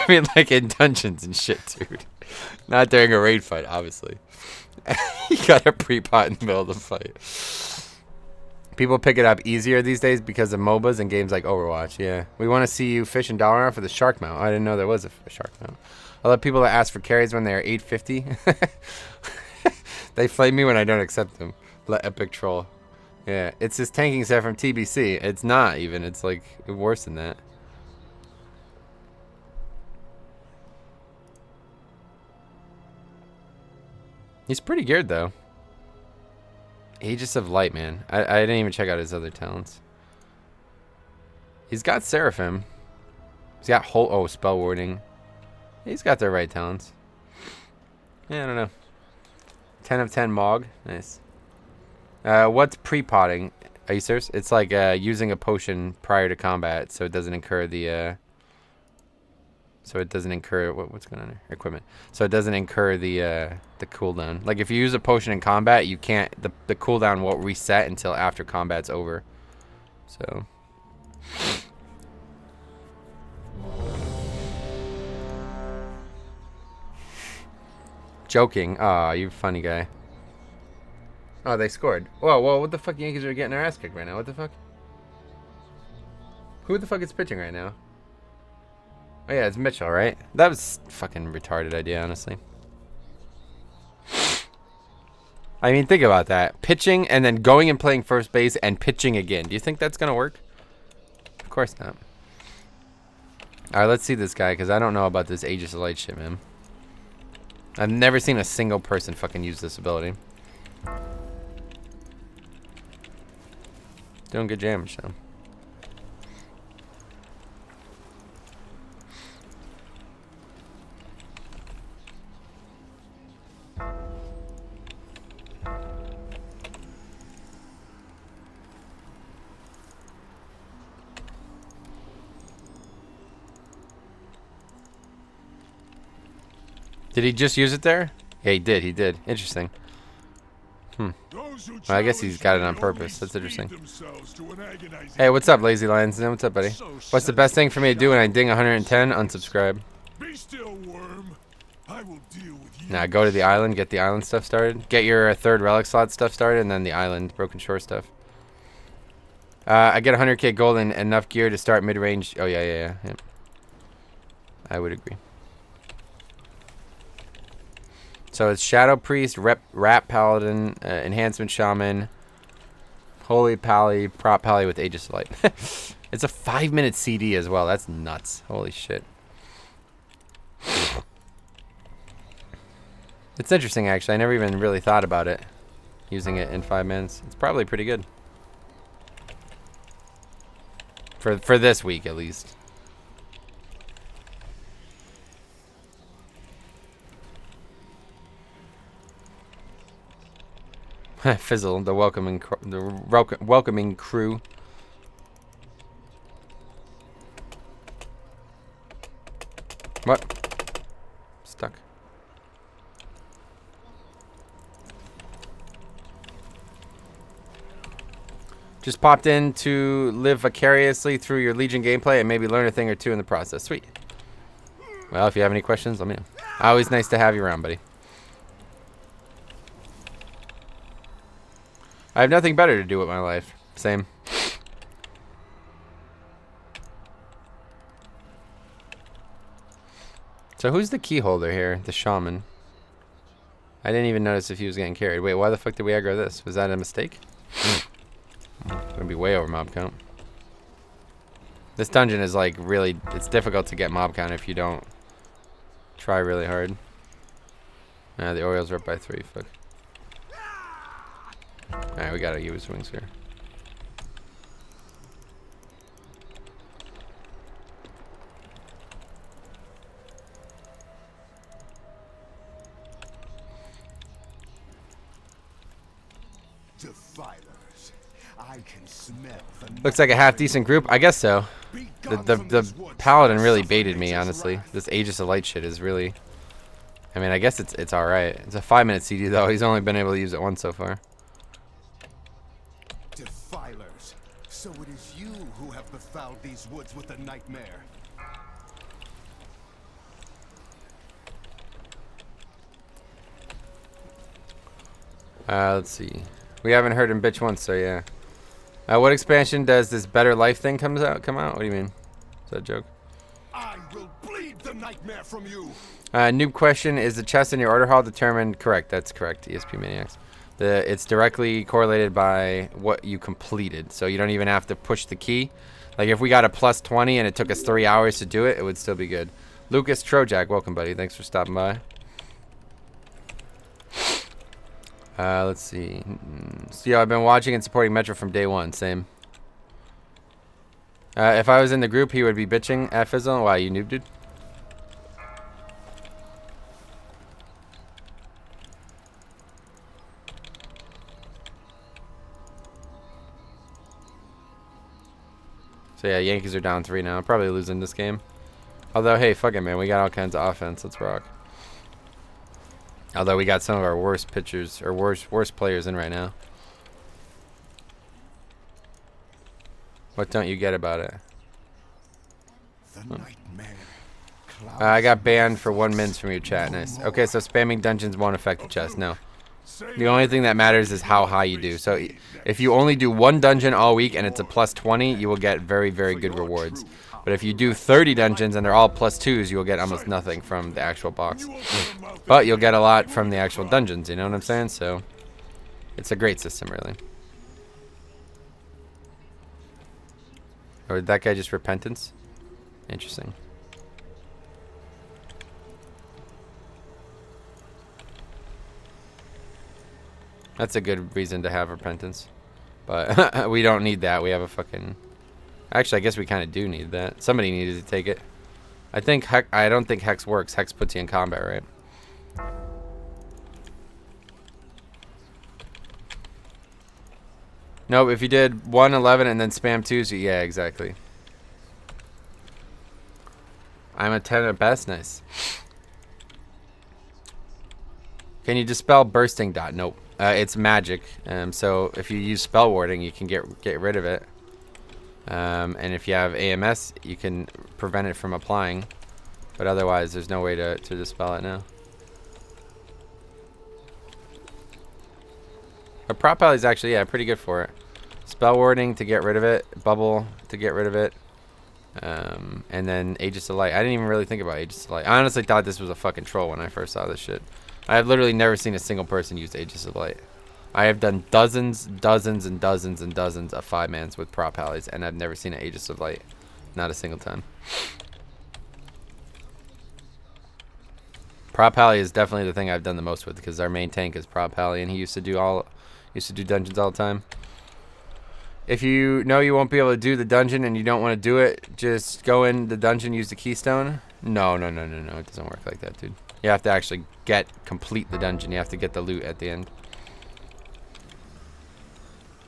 mean, like in dungeons and shit, dude. Not during a raid fight, obviously. You got a pre-pot in the middle of the fight. People pick it up easier these days because of MOBAs and games like Overwatch. Yeah, we want to see you fish in dollar for the shark mount. I didn't know there was a shark mount. I love people that ask for carries when they're 850. They flame me when I don't accept them. Epic troll. Yeah, it's his tanking set from TBC. It's not even. It's like worse than that. He's pretty geared though. Aegis of Light, man. I didn't even check out his other talents. He's got Seraphim. He's got Spell Warding. He's got the right talents. Yeah, I don't know. 10 of 10 Mog. Nice. What's pre-potting? Are you serious? It's like using a potion prior to combat so it doesn't incur the... what's going on here? Equipment. So it doesn't incur the cooldown. Like if you use a potion in combat, you can't. The cooldown won't reset until after combat's over. So. Joking. Aw, you funny guy. Oh, they scored. Whoa, what the fuck? Yankees are getting their ass kicked right now. What the fuck? Who the fuck is pitching right now? Oh yeah, it's Mitchell, right? That was a fucking retarded idea, honestly. I mean, think about that. Pitching and then going and playing first base and pitching again. Do you think that's going to work? Of course not. Alright, let's see this guy, because I don't know about this Aegis of Light shit, man. I've never seen a single person fucking use this ability. Doing good damage, though. Did he just use it there? Yeah, he did. He did. Interesting. Well, I guess he's got it on purpose. That's interesting. Hey, what's up, Lazy Lions? What's up, buddy? What's the best thing for me to do when I ding 110? Unsubscribe. Be still, worm. I will deal with you. Nah, go to the island, get the island stuff started. Get your third relic slot stuff started, and then the island, Broken Shore stuff. I get 100k gold and enough gear to start mid-range. Oh, yeah. I would agree. So it's Shadow Priest, Rat Paladin, Enhancement Shaman, Holy Pally, Prop Pally with Aegis of Light. It's a 5-minute CD as well. That's nuts. Holy shit. It's interesting, actually. I never even really thought about it. Using it in 5 minutes. It's probably pretty good. For this week, at least. Fizzle, the welcoming crew. What? Stuck. Just popped in to live vicariously through your Legion gameplay and maybe learn a thing or two in the process. Sweet. Well, if you have any questions, let me know. Always nice to have you around, buddy. I have nothing better to do with my life. Same. So who's the key holder here? The shaman. I didn't even notice if he was getting carried. Wait, why the fuck did we aggro this? Was that a mistake? Gonna be way over mob count. This dungeon is like really, it's difficult to get mob count if you don't try really hard. The Orioles are up by 3. Fuck. Alright, we gotta use wings here. Defilers. I can smell the Looks like a half-decent group. I guess so. The Paladin really baited me, honestly. This Aegis of Light shit is really... I mean, I guess it's alright. It's a 5-minute CD, though. He's only been able to use it once so far. Defilers. So it is you who have befouled these woods with a nightmare. Let's see. We haven't heard him bitch once, so yeah. What expansion does this Better Life thing come out? What do you mean? Is that a joke? I will bleed the nightmare from you. Noob question: is the chest in your order hall determined? Correct. That's correct. ESP Maniacs. It's directly correlated by what you completed, so you don't even have to push the key. Like if we got a plus 20 and it took us 3 hours to do it, it would still be good. Lucas Trojak, welcome, buddy. Thanks for stopping by. Let's see. So, yeah, I've been watching and supporting Metro from day one. Same. If I was in the group, he would be bitching at Fizzle. Why, you noob, dude? So, yeah, Yankees are down 3 now. Probably losing this game. Although, hey, fuck it, man. We got all kinds of offense. Let's rock. Although we got some of our worst pitchers, or worst players in right now. What don't you get about it? Oh. I got banned for 1 minute from your chat. Nice. Okay, so spamming dungeons won't affect the chest. No. The only thing that matters is how high you do. So if you only do 1 dungeon all week and it's a plus 20, you will get very, very good rewards. But if you do 30 dungeons and they're all plus 2s, you will get almost nothing from the actual box. But you'll get a lot from the actual dungeons, you know what I'm saying? So it's a great system, really. Or did that guy just repentance? Interesting. That's a good reason to have repentance. But we don't need that. We have a fucking... Actually, I guess we kind of do need that. Somebody needed to take it. I don't think Hex works. Hex puts you in combat, right? No, if you did 111 and then spam 2s, yeah, exactly. I'm a 10 at best. Nice. Can you dispel bursting dot? Nope. It's magic. So if you use spell warding, you can get rid of it. And if you have AMS, you can prevent it from applying. But otherwise, there's no way to dispel it now. But Prop Pally is actually, yeah, pretty good for it. Spell warding to get rid of it. Bubble to get rid of it. And then Aegis of Light. I didn't even really think about Aegis of Light. I honestly thought this was a fucking troll when I first saw this shit. I have literally never seen a single person use Aegis of Light. I have done dozens and dozens and dozens of 5-mans with Prop Pallies, and I've never seen an Aegis of Light. Not a single time. Prop Pally is definitely the thing I've done the most with, because our main tank is Prop Pally, and he used to do dungeons all the time. If you know you won't be able to do the dungeon and you don't want to do it, just go in the dungeon, use the keystone. No. It doesn't work like that, dude. You have to actually complete the dungeon. You have to get the loot at the end.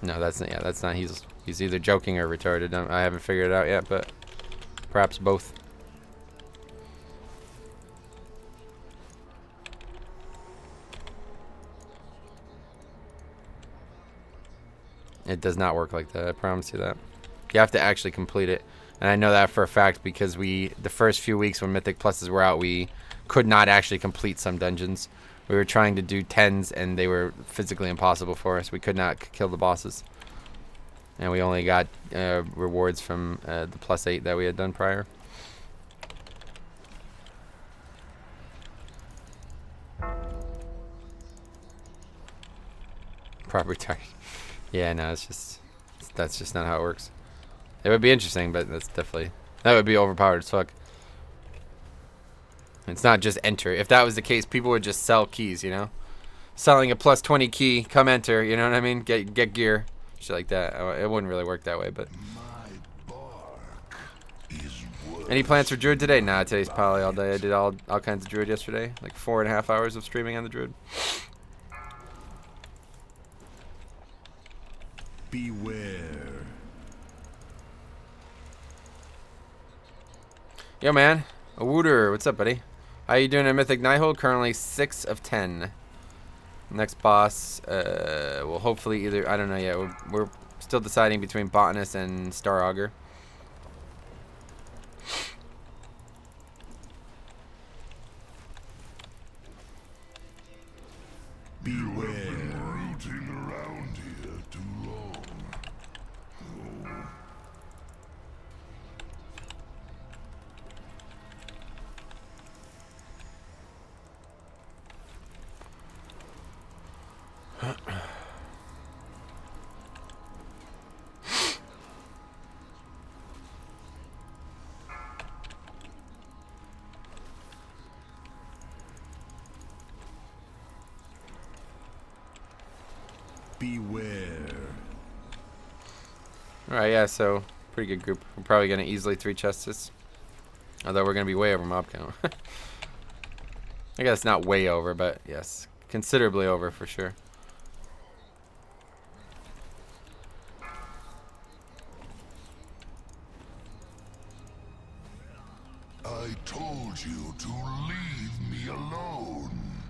No, that's not. He's either joking or retarded. I haven't figured it out yet, but perhaps both. It does not work like that. I promise you that. You have to actually complete it, and I know that for a fact because the first few weeks when Mythic Pluses were out, we could not actually complete some dungeons. We were trying to do 10s, and they were physically impossible for us. We could not kill the bosses. And we only got rewards from the +8 that we had done prior. Proper retard. Yeah, no, that's just not how it works. It would be interesting, but that would be overpowered as fuck. It's not just enter. If that was the case, people would just sell keys, you know? Selling a +20 key, come enter, you know what I mean? Get gear, shit like that. It wouldn't really work that way, but... Any plans for Druid today? Nah, today's Poly all day. I did all kinds of Druid yesterday. Like 4.5 hours of streaming on the Druid. Beware. Yo, man. A Wooter. What's up, buddy? How you doing at Mythic Nighthold? Currently 6 of 10. Next boss, well, hopefully either, I don't know yet. We're still deciding between Botanist and Star Augur. Beware. You have been rooting around here too long. Beware. Alright, yeah, so pretty good group. We're probably going to easily 3 chests this. Although we're going to be way over mob count. I guess not way over, but yes, considerably over for sure. I told you to leave me alone.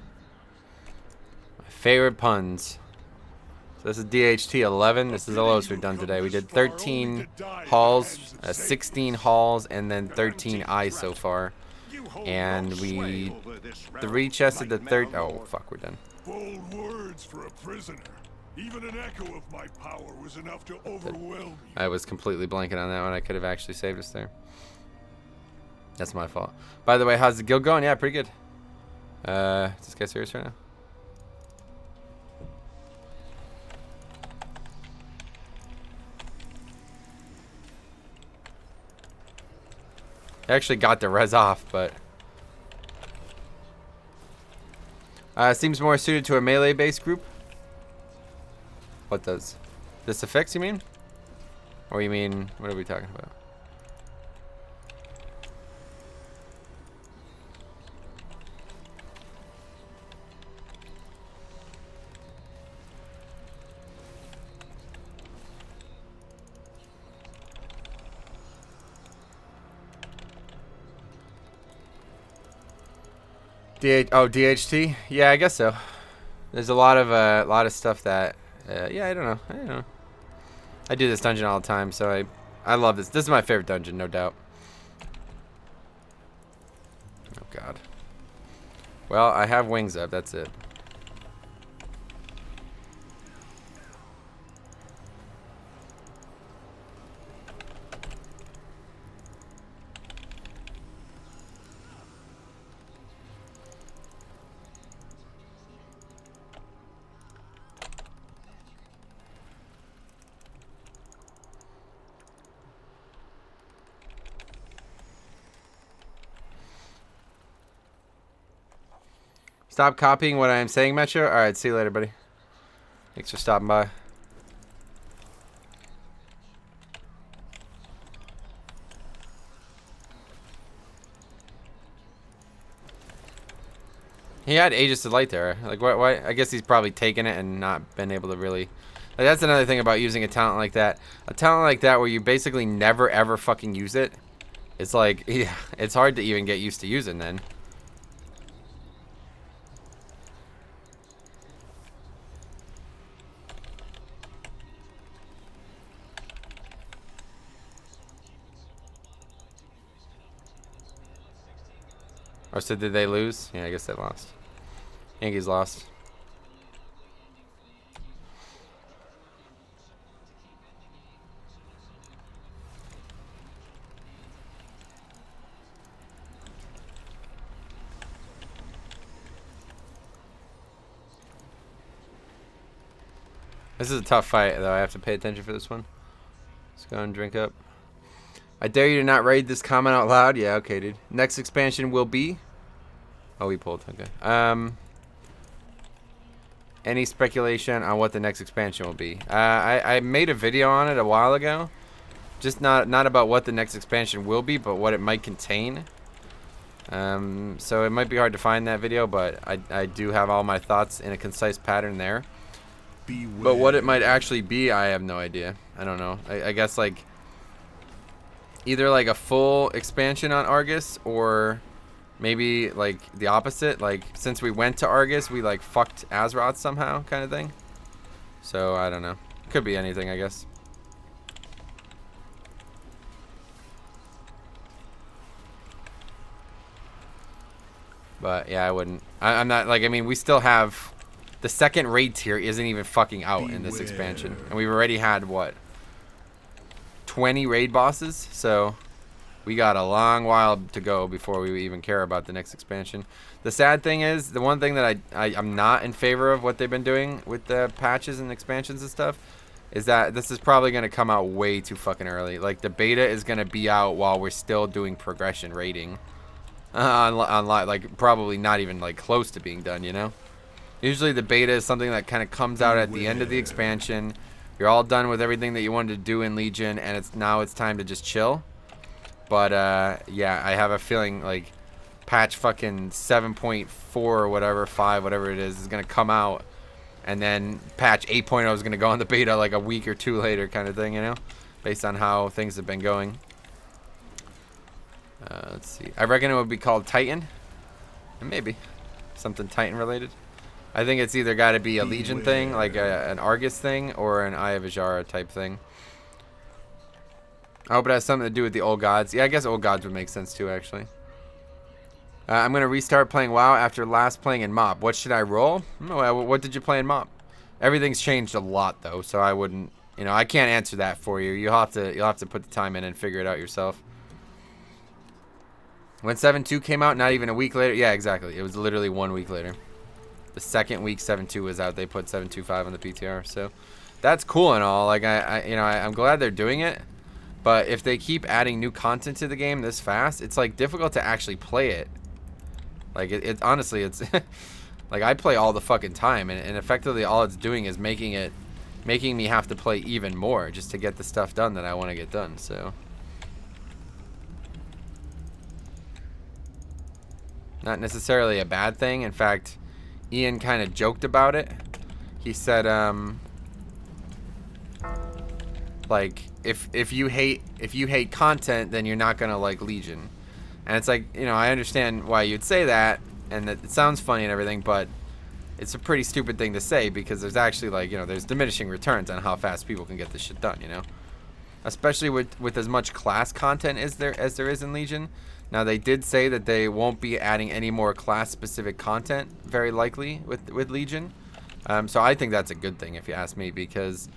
My favorite puns. So this is DHT 11. This is the lowest we've done today. We did 13 hauls, 16 hauls, and then 13 eyes so far. And we 3 chested the third. Oh fuck, we're done. Bold words for a prisoner. Even an echo of my power was enough to overwhelm you. I was completely blanking on that one. I could have actually saved us there. That's my fault. By the way, how's the guild going? Yeah, pretty good. Is this guy serious right now? I actually got the res off, but seems more suited to a melee-based group. What does this affix? You mean? Or you mean what are we talking about? DHT? Yeah, I guess so. There's a lot of stuff that yeah, I don't know. I do this dungeon all the time, so I love this. This is my favorite dungeon, no doubt. Oh god. Well, I have wings up, that's it. Stop copying what I am saying, Metro. Alright, see you later, buddy. Thanks for stopping by. He had Aegis of Light there. Like, why? I guess he's probably taken it and not been able to really... Like, that's another thing about using a talent like that. A talent like that where you basically never, ever fucking use it. It's like, yeah, it's hard to even get used to using then. Or so did they lose? Yeah, I guess they lost. Yankees lost. This is a tough fight, though. I have to pay attention for this one. Let's go and drink up. I dare you to not read this comment out loud. Yeah, okay, dude. Next expansion will be... Oh, we pulled. Okay. Any speculation on what the next expansion will be? I made a video on it a while ago. Just not about what the next expansion will be, but what it might contain. So it might be hard to find that video, but I do have all my thoughts in a concise pattern there. Beware. But what it might actually be, I have no idea. I don't know. I guess like either like a full expansion on Argus, or maybe like the opposite. Like since we went to Argus, we like fucked Azeroth somehow, kind of thing. So I don't know. Could be anything, I guess. But yeah, I wouldn't. I'm not like. I mean, we still have the second raid tier isn't even fucking out in this expansion, and we've already had what 20 raid bosses. So we got a long while to go before we even care about the next expansion. The sad thing is, the one thing that I'm not in favor of what they've been doing with the patches and expansions and stuff is that this is probably going to come out way too fucking early. Like the beta is going to be out while we're still doing progression rating. On like probably not even like close to being done, you know. Usually the beta is something that kind of comes out at the end of the expansion. You're all done with everything that you wanted to do in Legion, and it's time to just chill. But yeah, I have a feeling like patch fucking 7.4 or whatever, 5, whatever it is gonna come out, and then patch 8.0 is gonna go on the beta like a week or two later, kind of thing, you know, based on how things have been going. Let's see. I reckon it would be called Titan. Maybe. Something Titan related. I think it's either got to be a Legion thing, like an Argus thing, or an Eye of Azara type thing. I hope it has something to do with the Old Gods. Yeah, I guess Old Gods would make sense too, actually. I'm going to restart playing WoW after last playing in MoB. What should I roll? What did you play in MoB? Everything's changed a lot, though, so I wouldn't... You know, I can't answer that for you. You'll have to put the time in and figure it out yourself. When 7.2 came out, not even a week later. Yeah, exactly. It was literally 1 week later. The second week 7.2 was out, they put 7.2.5 on the PTR. So that's cool and all. Like I'm glad they're doing it. But if they keep adding new content to the game this fast, it's like difficult to actually play it. Like it honestly, it's like I play all the fucking time, and effectively all it's doing is making me have to play even more just to get the stuff done that I want to get done. So. Not necessarily a bad thing. In fact, Ian kind of joked about it. He said, like if you hate content, then you're not gonna like Legion. And it's like, you know, I understand why you'd say that, and that it sounds funny and everything, but it's a pretty stupid thing to say because there's actually like, you know, there's diminishing returns on how fast people can get this shit done, you know, especially with as much class content as there is in Legion. Now, they did say that they won't be adding any more class-specific content, very likely, with Legion. So I think that's a good thing, if you ask me, because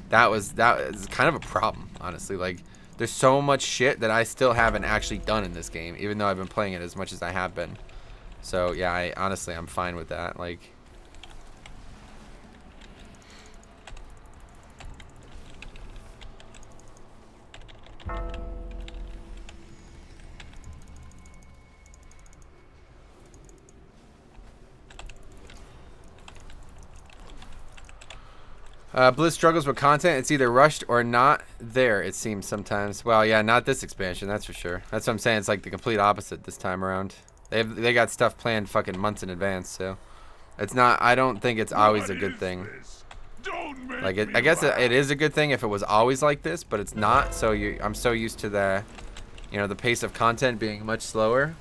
that is kind of a problem, honestly. Like, there's so much shit that I still haven't actually done in this game, even though I've been playing it as much as I have been. So, yeah, honestly, I'm fine with that. Like... Blizz struggles with content. It's either rushed or not there, it seems sometimes. Well, yeah, not this expansion, that's for sure. That's what I'm saying. It's like the complete opposite this time around. They got stuff planned fucking months in advance, so it's not. I don't think it's always a good thing. Like I guess it is a good thing if it was always like this, but it's not. So I'm so used to the, you know, the pace of content being much slower,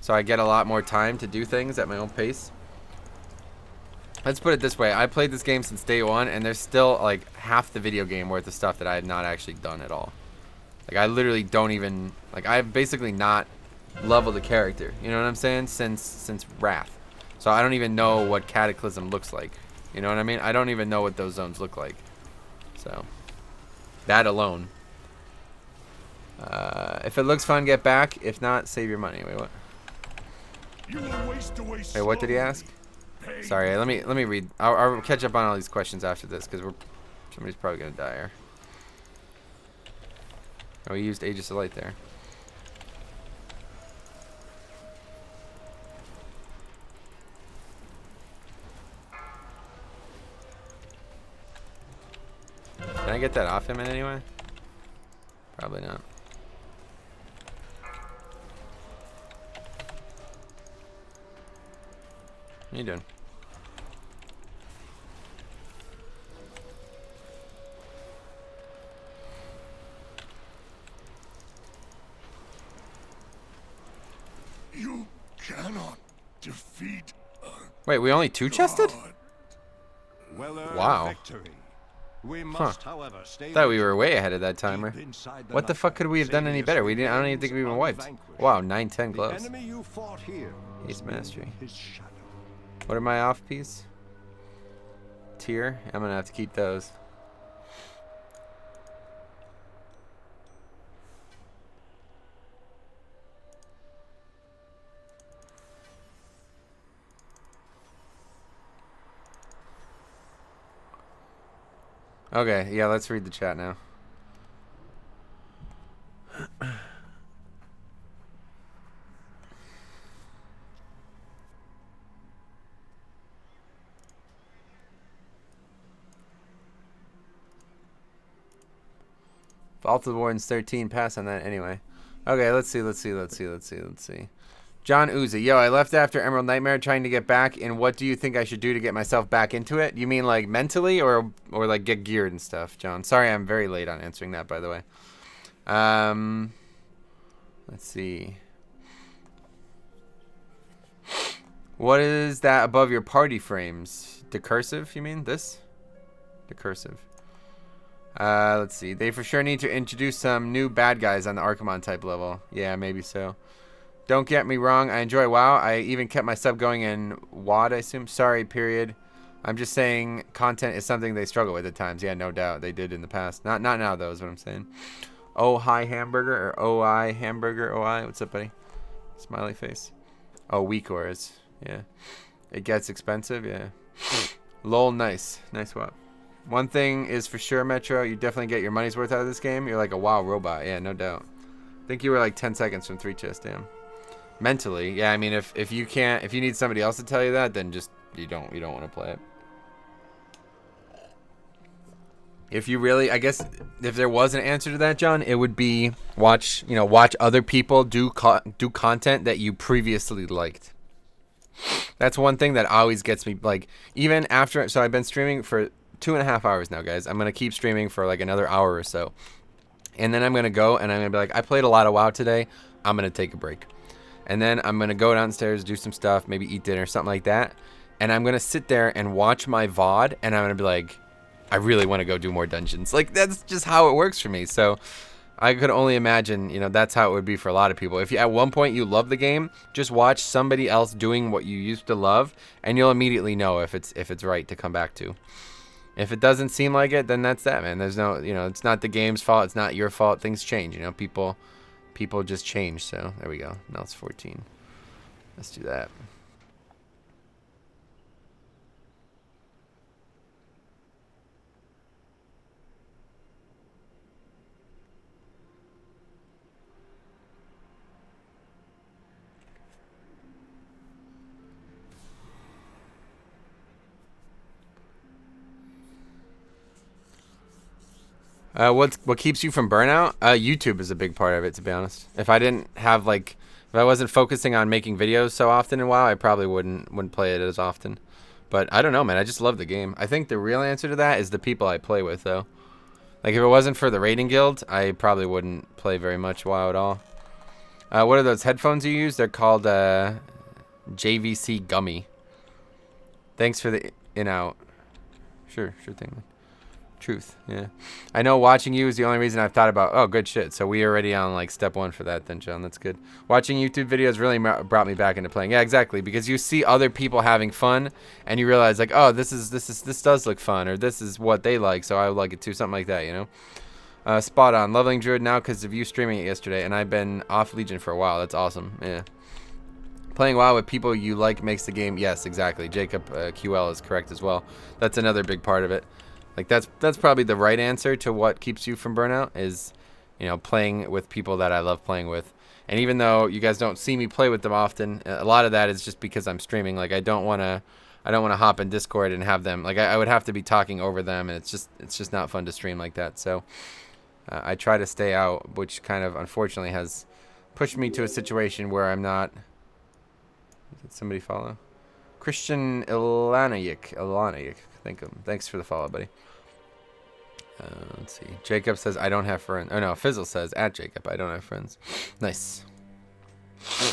so I get a lot more time to do things at my own pace. Let's put it this way. I played this game since day one, and there's still like half the video game worth of stuff that I had not actually done at all. Like I literally don't even, like I've basically not leveled a character. You know what I'm saying? Since Wrath. So I don't even know what Cataclysm looks like. You know what I mean? I don't even know what those zones look like. So that alone. If it looks fun, get back. If not, save your money. Wait, what? Wait, what did he ask? Sorry, let me read. I'll catch up on all these questions after this because somebody's probably gonna die here. Oh, we used Aegis of Light there. Can I get that off him in any way? Probably not. What are you doing? Wait, we only 2-chested? Wow. Victory. We must, however, stay Thought we were way ahead of that timer. What the fuck could we have done any better? We didn't. I don't even think we even wiped. Wow, 9-10 gloves. enemy you fought here Ace mastery. his shadow. What are my off piece? Tier. I'm gonna have to keep those. Okay, yeah, let's read the chat now. Vault of the Wardens 13, pass on that anyway. Okay, let's see. John Uzi, yo, I left after Emerald Nightmare trying to get back, and what do you think I should do to get myself back into it? You mean like mentally or like get geared and stuff, John? Sorry, I'm very late on answering that, by the way. Let's see. What is that above your party frames? Decursive, you mean? This? Decursive. Let's see. They for sure need to introduce some new bad guys on the Archimon type level. Yeah, maybe so. Don't get me wrong, I enjoy WoW. I even kept my sub going in WoD, I assume. Sorry, period. I'm just saying content is something they struggle with at times. Yeah, no doubt. They did in the past. Not now, though, is what I'm saying. Oh, hi, hamburger. Or OI, hamburger, OI. What's up, buddy? Smiley face. Oh, weak auras. Yeah. It gets expensive, yeah. Lol, nice. Nice WoW. One thing is for sure, Metro, you definitely get your money's worth out of this game. You're like a WoW robot. Yeah, no doubt. I think you were like 10 seconds from 3 chests, damn. Mentally, yeah, I mean, if you need somebody else to tell you that, then just you don't want to play it. If you really, I guess, if there was an answer to that, John, it would be watch other people do content that you previously liked. That's one thing that always gets me, like, even after. So I've been streaming for 2.5 hours now, guys. I'm gonna keep streaming for like another hour or so, and then I'm gonna go and I'm gonna be like, I played a lot of WoW today. I'm gonna take a break. And then I'm going to go downstairs, do some stuff, maybe eat dinner, something like that. And I'm going to sit there and watch my VOD, and I'm going to be like, I really want to go do more dungeons. Like, that's just how it works for me. So I could only imagine, that's how it would be for a lot of people. If you, at one point you love the game, just watch somebody else doing what you used to love, and you'll immediately know if it's right to come back to. If it doesn't seem like it, then that's that, man. There's no, it's not the game's fault. It's not your fault. Things change, People just change, so there we go. Now it's 14. Let's do that. What keeps you from burnout? YouTube is a big part of it, to be honest. If I wasn't focusing on making videos so often in WoW, I probably wouldn't play it as often. But I don't know, man. I just love the game. I think the real answer to that is the people I play with, though. Like, if it wasn't for the raiding guild, I probably wouldn't play very much WoW at all. What are those headphones you use? They're called JVC Gummy. Thanks for the in-out. Sure thing, man. Truth, yeah. I know watching you is the only reason I've thought about. Oh, good shit. So we already on like step 1 for that then, John. That's good. Watching YouTube videos really brought me back into playing. Yeah, exactly. Because you see other people having fun, and you realize like, oh, this does look fun, or this is what they like, so I would like it too. Something like that, Spot on. Leveling Druid now because of you streaming it yesterday, and I've been off Legion for a while. That's awesome. Yeah. Playing WoW with people you like makes the game. Yes, exactly. Jacob QL is correct as well. That's another big part of it. Like that's probably the right answer to what keeps you from burnout is, playing with people that I love playing with. And even though you guys don't see me play with them often, a lot of that is just because I'm streaming. Like I don't want to hop in Discord and have them. Like I would have to be talking over them, and it's just not fun to stream like that. So I try to stay out, which kind of unfortunately has pushed me to a situation where I'm not. Did somebody follow? Christian Ilanayik. Thanks for the follow, buddy. Let's see. Jacob says, I don't have friends. Oh, no. Fizzle says, @Jacob, I don't have friends. Nice.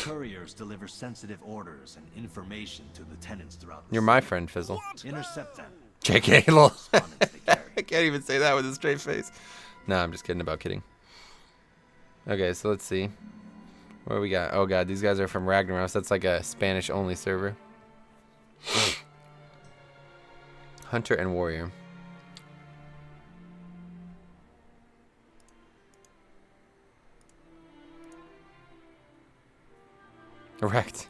Couriers deliver sensitive orders and information to lieutenants throughout the You're my friend, Fizzle. Intercept them. JK, lol. I can't even say that with a straight face. No, I'm just kidding about kidding. Okay, so let's see. What do we got? Oh god, these guys are from Ragnaros. That's like a Spanish-only server. Hunter and Warrior. Erect.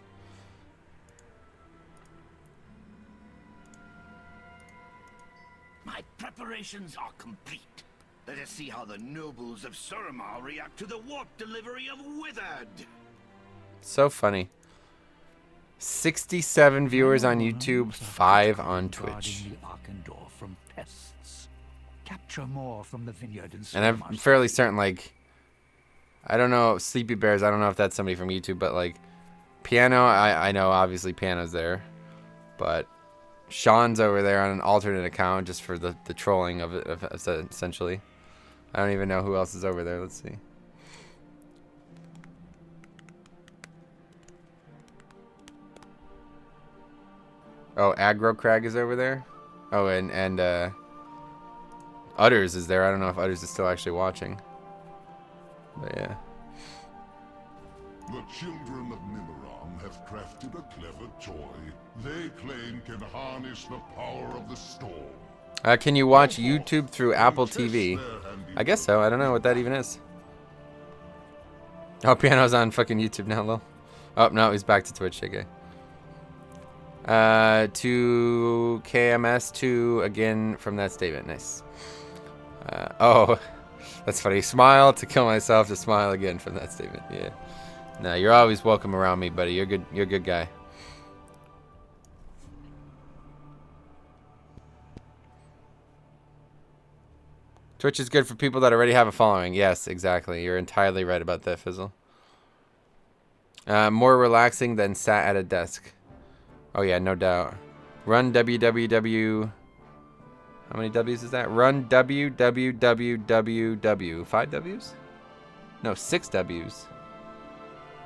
My preparations are complete. Let us see how the nobles of Suramar react to the warp delivery of Withered. So funny. 67 viewers on YouTube, 5 on Twitch. From pests. Capture more from the vineyard And I'm fairly certain, like, I don't know, Sleepy Bears, I don't know if that's somebody from YouTube, but like, Piano, I know obviously Piano's there, but Sean's over there on an alternate account just for the trolling of it, essentially. I don't even know who else is over there. Let's see. Oh, Aggro Crag is over there. Oh, and Utters is there. I don't know if Utters is still actually watching. But yeah. The children of Nimeron have crafted a clever toy they claim can harness the power of the storm. Can you watch YouTube through Apple TV? I guess so. I don't know what that even is. Oh, Piano's on fucking YouTube now, lol. Oh, no, he's back to Twitch, okay. To KMS2 again from that statement. Nice. Oh, that's funny. Smile to kill myself to smile again from that statement. Yeah. No, you're always welcome around me, buddy. You're good. You're a good guy. Twitch is good for people that already have a following. Yes, exactly. You're entirely right about that, Fizzle. More relaxing than sat at a desk. Oh yeah, no doubt. Run www. How many W's is that? Run www. 5 W's? No, 6 W's.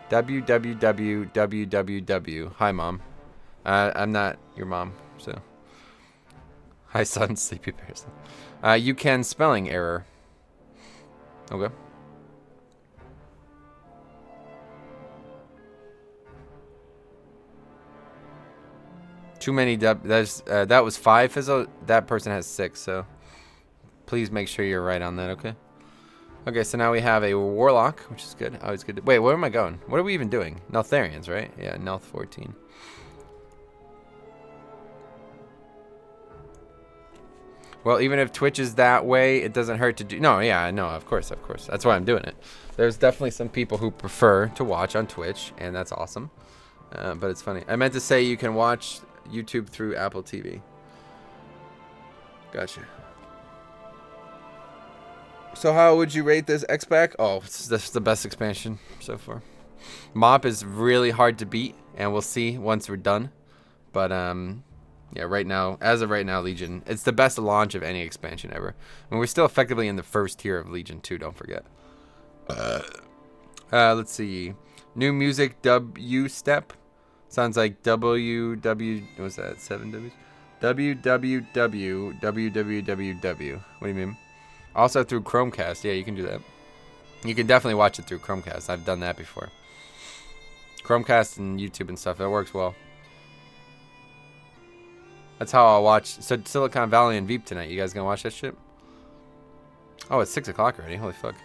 www. Hi, Mom. I'm not your mom, so. Hi, son. Sleepy Bears. You can spelling error. Okay. Too many that was 5 Fizzle. That person has 6, so please make sure you're right on that, okay? Okay, so now we have a Warlock, which is good. Always good. Wait, where am I going? What are we even doing? Neltharians, right? Yeah, Nelth 14. Well, even if Twitch is that way, it doesn't hurt to do... No, yeah, no, of course, of course. That's why I'm doing it. There's definitely some people who prefer to watch on Twitch, and that's awesome. But it's funny. I meant to say you can watch YouTube through Apple TV. Gotcha. So how would you rate this X-Pack? Oh, this is the best expansion so far. Mop is really hard to beat, and we'll see once we're done. But, yeah, right now, as of right now, Legion, it's the best launch of any expansion ever. And we're still effectively in the first tier of Legion 2, don't forget. Let's see. New music, W Step. Sounds like WW, what was that, 7 W's? www. What do you mean? Also through Chromecast. Yeah, you can do that. You can definitely watch it through Chromecast. I've done that before. Chromecast and YouTube and stuff, that works well. That's how I'll watch. So Silicon Valley and Veep tonight. You guys gonna watch that shit? Oh, it's 6 o'clock already. Holy fuck.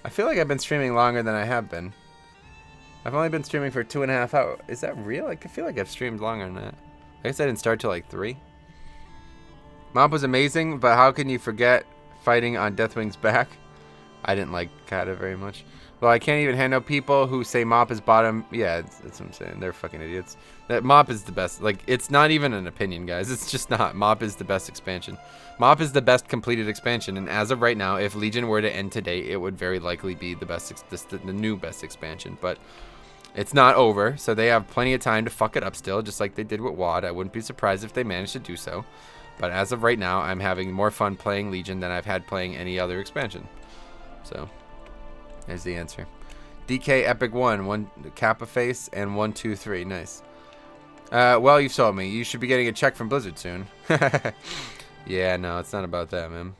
I feel like I've been streaming longer than I have been. I've only been streaming for 2.5 hours. Is that real? I feel like I've streamed longer than that. I guess I didn't start till like 3. Mop was amazing, but how can you forget fighting on Deathwing's back? I didn't like Kata very much. Well, I can't even handle people who say Mop is bottom. Yeah, that's what I'm saying. They're fucking idiots. That Mop is the best. Like, it's not even an opinion, guys. It's just not. Mop is the best expansion. Mop is the best completed expansion, and as of right now, if Legion were to end today, it would very likely be the best, the new best expansion. But it's not over, so they have plenty of time to fuck it up still, just like they did with WoD. I wouldn't be surprised if they managed to do so. But as of right now, I'm having more fun playing Legion than I've had playing any other expansion. So, there's the answer. DK Epic 1 Kappa face, and 1, 2, 3. Nice. Well, you've sold me. You should be getting a check from Blizzard soon. Yeah, no, it's not about that, man.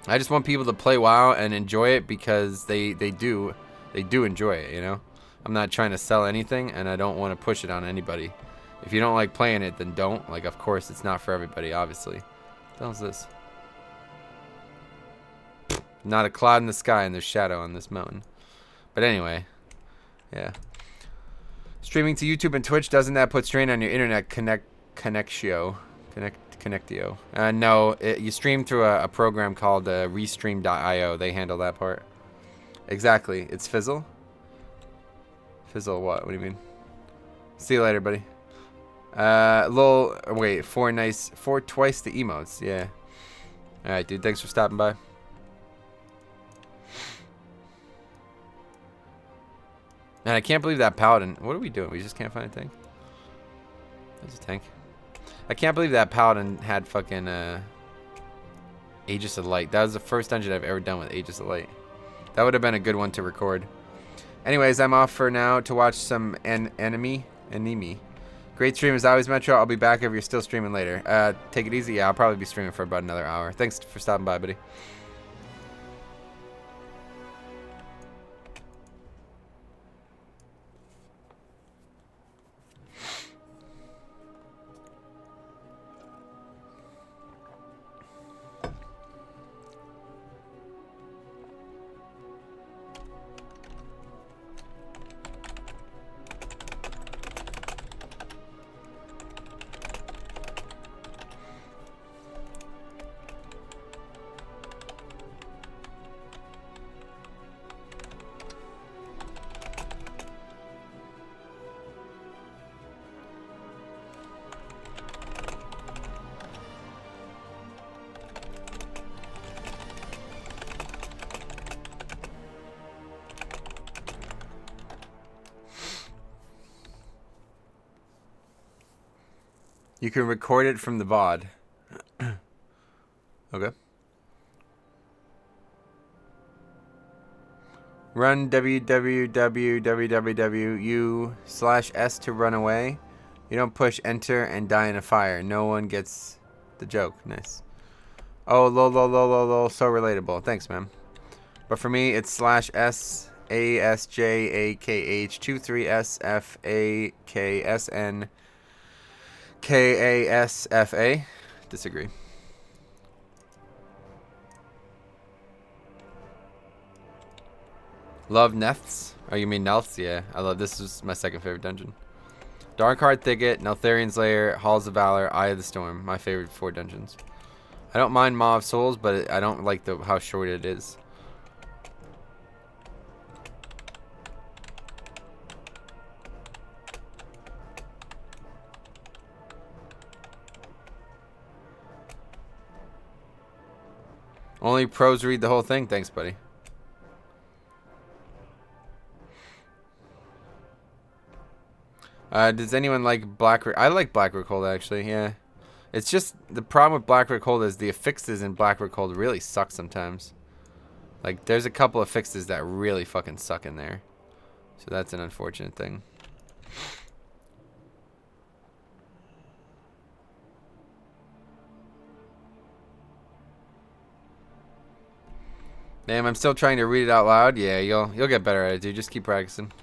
I just want people to play WoW and enjoy it because they do enjoy it, you know? I'm not trying to sell anything, and I don't want to push it on anybody. If you don't like playing it, then don't. Like, of course, it's not for everybody, obviously. What the hell is this? Not a cloud in the sky, and there's shadow on this mountain. But anyway, yeah. Streaming to YouTube and Twitch, doesn't that put strain on your internet connectio? No, you stream through a program called Restream.io. They handle that part. Exactly. It's Fizzle. Fizzle what? What do you mean? See you later, buddy. Wait, 4 twice the emotes. Yeah. Alright, dude. Thanks for stopping by. And I can't believe that Paladin. What are we doing? We just can't find a tank? There's a tank. I can't believe that Paladin had fucking Aegis of Light. That was the first dungeon I've ever done with Aegis of Light. That would have been a good one to record. Anyways, I'm off for now to watch some anime. Great stream as always, Metro. I'll be back if you're still streaming later. Take it easy. Yeah, I'll probably be streaming for about another hour. Thanks for stopping by, buddy. You can record it from the VOD. Okay. Run www.u/s to run away. You don't push enter and die in a fire. No one gets the joke. Nice. Oh, lol, so relatable. Thanks, man. But for me, it's /s ASJAKH23SFAKSN KASFA. Disagree. Love Nefts? Oh, you mean Nelths? Yeah, I love this. Is my second favorite dungeon. Darkheart Thicket, Neltharian's Lair, Halls of Valor, Eye of the Storm. My favorite 4 dungeons. I don't mind Maw of Souls, but I don't like how short it is. Only pros read the whole thing. Thanks, buddy. Does anyone like Blackrock? I like Blackrock Hold, actually, yeah. It's just, the problem with Blackrock Hold is the affixes in Blackrock Hold really suck sometimes. Like, there's a couple of affixes that really fucking suck in there. So that's an unfortunate thing. Damn, I'm still trying to read it out loud. Yeah, you'll get better at it, dude. Just keep practicing.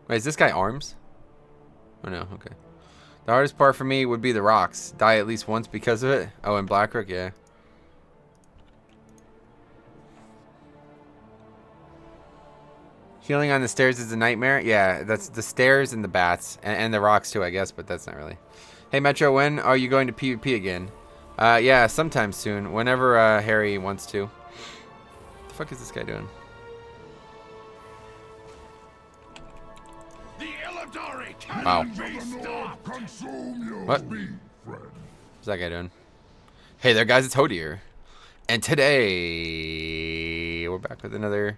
Wait, is this guy arms? Oh no, okay. The hardest part for me would be the rocks. Die at least once because of it. Oh, and Blackrock, yeah. Healing on the stairs is a nightmare. Yeah, that's the stairs and the bats. And the rocks too, I guess, but that's not really. Hey, Metro, when are you going to PvP again? Yeah, sometime soon. Whenever Harry wants to. What the fuck is this guy doing? Wow. What? What's that guy doing? Hey there, guys, it's Hodier. And today, we're back with another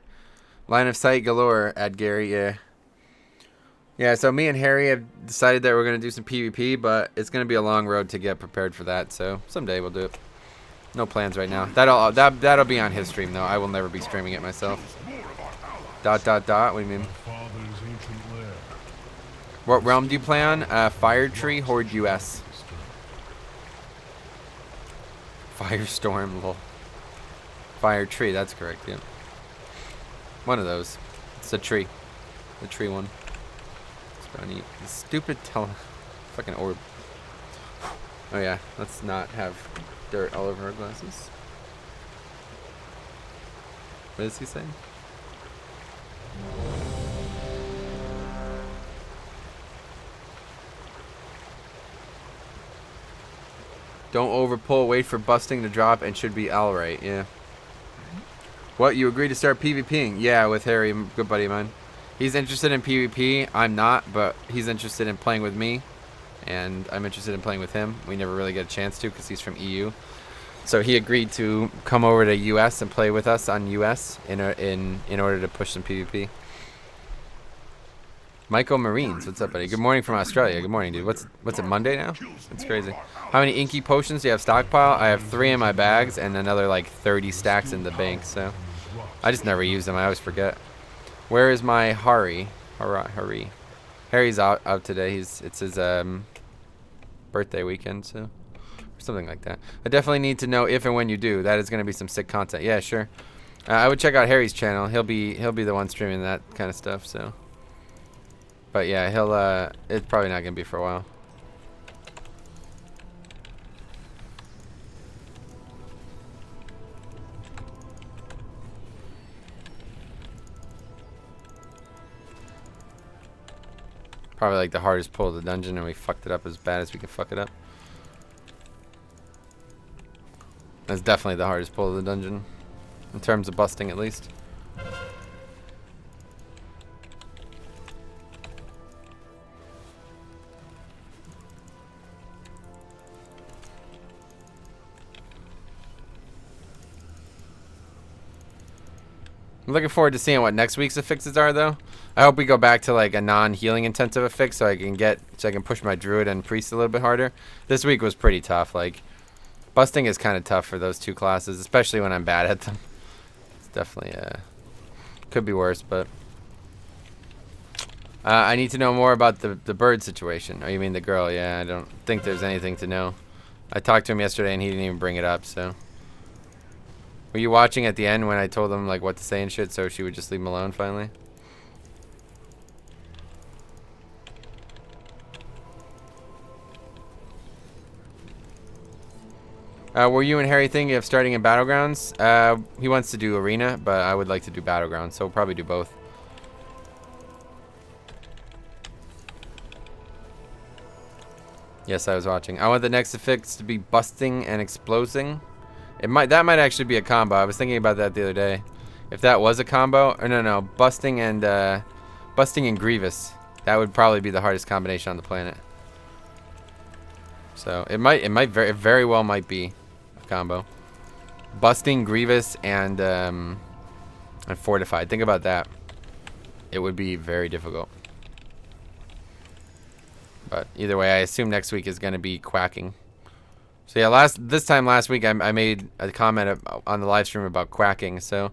Line of Sight galore at Gary, yeah. Yeah, so me and Harry have decided that we're going to do some PvP, but it's going to be a long road to get prepared for that, so someday we'll do it. No plans right now. That'll be on his stream, though. I will never be streaming it myself. ... What do you mean? What realm do you play on? Fire Tree, Horde US. Firestorm, lol. Fire Tree, that's correct, yeah. One of those. It's a tree. The tree one. Let's go and eat. The stupid fucking orb. Oh yeah, let's not have dirt all over our glasses. What is he saying? Don't overpull, wait for busting to drop, and should be alright, yeah. What, you agreed to start PvPing? Yeah, with Harry, good buddy of mine. He's interested in PvP, I'm not, but he's interested in playing with me. And I'm interested in playing with him. We never really get a chance to because he's from EU. So he agreed to come over to US and play with us on US in order to push some PvP. Michael Marines, what's up, buddy? Good morning from Australia. Good morning, dude. What's it, Monday now? It's crazy. How many inky potions do you have stockpile? I have 3 in my bags and another like 30 stacks in the bank, so I just never use them. I always forget. Where is my Hari? Hari. Harry's out today. It's his birthday weekend, so or something like that. I definitely need to know if and when you do. That is going to be some sick content. Yeah, sure. I would check out Harry's channel. He'll be the one streaming that kind of stuff, so. But yeah, it's probably not gonna be for a while. Probably like the hardest pull of the dungeon, and we fucked it up as bad as we can fuck it up. That's definitely the hardest pull of the dungeon, in terms of busting at least. I'm looking forward to seeing what next week's affixes are, though. I hope we go back to like a non-healing intensive affix, so I can push my druid and priest a little bit harder. This week was pretty tough. Like, busting is kind of tough for those two classes, especially when I'm bad at them. It's definitely could be worse, but I need to know more about the bird situation. Oh, you mean the girl? Yeah, I don't think there's anything to know. I talked to him yesterday and he didn't even bring it up, so. Were you watching at the end when I told him like what to say and shit, so she would just leave him alone finally? Were you and Harry thinking of starting in Battlegrounds? He wants to do Arena, but I would like to do Battlegrounds, so we'll probably do both. Yes, I was watching. I want the next affix to be busting and exploding. That might actually be a combo. I was thinking about that the other day. If that was a combo, or no, busting and Grievous. That would probably be the hardest combination on the planet. So it very well might be a combo. Busting, Grievous, and Fortified. Think about that. It would be very difficult. But either way, I assume next week is going to be quacking. So yeah, this time last week I made a comment on the live stream about quacking. So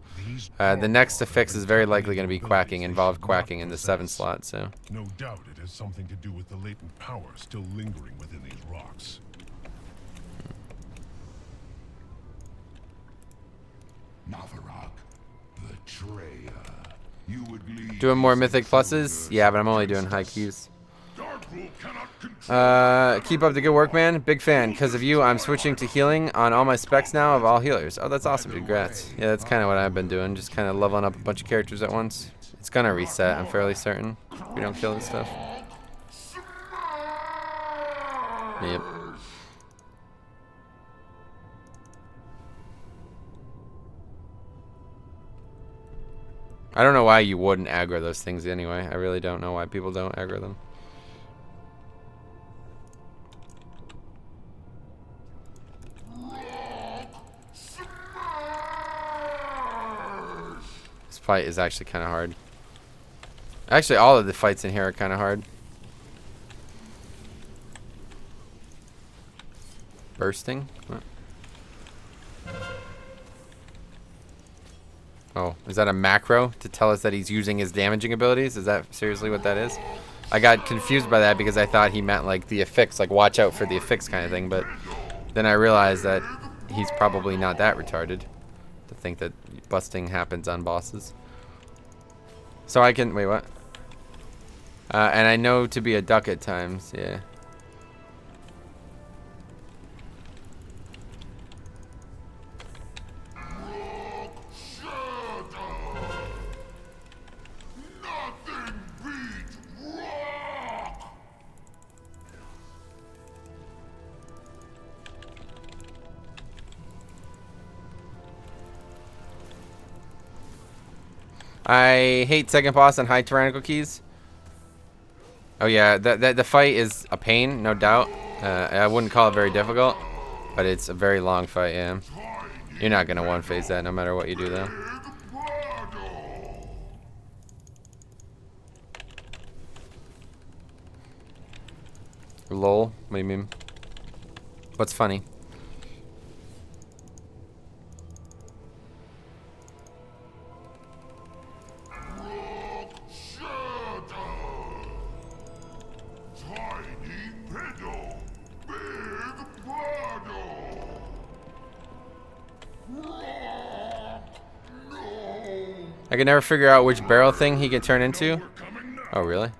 the next affix is very likely going to be quacking, involved quacking in the 7th slot. So no doubt it has something to do with the latent power still lingering within these rocks. Navarok, betrayer. You would lead doing more Mythic pluses? Yeah, but I'm only doing high keys. Keep up the good work, man. Big fan. Because of you, I'm switching to healing on all my specs now of all healers. Oh, that's awesome. Congrats. Yeah, that's kind of what I've been doing. Just kind of leveling up a bunch of characters at once. It's going to reset, I'm fairly certain. If we don't kill this stuff. Yep. I don't know why you wouldn't aggro those things anyway. I really don't know why people don't aggro them. This fight is actually kind of hard. Actually, all of the fights in here are kind of hard. Bursting? What? Oh, is that a macro to tell us that he's using his damaging abilities? Is that seriously what that is? I got confused by that because I thought he meant like the affix, like watch out for the affix kind of thing, but then I realized that he's probably not that retarded to think that busting happens on bosses. So I can, wait, what? And I know to be a duck at times, yeah. I hate second boss on high tyrannical keys. Oh yeah, the fight is a pain, no doubt. I wouldn't call it very difficult, but it's a very long fight, yeah. You're not gonna one-phase that no matter what you do though. Lol, what do you mean? What's funny? I can never figure out which barrel thing he can turn into. Oh, really?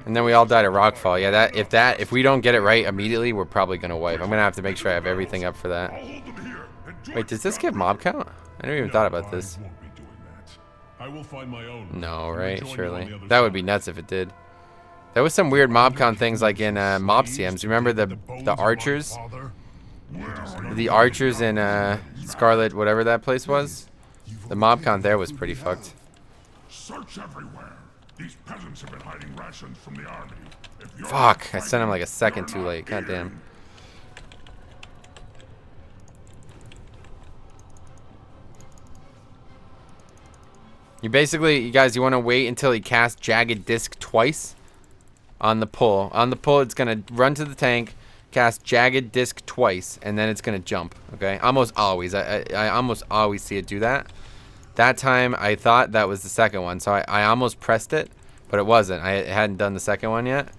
And then we all died at Rockfall. Yeah, if we don't get it right immediately, we're probably gonna wipe. I'm gonna have to make sure I have everything up for that. Wait, does this give mob count? I never even thought about this. No, right? Surely. That would be nuts if it did. There was some weird mob count things like in Mob CMs. Remember the archers? The archers in Scarlet, whatever that place was? The mob count there was pretty fucked. Search everywhere. These peasants have been hiding rations from the army. Fuck, I sent him like a second too late. God damn. You basically, you guys, you want to wait until he casts Jagged Disc twice on the pull. On the pull, it's going to run to the tank, cast Jagged Disc twice, and then it's going to jump, okay? Almost always. I almost always see it do that. That time, I thought that was the second one, so I almost pressed it, but it wasn't. I hadn't done the second one yet,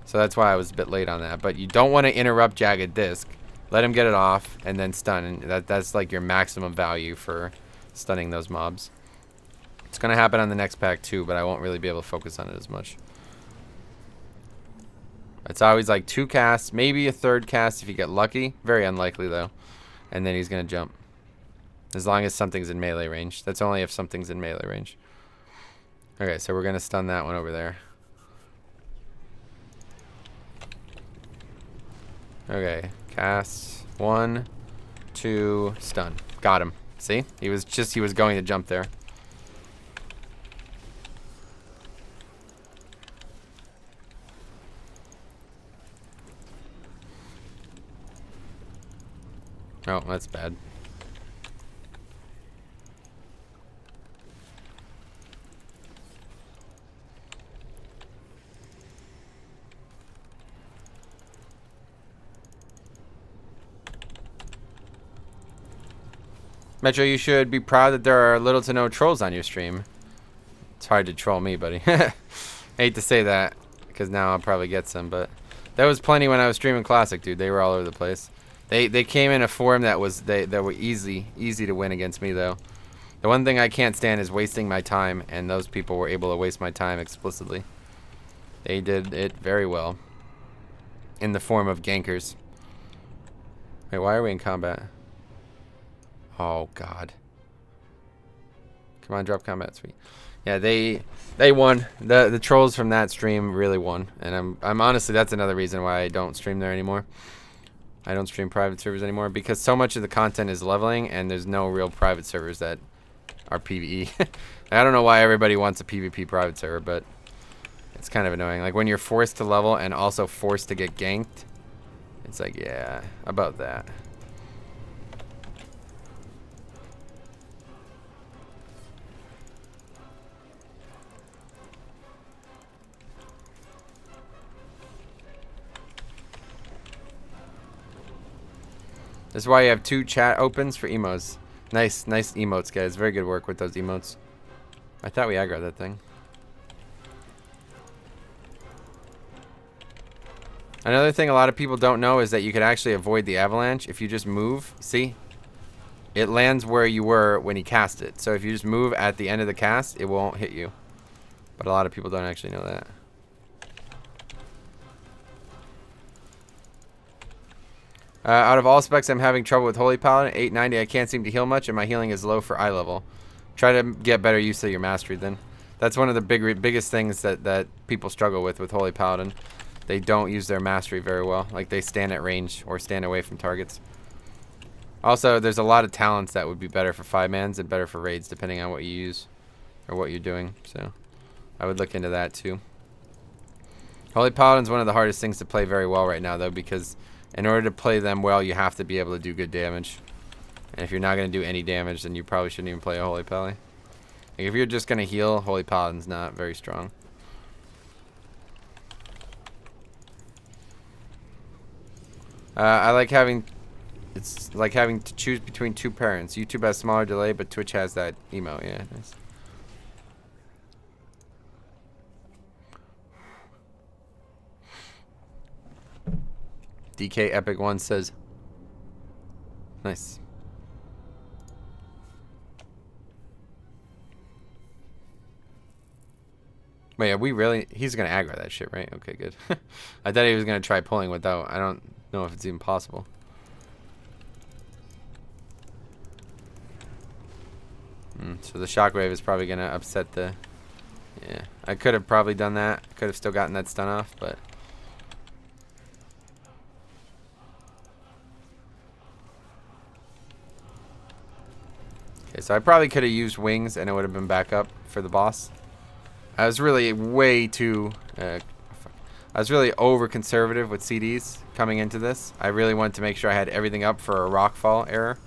so that's why I was a bit late on that. But you don't want to interrupt Jagged Disc. Let him get it off, and then stun. And that's like your maximum value for stunning those mobs. It's going to happen on the next pack too, but I won't really be able to focus on it as much. It's always like 2 casts, maybe a 3rd cast if you get lucky. Very unlikely though. And then he's going to jump. As long as something's in melee range. That's only if something's in melee range. Okay, so we're going to stun that one over there. Okay, cast 1, 2, stun. Got him. See? He was going to jump there. Oh, that's bad. Metro, you should be proud that there are little to no trolls on your stream. It's hard to troll me, buddy. I hate to say that, because now I'll probably get some, but there was plenty when I was streaming Classic, dude. They were all over the place. They came in a form that was they were easy to win against me though. The one thing I can't stand is wasting my time, and those people were able to waste my time explicitly. They did it very well. In the form of gankers. Wait, why are we in combat? Oh god. Come on, drop combat, sweet. Yeah, they won. The trolls from that stream really won, and I'm honestly, that's another reason why I don't stream there anymore. I don't stream private servers anymore because so much of the content is leveling, and there's no real private servers that are PvE. I don't know why everybody wants a PvP private server, but it's kind of annoying. Like when you're forced to level and also forced to get ganked, it's like, yeah, about that. This is why you have 2 chat opens for emotes. Nice emotes, guys. Very good work with those emotes. I thought we aggroed that thing. Another thing a lot of people don't know is that you can actually avoid the avalanche if you just move. See? It lands where you were when he cast it. So if you just move at the end of the cast, it won't hit you. But a lot of people don't actually know that. Out of all specs, I'm having trouble with Holy Paladin. 890, I can't seem to heal much, and my healing is low for eye level. Try to get better use of your mastery then. That's one of the biggest things that people struggle with Holy Paladin. They don't use their mastery very well. Like, they stand at range or stand away from targets. Also, there's a lot of talents that would be better for 5-mans and better for raids, depending on what you use or what you're doing. So, I would look into that too. Holy Paladin's one of the hardest things to play very well right now, though, because in order to play them well, you have to be able to do good damage. And if you're not going to do any damage, then you probably shouldn't even play a Holy Pally. Like, if you're just going to heal, Holy Paladin's not very strong. I like having... It's like having to choose between 2 parents. YouTube has smaller delay, but Twitch has that emo. Yeah, nice. DK Epic 1 says, nice. Wait, are we really? He's gonna aggro that shit, right? Okay, good. I thought he was gonna try pulling without. I don't know if it's even possible. So the shockwave is probably gonna upset the. Yeah, I could have probably done that. Could have still gotten that stun off, but. Okay, so I probably could have used wings and it would have been back up for the boss. I was really way too. I was really over conservative with CDs coming into this. I really wanted to make sure I had everything up for a rockfall error,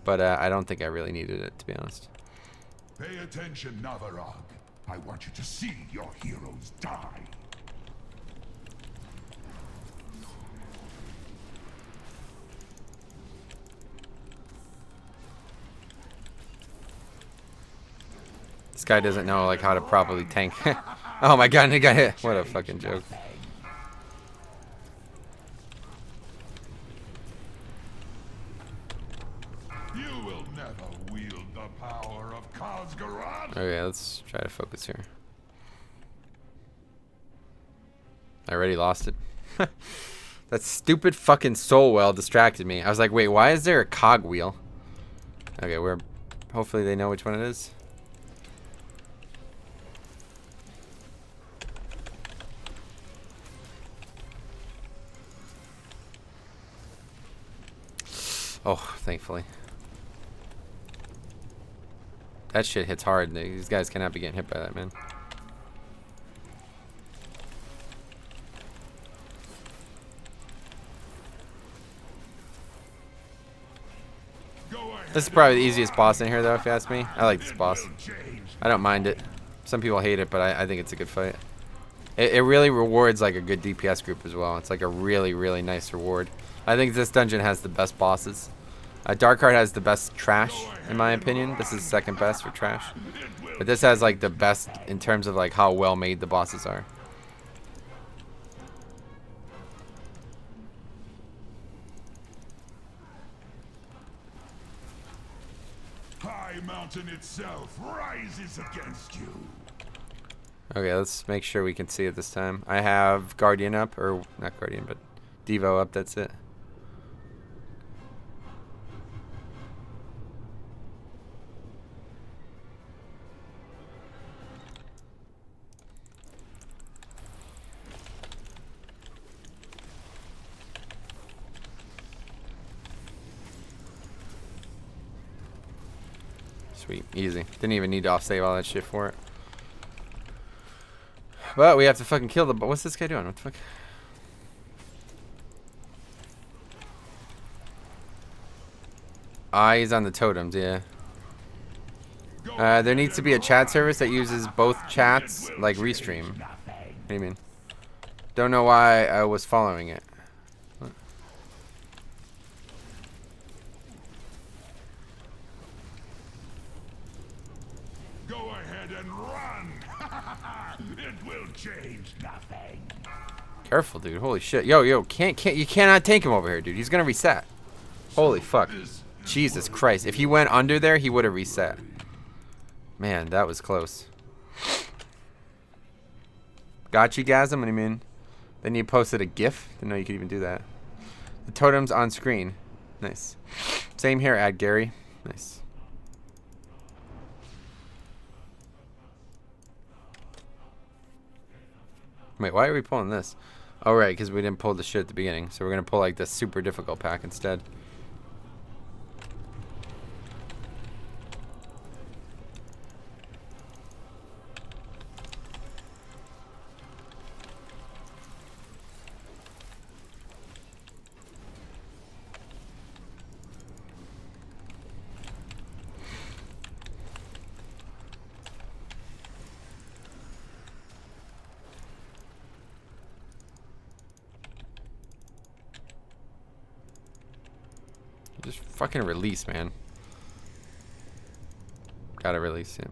but I don't think I really needed it, to be honest. Pay attention, Navarag. I want you to see your heroes die. This guy doesn't know like how to properly tank. Oh my god, he got hit. What a fucking joke. You will never wield the power of Khazgarad. Okay, let's try to focus here. I already lost it. That stupid fucking soul well distracted me. I was like, wait, why is there a cog wheel? Okay, hopefully they know which one it is. Oh, thankfully. That shit hits hard. These guys cannot be getting hit by that, man. This is probably the easiest boss in here, though, if you ask me. I like this boss. I don't mind it. Some people hate it, but I think it's a good fight. It really rewards like a good DPS group as well. It's like a really, really nice reward. I think this dungeon has the best bosses. Darkheart has the best trash, in my opinion. This is second best for trash. But this has like the best in terms of like how well made the bosses are. High Mountain itself rises against you. Okay, let's make sure we can see it this time. I have Guardian up, or not Guardian, but Devo up, that's it. Sweet, easy. Didn't even need to off-save all that shit for it. But we have to fucking kill the... What's this guy doing? What the fuck? Ah, he's on the totems, yeah. There needs to be a chat service that uses both chats, like Restream. What do you mean? Don't know why I was following it. ahead and run. It will change nothing. Careful, dude. Holy shit. Yo, you cannot tank him over here, dude. He's gonna reset. Holy fuck. Jesus Christ. If he went under there, he would have reset. Man, that was close. Gotcha, Gasm. What do you mean? Then you posted a GIF? Didn't know you could even do that. The totem's on screen. Nice. Same here, Ad Gary. Nice. Wait, why are we pulling this? Oh, right, because we didn't pull the shit at the beginning. So we're going to pull like the super difficult pack instead. Just fucking release, man. Gotta release him.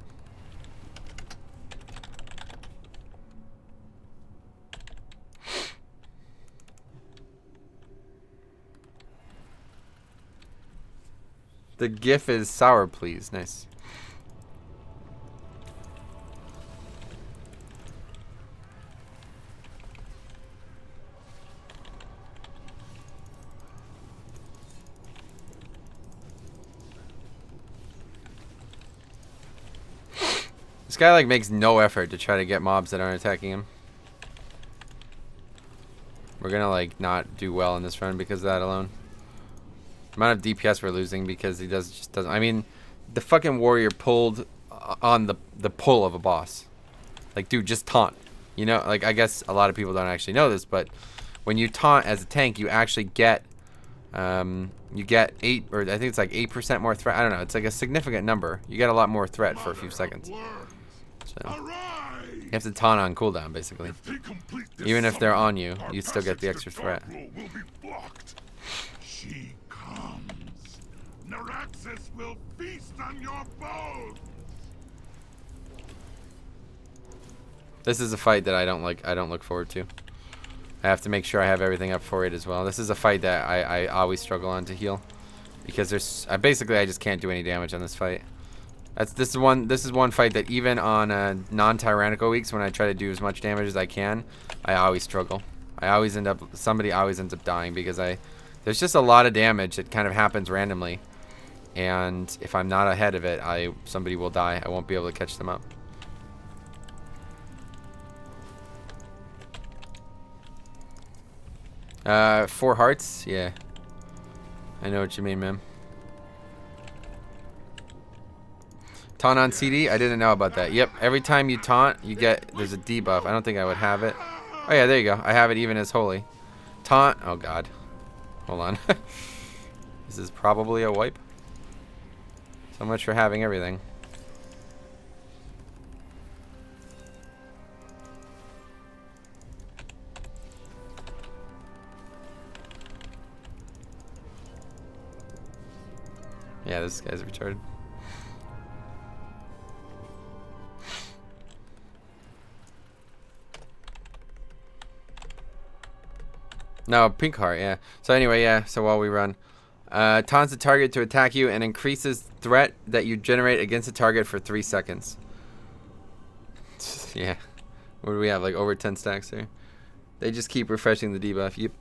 The GIF is sour, please. Nice. This guy like makes no effort to try to get mobs that aren't attacking him. We're gonna like not do well in this run because of that alone. The amount of DPS we're losing because he just doesn't. I mean, the fucking warrior pulled on the pull of a boss. Like, dude, just taunt. You know, like I guess a lot of people don't actually know this, but when you taunt as a tank, you actually get you get 8, or I think it's like 8% more threat. I don't know. It's like a significant number. You get a lot more threat for a few seconds. So you have to taunt on cooldown, basically. Even if they're on you, you still get the extra threat. She comes. Naraxis will feast on your bones. This is a fight that I don't like. I don't look forward to. I have to make sure I have everything up for it as well. This is a fight that I always struggle on to heal, because there's basically I just can't do any damage on this fight. This is one fight that even on non-tyrannical weeks, when I try to do as much damage as I can, I always struggle. Somebody always ends up dying because there's just a lot of damage that kind of happens randomly, and if I'm not ahead of it, somebody will die. I won't be able to catch them up. Four hearts? Yeah. I know what you mean, man. Taunt on CD? I didn't know about that. Yep, every time you taunt, there's a debuff. I don't think I would have it. Oh yeah, there you go. I have it even as holy. Taunt. Oh god. Hold on. This is probably a wipe. So much for having everything. Yeah, this guy's retarded. No, pink heart, yeah. So anyway, yeah, so while we run. Taunts the target to attack you and increases threat that you generate against the target for 3 seconds. Yeah. What do we have, like over 10 stacks here? They just keep refreshing the debuff. Yep.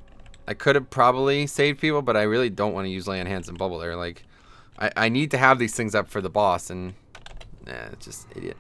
I could have probably saved people, but I really don't want to use Lay on Hands and Bubble there. Like, I need to have these things up for the boss, and it's just idiot.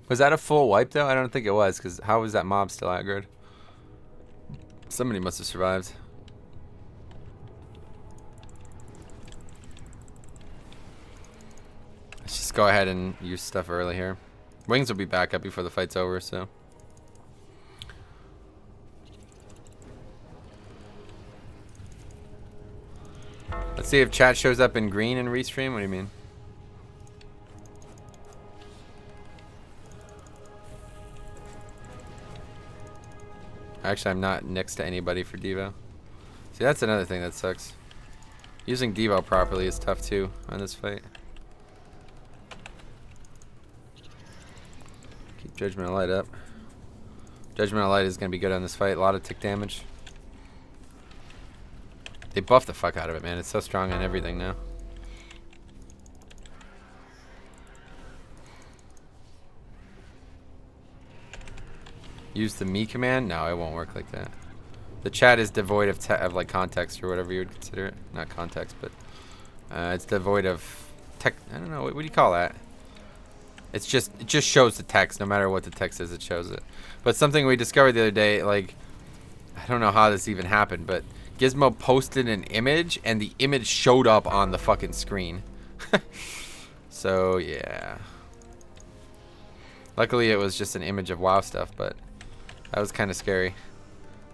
Was that a full wipe, though? I don't think it was, because how was that mob still aggroed? Somebody must have survived. Let's just go ahead and use stuff early here. Wings will be back up before the fight's over, so. Let's see if chat shows up in green in restream. What do you mean? Actually, I'm not next to anybody for Devo. See, that's another thing that sucks. Using Devo properly is tough too on this fight. Keep Judgment of Light up. Judgment of Light is going to be good on this fight. A lot of tick damage. They buffed the fuck out of it, man. It's so strong on everything now. Use the me command? No, it won't work like that. The chat is devoid of like context or whatever you would consider it. Not context, but it's devoid of tech. I don't know. What do you call that? It just shows the text. No matter what the text is, it shows it. But something we discovered the other day, like, I don't know how this even happened, but Gizmo posted an image and the image showed up on the fucking screen. So yeah. Luckily, it was just an image of WoW stuff, but that was kind of scary.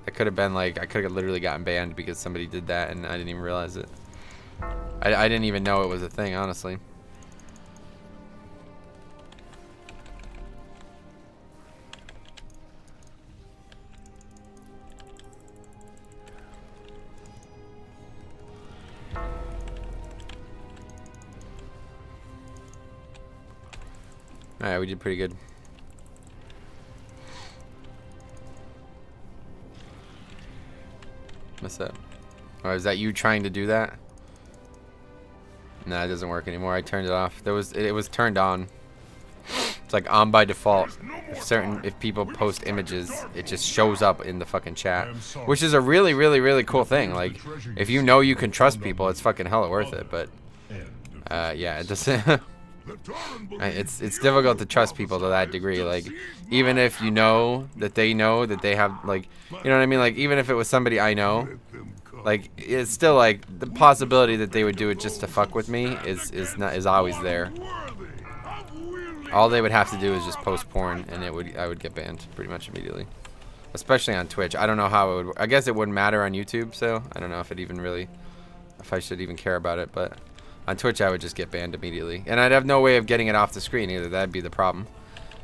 That could have been like, I could have literally gotten banned because somebody did that and I didn't even realize it. I didn't even know it was a thing, honestly. Alright, we did pretty good. What's that? Oh, is that you trying to do that? Nah, it doesn't work anymore. I turned it off. It was turned on. It's like on by default. If people post images, it just shows up in the fucking chat, which is a really, really, really cool thing. Like, if you know you can trust people, it's fucking hella worth it. But yeah, it doesn't. It's difficult to trust people to that degree. Like, even if you know that they have, like, you know what I mean? Like, even if it was somebody I know, like, it's still like the possibility that they would do it just to fuck with me is always there. All they would have to do is just post porn, and I would get banned pretty much immediately. Especially on Twitch. I don't know how it would. I guess it wouldn't matter on YouTube, so I don't know if I should even care about it, but. On Twitch, I would just get banned immediately. And I'd have no way of getting it off the screen either. That'd be the problem.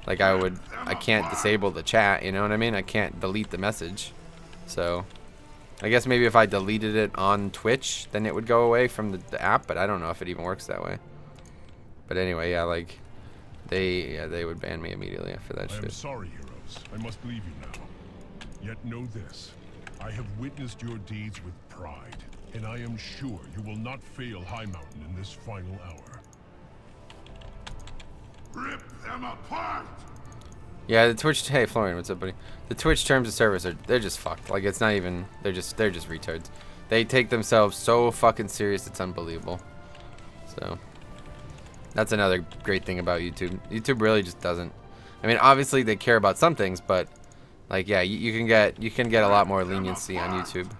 Like, I can't disable the chat, you know what I mean? I can't delete the message. So, I guess maybe if I deleted it on Twitch, then it would go away from the app, but I don't know if it even works that way. But anyway, yeah, like, they would ban me immediately after that shit. I'm sorry, heroes. I must leave you now. Yet know this. I have witnessed your deeds with pride. And I am sure you will not fail High Mountain in this final hour. Rip them apart! Yeah, the Twitch. Hey, Florian, what's up, buddy? The Twitch terms of service they're just fucked. Like, it's not even. They're just retards. They take themselves so fucking serious. It's unbelievable. So that's another great thing about YouTube. YouTube really just doesn't. I mean, obviously they care about some things, but like, yeah, you can get a lot more leniency on YouTube.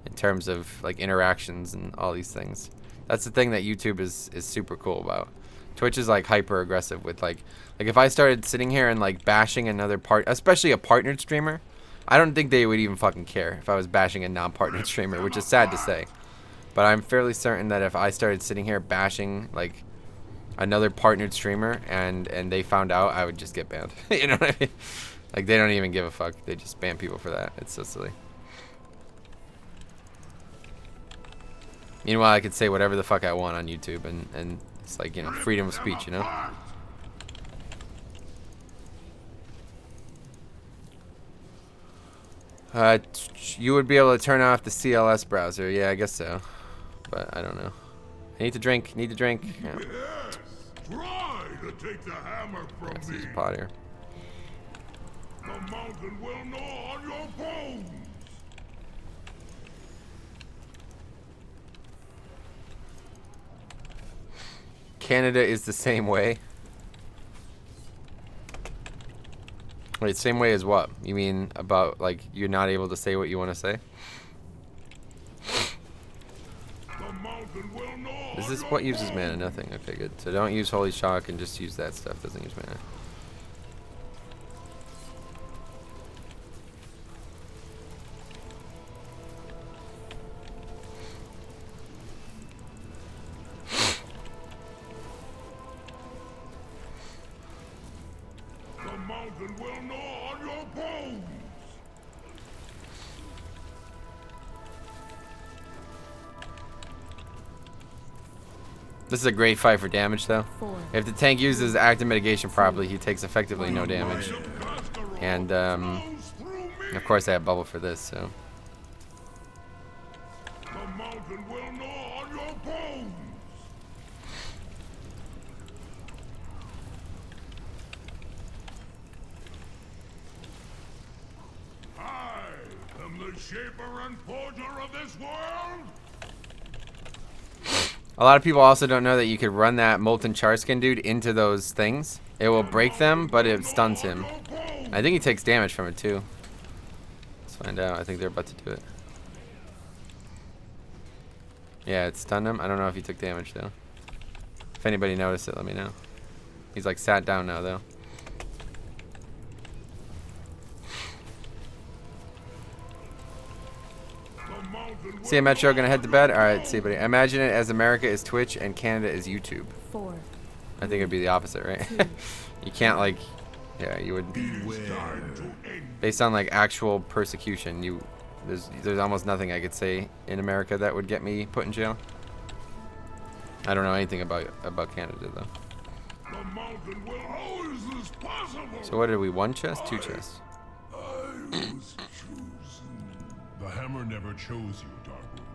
In terms of like interactions and all these things. That's the thing that YouTube is super cool about. Twitch is like hyper aggressive with like if I started sitting here and like bashing another especially a partnered streamer, I don't think they would even fucking care if I was bashing a non-partnered streamer, which is sad to say. But I'm fairly certain that if I started sitting here bashing like another partnered streamer and they found out, I would just get banned. You know what I mean? Like, they don't even give a fuck. They just ban people for that. It's so silly. Meanwhile, I could say whatever the fuck I want on YouTube, and it's like, you know, freedom of speech, you know? You would be able to turn off the CLS browser. Yeah, I guess so. But I don't know. I need to drink. Need to drink. Yeah. Yes, try to take the hammer from Let's me. use a pot here. The mountain will gnaw on your bones. Canada is the same way. Wait, same way as what? You mean about, like, you're not able to say what you want to say? Is this what uses mana? Nothing. Okay, good. So don't use Holy Shock and just use that stuff. Doesn't use mana. mountain will gnaw on your bones. This is a great fight for damage, though. If the tank uses active mitigation properly, he takes effectively no damage. And, of course, I have bubble for this, so. The mountain will gnaw on your bones. I am the shaper and forger of this world. A lot of people also don't know that you could run that Molten Charskin dude into those things. It will break them, but it stuns him. I think he takes damage from it, too. Let's find out. I think they're about to do it. Yeah, it stunned him. I don't know if he took damage, though. If anybody noticed it, let me know. He's, like, sat down now, though. See you, Metro. Gonna head to bed? Alright, see you, buddy. Imagine it as America is Twitch and Canada is YouTube. 4. I think it'd be the opposite, right? You can't, like... Yeah, you would... Based on, like, actual persecution, there's almost nothing I could say in America that would get me put in jail. I don't know anything about Canada, though. The mountain will. How is this possible? So what did we? 1 chest? 2 chests? I was chosen. The hammer never chose you, Darkroom.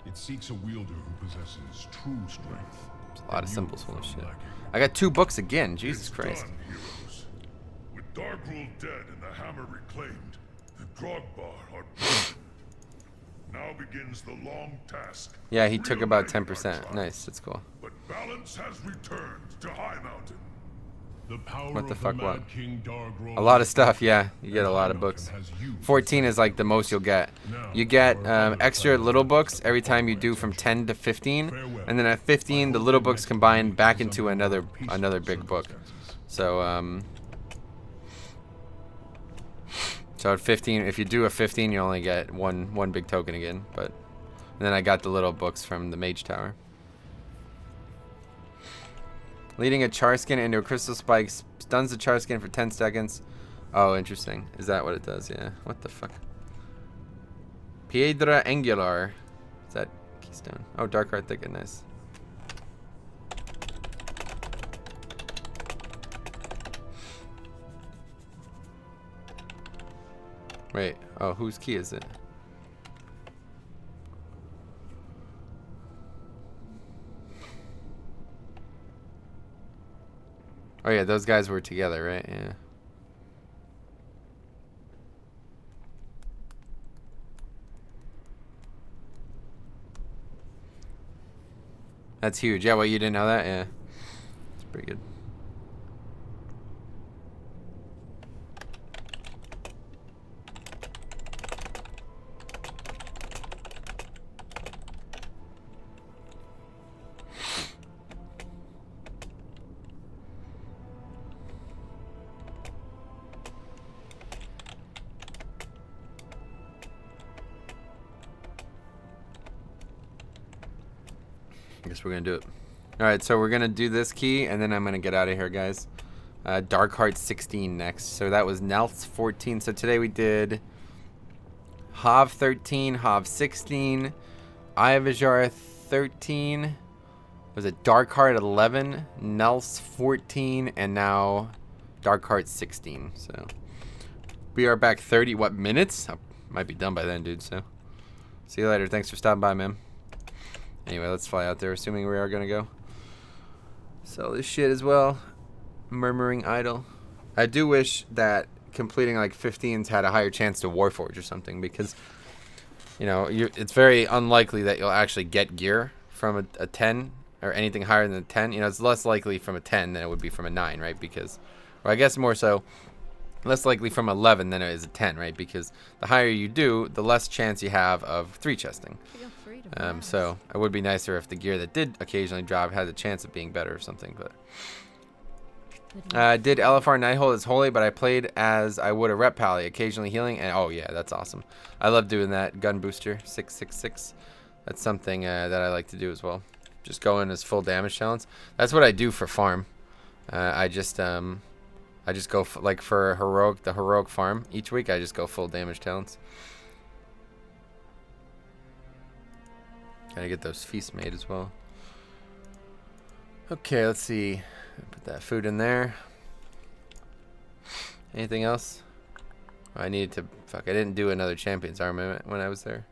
It seeks a wielder who possesses true strength. There's a lot of symbols full of shit. I got 2 books again. Jesus Christ. Done, heroes. With Darkrul dead and the hammer reclaimed, the Grogbar are broken. Now begins the long task. Yeah, he took about 10%. Nice, that's cool. But balance has returned to High Mountain. The power What the of fuck, the what? Mad King Darkroll. A lot of stuff, yeah. You get a lot of books. 14 is like the most you'll get. You get extra little books every time you do from 10 to 15. And then at 15, the little books combine back into another big book. So, so at 15, if you do a 15, you only get one big token again. But and then I got the little books from the Mage Tower. Leading a Charskin into a crystal spike stuns the Charskin for 10 seconds. Oh, interesting. Is that what it does? Yeah. What the fuck? Piedra Angular. Is that keystone? Oh, Dark Heart Thicket. Nice. Wait. Oh, whose key is it? Oh yeah, those guys were together, right? Yeah. That's huge. Yeah, well, you didn't know that? Yeah. It's pretty good. I guess we're gonna do it. All right, so we're gonna do this key, and then I'm gonna get out of here, guys. Dark Heart 16 next. So that was Nelth's 14. So today we did Hav 13, Hav 16, Iavajar 13. Was it Dark Heart 11, Nelth's 14, and now Dark Heart 16. So we are back 30 minutes? I might be done by then, dude. So see you later. Thanks for stopping by, man. Anyway, let's fly out there, assuming we are going to go. Sell this shit as well. Murmuring Idol. I do wish that completing like 15s had a higher chance to Warforge or something, because, you know, it's very unlikely that you'll actually get gear from a 10 or anything higher than a 10. You know, it's less likely from a 10 than it would be from a 9, right? Because, or I guess more so, less likely from 11 than it is a 10, right? Because the higher you do, the less chance you have of 3 chesting. So it would be nicer if the gear that did occasionally drop had the chance of being better or something. But did LFR Nighthold is holy, but I played as I would a rep pally, occasionally healing, and oh yeah, that's awesome. I love doing that. Gun booster 666. That's something that I like to do as well. Just go in as full damage challenge. That's what I do for farm. I just I I just go like for heroic, the heroic farm each week. I just go full damage talents. Gotta get those feasts made as well. Okay, let's see. Put that food in there. Anything else? I needed to. Fuck, I didn't do another Champions Armament when I was there.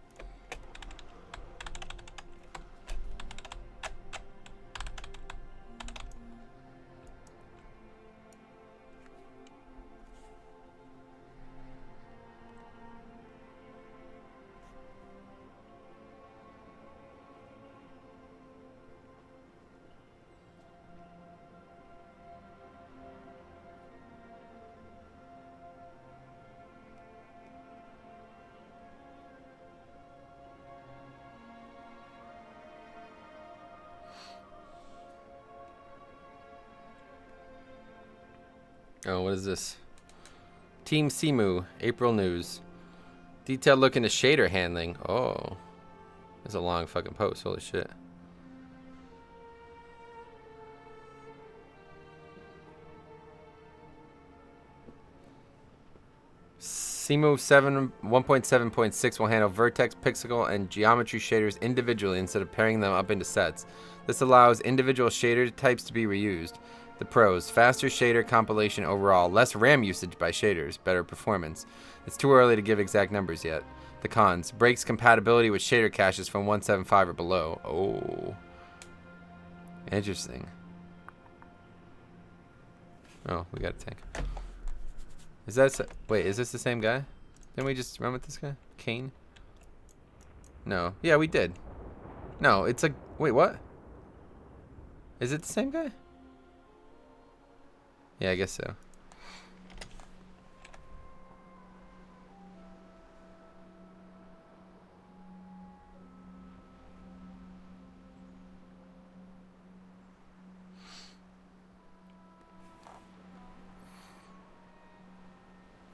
Oh, what is this? Team Simu, April news. Detailed look into shader handling. Oh. That's a long fucking post. Holy shit. Simu 1.7.6 will handle vertex, pixel, and geometry shaders individually instead of pairing them up into sets. This allows individual shader types to be reused. The pros: faster shader compilation overall, less RAM usage by shaders, better performance. It's too early to give exact numbers yet. The cons: breaks compatibility with shader caches from 1.7.5 or below. Oh. Interesting. Oh, we got a tank. Is that... Wait, is this the same guy? Didn't we just run with this guy? Kane? No. Yeah, we did. No, it's like... Wait, what? Is it the same guy? Yeah, I guess so.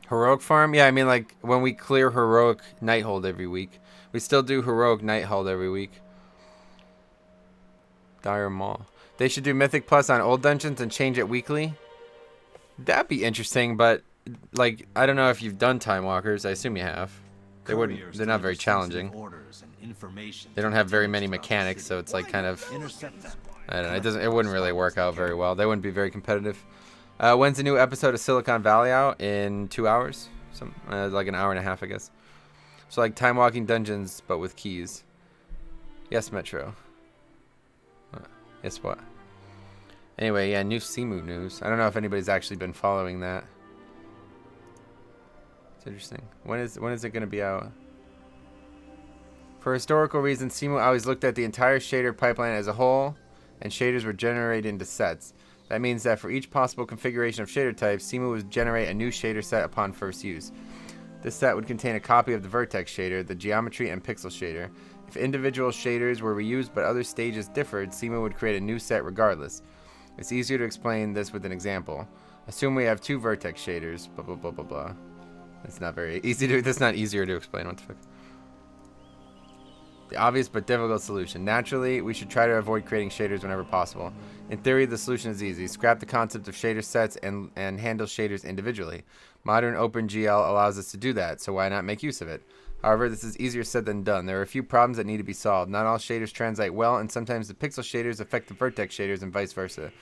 Heroic farm? Yeah, I mean, like, when we clear Heroic Nighthold every week. We still do Heroic Nighthold every week. Dire Maw. They should do Mythic Plus on old dungeons and change it weekly. That'd be interesting, but, like, I don't know if you've done Time Walkers. I assume you have. They wouldn't. They're not very challenging. They don't have very many mechanics, so it's like kind of... I don't know. It wouldn't really work out very well. They wouldn't be very competitive. When's the new episode of Silicon Valley out? In 2 hours? Like an hour and a half, I guess. So like time walking dungeons, but with keys. Yes, Metro. Yes, what? Anyway, yeah, new Simu news. I don't know if anybody's actually been following that. It's interesting. When is it going to be out? For historical reasons, Simu always looked at the entire shader pipeline as a whole, and shaders were generated into sets. That means that for each possible configuration of shader type, Simu would generate a new shader set upon first use. This set would contain a copy of the vertex shader, the geometry, and pixel shader. If individual shaders were reused but other stages differed, Simu would create a new set regardless. It's easier to explain this with an example. Assume we have 2 vertex shaders, blah blah blah blah blah. That's not very easy to, that's not easier to explain, what the fuck. The obvious but difficult solution. Naturally, we should try to avoid creating shaders whenever possible. In theory, the solution is easy. Scrap the concept of shader sets and handle shaders individually. Modern OpenGL allows us to do that, so why not make use of it? However, this is easier said than done. There are a few problems that need to be solved. Not all shaders translate well, and sometimes the pixel shaders affect the vertex shaders and vice versa.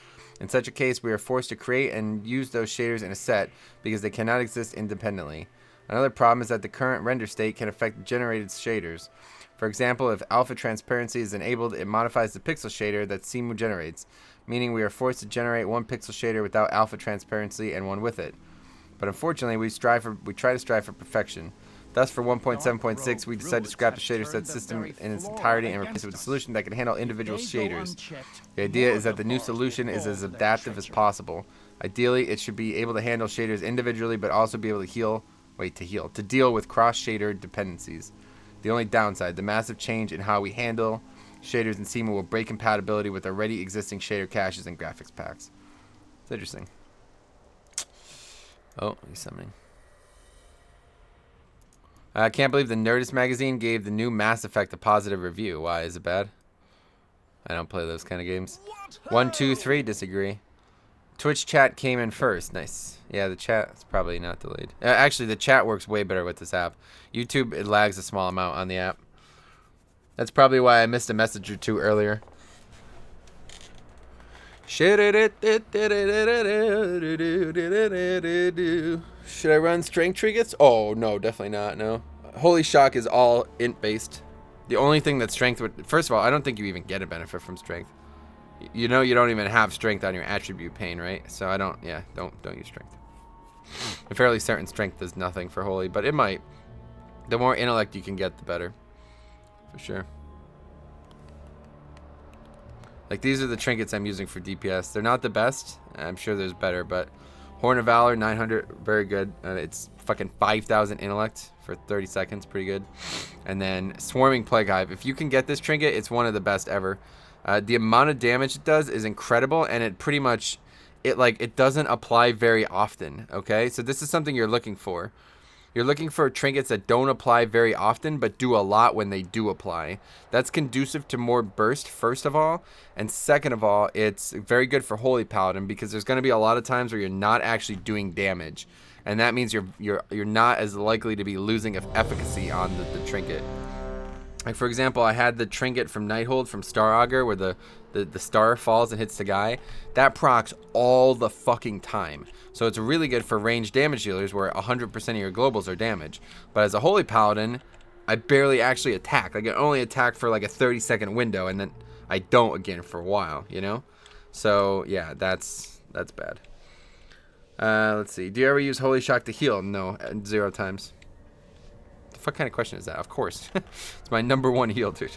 In such a case, we are forced to create and use those shaders in a set because they cannot exist independently. Another problem is that the current render state can affect generated shaders. For example, if alpha transparency is enabled, it modifies the pixel shader that Simu generates, meaning we are forced to generate one pixel shader without alpha transparency and one with it. But unfortunately, we try to strive for perfection. Thus, for 1.7.6, we decided to scrap the shader set system in its entirety and replace it with a solution that can handle individual shaders. The idea is that the new solution is as adaptive as possible. Ideally, it should be able to handle shaders individually, but also be able to deal with cross-shader dependencies. The only downside, the massive change in how we handle shaders in Simu will break compatibility with already existing shader caches and graphics packs. It's interesting. Oh, he's summoning. I can't believe the Nerdist magazine gave the new Mass Effect a positive review. Why? Is it bad? I don't play those kind of games. 1, 2, 3, disagree. Twitch chat came in first. Nice. Yeah, the chat's probably not delayed. Actually, the chat works way better with this app. YouTube, it lags a small amount on the app. That's probably why I missed a message or two earlier. Should I run strength trinkets? Oh, no, definitely not, no. Holy Shock is all int based. The only thing that strength would... First of all, I don't think you even get a benefit from strength. You know you don't even have strength on your attribute pane, right? So I don't... Yeah, don't use strength. I'm fairly certain strength does nothing for holy, but it might. The more intellect you can get, the better. For sure. Like, these are the trinkets I'm using for DPS. They're not the best. I'm sure there's better, but Horn of Valor, 900, very good. It's fucking 5,000 intellect for 30 seconds, pretty good. And then Swarming Plague Hive. If you can get this trinket, it's one of the best ever. The amount of damage it does is incredible, and it pretty much, it doesn't apply very often, okay? So this is something you're looking for. You're looking for trinkets that don't apply very often, but do a lot when they do apply. That's conducive to more burst, first of all. And second of all, it's very good for Holy Paladin, because there's going to be a lot of times where you're not actually doing damage. And that means you're not as likely to be losing efficacy on the trinket. Like, for example, I had the trinket from Nighthold from Star Augur, where the star falls and hits the guy. That procs all the fucking time. So it's really good for ranged damage dealers where 100% of your globals are damaged. But as a Holy Paladin, I barely actually attack. Like, I only attack for like a 30-second window, and then I don't again for a while, you know? So, yeah, that's bad. Let's see. Do you ever use Holy Shock to heal? No, 0 times. What kind of question is that? Of course. It's my #1 heal, dude.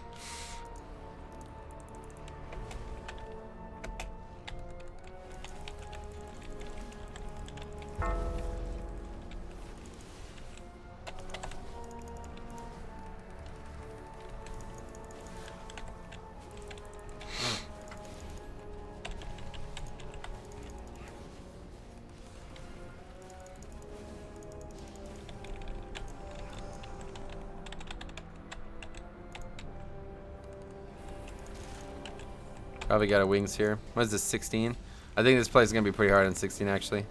Probably got a wings here. What is this, 16? I think this play is going to be pretty hard on 16, actually.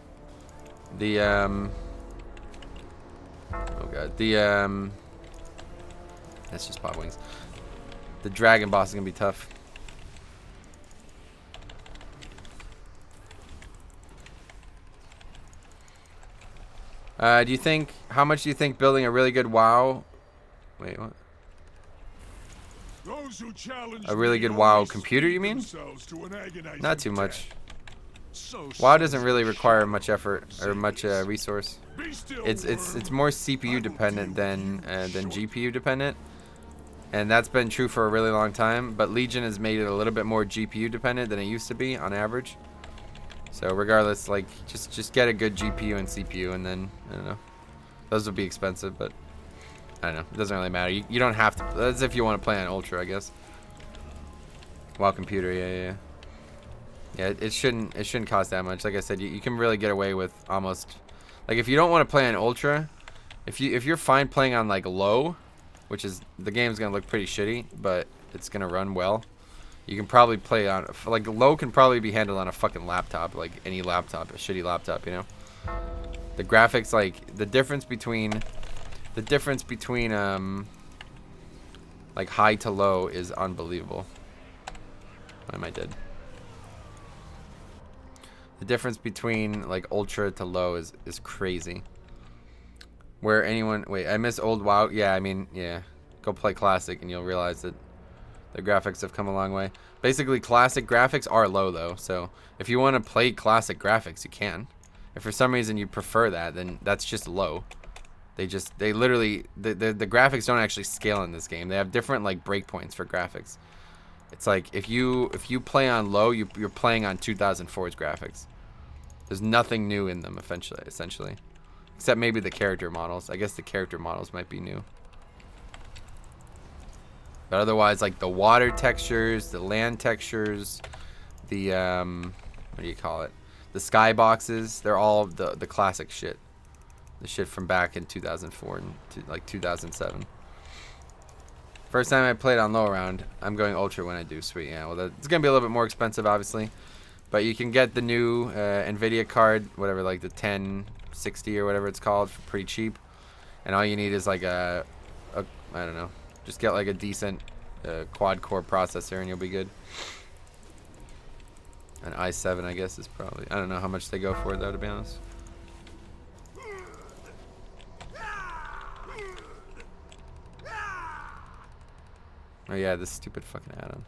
The, oh god. The, let's just pop wings. The dragon boss is going to be tough. Do you think, how much do you think building a really good WoW, wait, what? A really good WoW computer, you mean? Not too much. WoW doesn't really require much effort or much resource. It's more CPU dependent than GPU dependent, and that's been true for a really long time. But Legion has made it a little bit more GPU dependent than it used to be on average. So regardless, like just get a good GPU and CPU, and then I don't know. Those will be expensive, but I don't know. It doesn't really matter. You don't have to. That's if you want to play on Ultra, I guess. WoW computer, yeah. It shouldn't cost that much. Like I said, you can really get away with almost. Like, if you don't want to play on Ultra, if you're fine playing on like low, which is, the game's gonna look pretty shitty, but it's gonna run well. You can probably play on, like, low can probably be handled on a fucking laptop, like any laptop, a shitty laptop, you know. The graphics, like the difference between like high to low is unbelievable. Why am I dead? The difference between like ultra to low is crazy. Where anyone, wait, I miss old WoW. Yeah, I mean, yeah, go play classic and you'll realize that the graphics have come a long way. Basically, classic graphics are low though, so if you want to play classic graphics, you can. If for some reason you prefer that, then that's just low. They literally, the graphics don't actually scale in this game. They have different like breakpoints for graphics. It's like if you play on low, you're playing on 2004's graphics. There's nothing new in them essentially, except maybe the character models. I guess the character models might be new. But otherwise, like the water textures, the land textures, the what do you call it? The skyboxes, they're all the classic shit. The shit from back in 2004 and like 2007. First time I played on low round. I'm going ultra when I do. Sweet, yeah. Well, it's gonna be a little bit more expensive, obviously, But you can get the new NVIDIA card, whatever, like the 1060 or whatever it's called, for pretty cheap. And all you need is like I don't know, just get like a decent quad-core processor and you'll be good. An i7, I guess, is probably... I don't know how much they go for, though, to be honest. Oh, yeah, this stupid fucking add-on.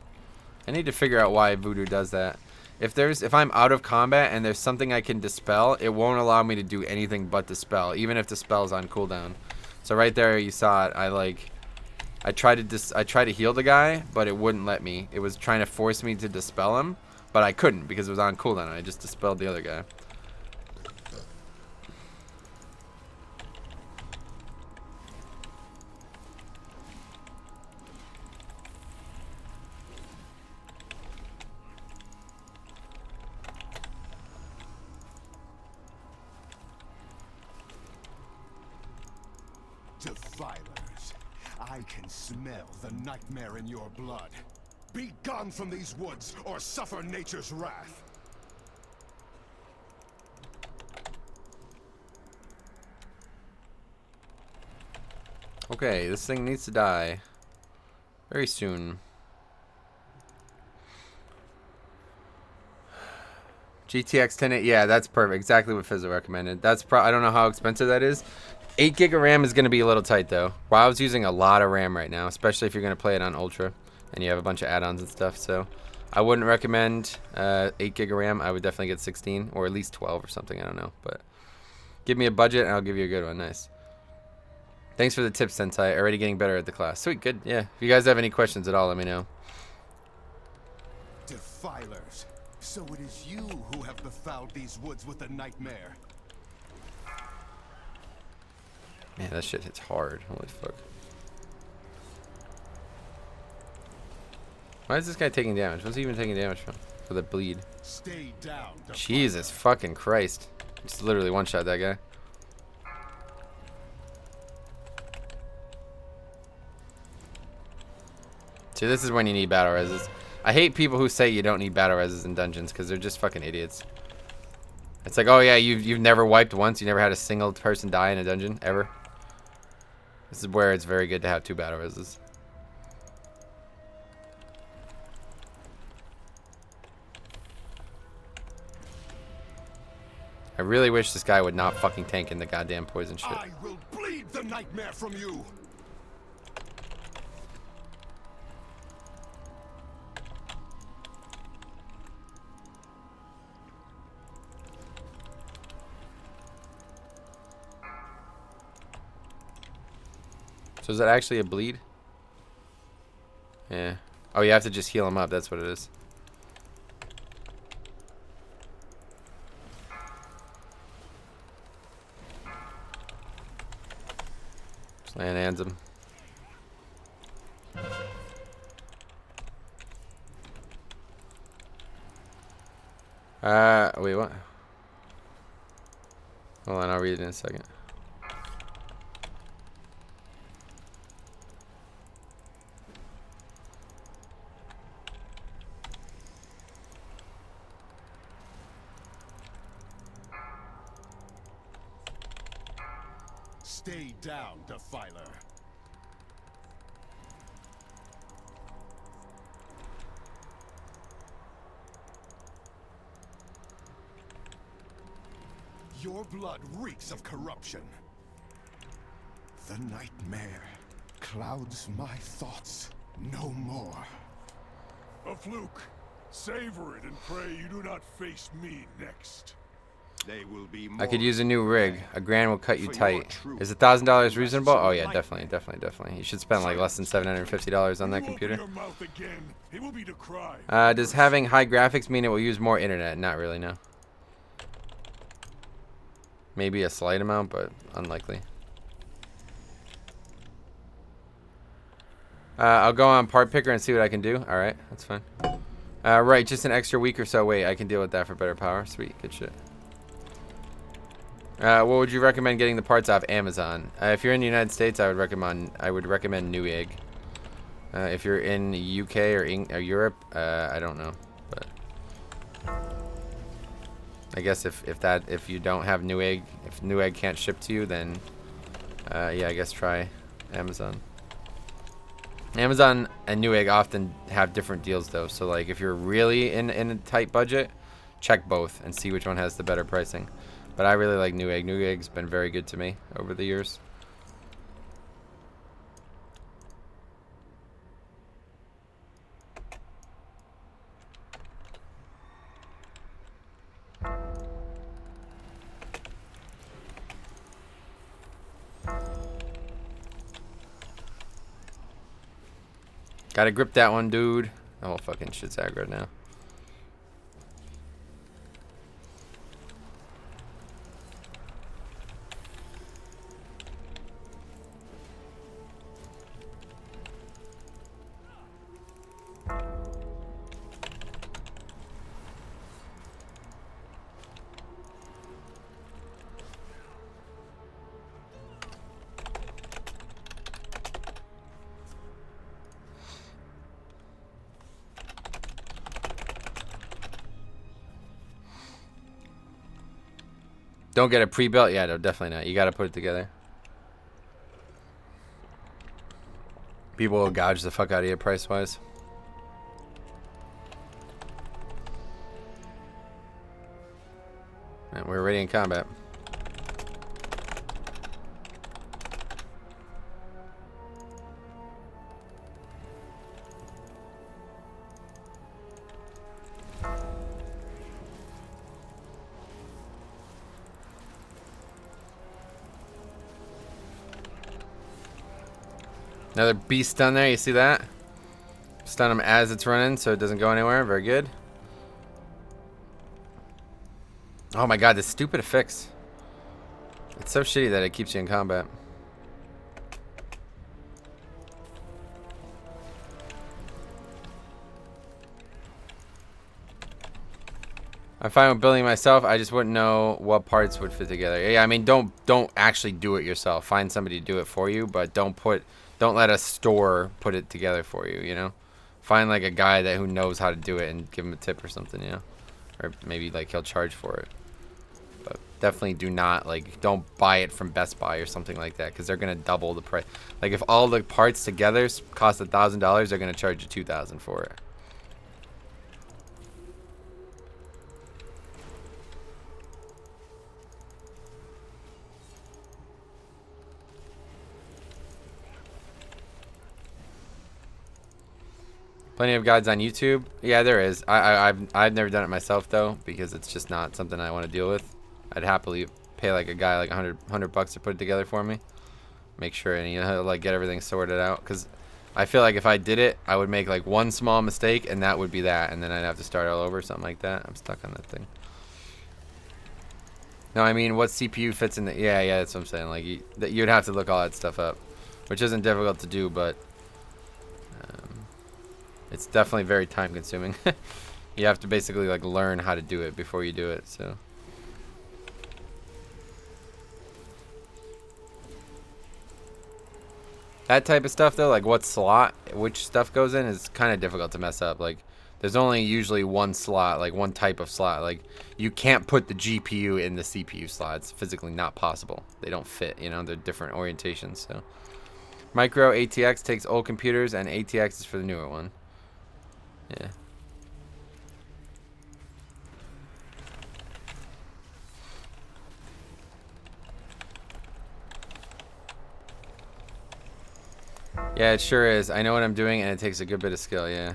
I need to figure out why Voodoo does that. If I'm out of combat and there's something I can dispel, it won't allow me to do anything but dispel, even if the spell's on cooldown. So right there, you saw it. I tried to heal the guy, but it wouldn't let me. It was trying to force me to dispel him. But I couldn't because it was on cooldown. I just dispelled the other guy. Defilers, I can smell the nightmare in your blood. Be gone from these woods, or suffer nature's wrath. Okay, this thing needs to die very soon. GTX 1080, yeah, that's perfect. Exactly what Fizzo recommended. That's I don't know how expensive that is. 8 gig of RAM is going to be a little tight though. WoW's using a lot of RAM right now, especially if you're going to play it on Ultra and you have a bunch of add-ons and stuff. So I wouldn't recommend 8 gig of RAM. I would definitely get 16 or at least 12 or something. I don't know, but give me a budget and I'll give you a good one. Nice. Thanks for the tips, Sentai. Already getting better at the class. Sweet, good. Yeah. If you guys have any questions at all, let me know. Defilers, so it is you who have befouled these woods with a nightmare. Man, that shit hits hard. Holy fuck. Why is this guy taking damage? What's he even taking damage from? For the bleed. Stay down, Jesus fucking Christ. Just literally one-shot that guy. See, this is when you need battle reses. I hate people who say you don't need battle reses in dungeons because they're just fucking idiots. It's like, oh yeah, you've never wiped once. You never had a single person die in a dungeon, ever. This is where it's very good to have 2 battle reses. I really wish this guy would not fucking tank in the goddamn poison shit. I will bleed the nightmare from you. So is that actually a bleed? Yeah. Oh, you have to just heal him up. That's what it is. Just land hands him. Wait, what? Hold on, I'll read it in a second. Stay down, Defiler. Your blood reeks of corruption. The nightmare clouds my thoughts no more. A fluke. Savor it and pray you do not face me next. They will be more. I could use a new rig. A grand will cut you tight. Is $1,000 reasonable? Oh yeah, definitely. You should spend like less than $750 on that computer. Does having high graphics mean it will use more internet? Not really, no. Maybe a slight amount, but unlikely. I'll go on part picker and see what I can do. Alright, that's fine. Right, just an extra week or so. Wait, I can deal with that for better power. Sweet, good shit. What would you recommend getting the parts off Amazon? If you're in the United States, I would recommend Newegg. If you're in the UK or Europe, I don't know, but I guess if you don't have Newegg, if Newegg can't ship to you, then yeah, I guess try Amazon. Amazon and Newegg often have different deals though. So like if you're really in a tight budget, check both and see which one has the better pricing. But I really like Newegg. Newegg's been very good to me over the years. Gotta grip that one, dude. Oh, fucking shit's aggro now. Don't get a pre-built? Yeah, no, definitely not. You gotta put it together. People will gouge the fuck out of you price-wise. And we're ready in combat. Another beast stun there, you see that? Stun him as it's running so it doesn't go anywhere. Very good. Oh my god, this stupid affix. It's so shitty that it keeps you in combat. I'm fine with building myself. I just wouldn't know what parts would fit together. Yeah, I mean, don't actually do it yourself. Find somebody to do it for you, but don't let a store put it together for you, you know? Find like a guy who knows how to do it and give him a tip or something, you know? Or maybe like he'll charge for it. But definitely do not, like, don't buy it from Best Buy or something like that, because they're gonna double the price. Like if all the parts together cost $1,000, they're gonna charge you $2,000 for it. Plenty of guides on YouTube. Yeah, there is. I've never done it myself though, because it's just not something I want to deal with. I'd happily pay like a guy like $100 to put it together for me. Make sure and, you know, like get everything sorted out. Because I feel like if I did it, I would make like one small mistake and that would be that, and then I'd have to start all over, something like that. I'm stuck on that thing. No, I mean, what CPU fits in the... Yeah, that's what I'm saying. Like, you'd have to look all that stuff up, which isn't difficult to do, but it's definitely very time consuming. You have to basically like learn how to do it before you do it, so. That type of stuff though, like what slot which stuff goes in, is kind of difficult to mess up. Like there's only usually one slot, like one type of slot. Like you can't put the GPU in the CPU slot. It's physically not possible. They don't fit, you know, they're different orientations, so. Micro ATX takes old computers and ATX is for the newer one. Yeah. Yeah, it sure is. I know what I'm doing and it takes a good bit of skill, yeah.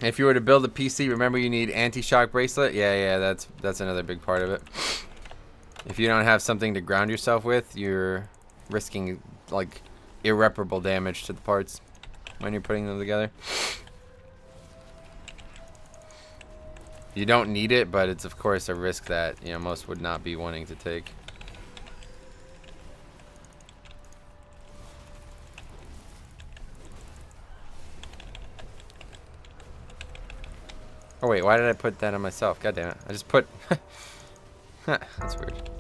If you were to build a PC, remember you need anti-shock bracelet. Yeah, that's another big part of it. If you don't have something to ground yourself with, you're risking like irreparable damage to the parts when you're putting them together. You don't need it, but it's of course a risk that, you know, most would not be wanting to take. Oh wait, why did I put that on myself? God damn it. I just put... That's weird.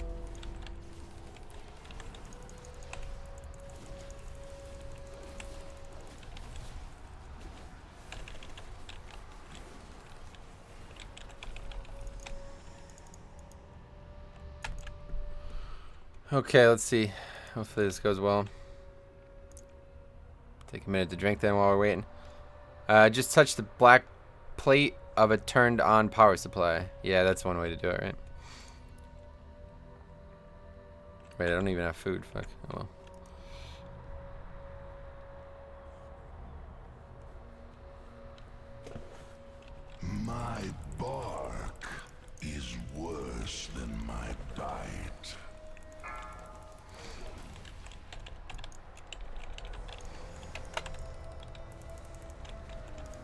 Okay, let's see. Hopefully this goes well. Take a minute to drink then while we're waiting. Just touch the black plate of a turned on power supply. Yeah, that's one way to do it, right? Wait, I don't even have food. Fuck. Oh well. My bark is worse than my bite.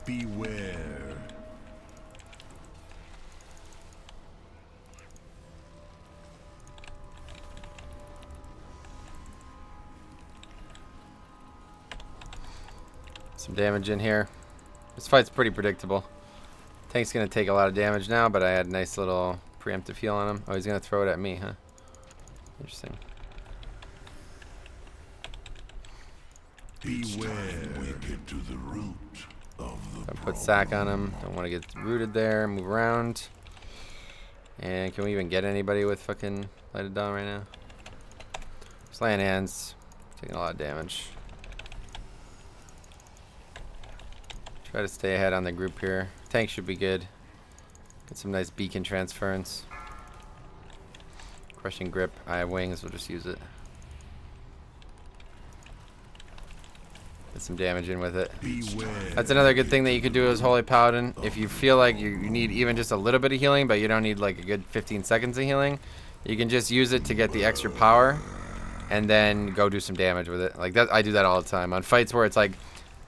Beware. Some damage in here. This fight's pretty predictable. Tank's gonna take a lot of damage now, but I had a nice little preemptive heal on him. Oh, he's gonna throw it at me, huh? Interesting. Beware. We get to the root of the I put sack on him. Don't want to get rooted there. Move around. And can we even get anybody with fucking lighted dawn right now? Slaying hands. Taking a lot of damage. Try to stay ahead on the group here. Tank should be good. Get some nice beacon transference. Crushing grip. I have wings. We'll just use it. Get some damage in with it. Beware. That's another good thing that you could do as Holy Paladin. If you feel like you need even just a little bit of healing, but you don't need like a good 15 seconds of healing, you can just use it to get the extra power and then go do some damage with it. Like that, I do that all the time. On fights where it's like,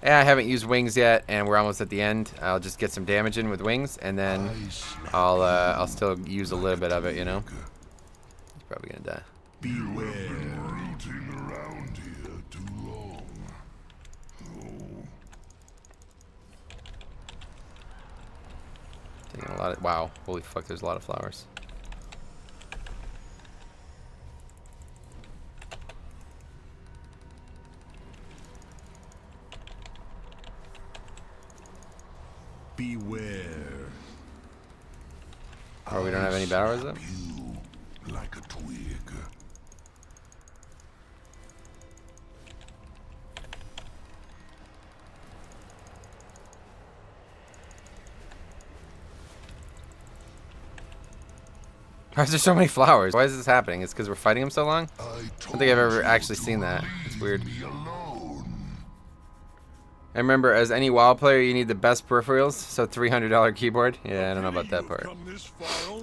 I haven't used wings yet, and we're almost at the end. I'll just get some damage in with wings, and then I'll still use a little bit of it, you know. He's probably gonna die. Beware. Rooting around here too long. Oh. Taking a lot of, wow, holy fuck, there's a lot of flowers. Beware. Oh, we don't have any barrows up? You like a twig. Why is there so many flowers? Why is this happening? It's because we're fighting him so long? I don't think I've ever actually seen that. It's weird. I remember, as any WoW player, you need the best peripherals, so $300 keyboard. Yeah, I don't know about that part.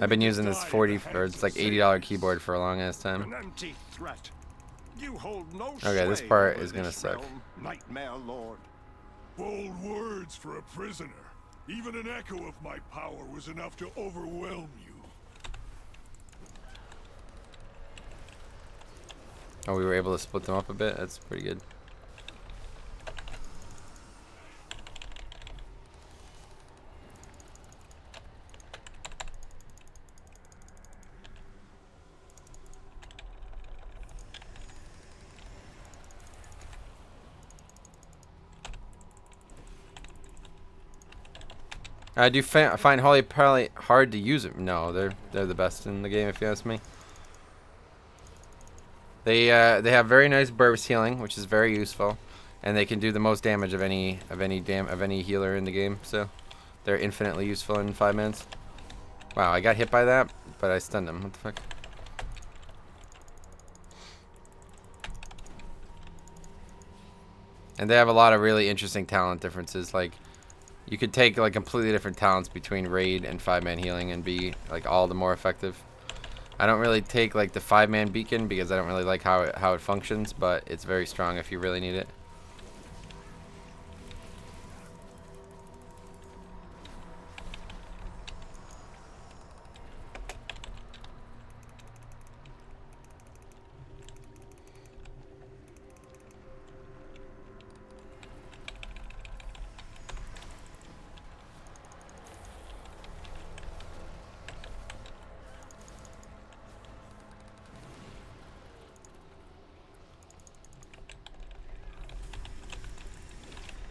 I've been using this it's like $80 keyboard for a long ass time. An empty threat. You hold no Okay, this sway part over is gonna this suck. realm, Nightmare Lord. Bold words for a prisoner. Even an echo of my power was enough to overwhelm you. Oh, we were able to split them up a bit? That's pretty good. I do find Holy Paladin hard to use it. No, they're the best in the game, if you ask me. They have very nice burst healing, which is very useful, and they can do the most damage of any healer in the game. So they're infinitely useful in 5 minutes. Wow, I got hit by that, but I stunned him. What the fuck? And they have a lot of really interesting talent differences. Like, you could take like completely different talents between raid and 5-man healing and be like all the more effective. I don't really take like the 5-man beacon because I don't really like how it functions, but it's very strong if you really need it.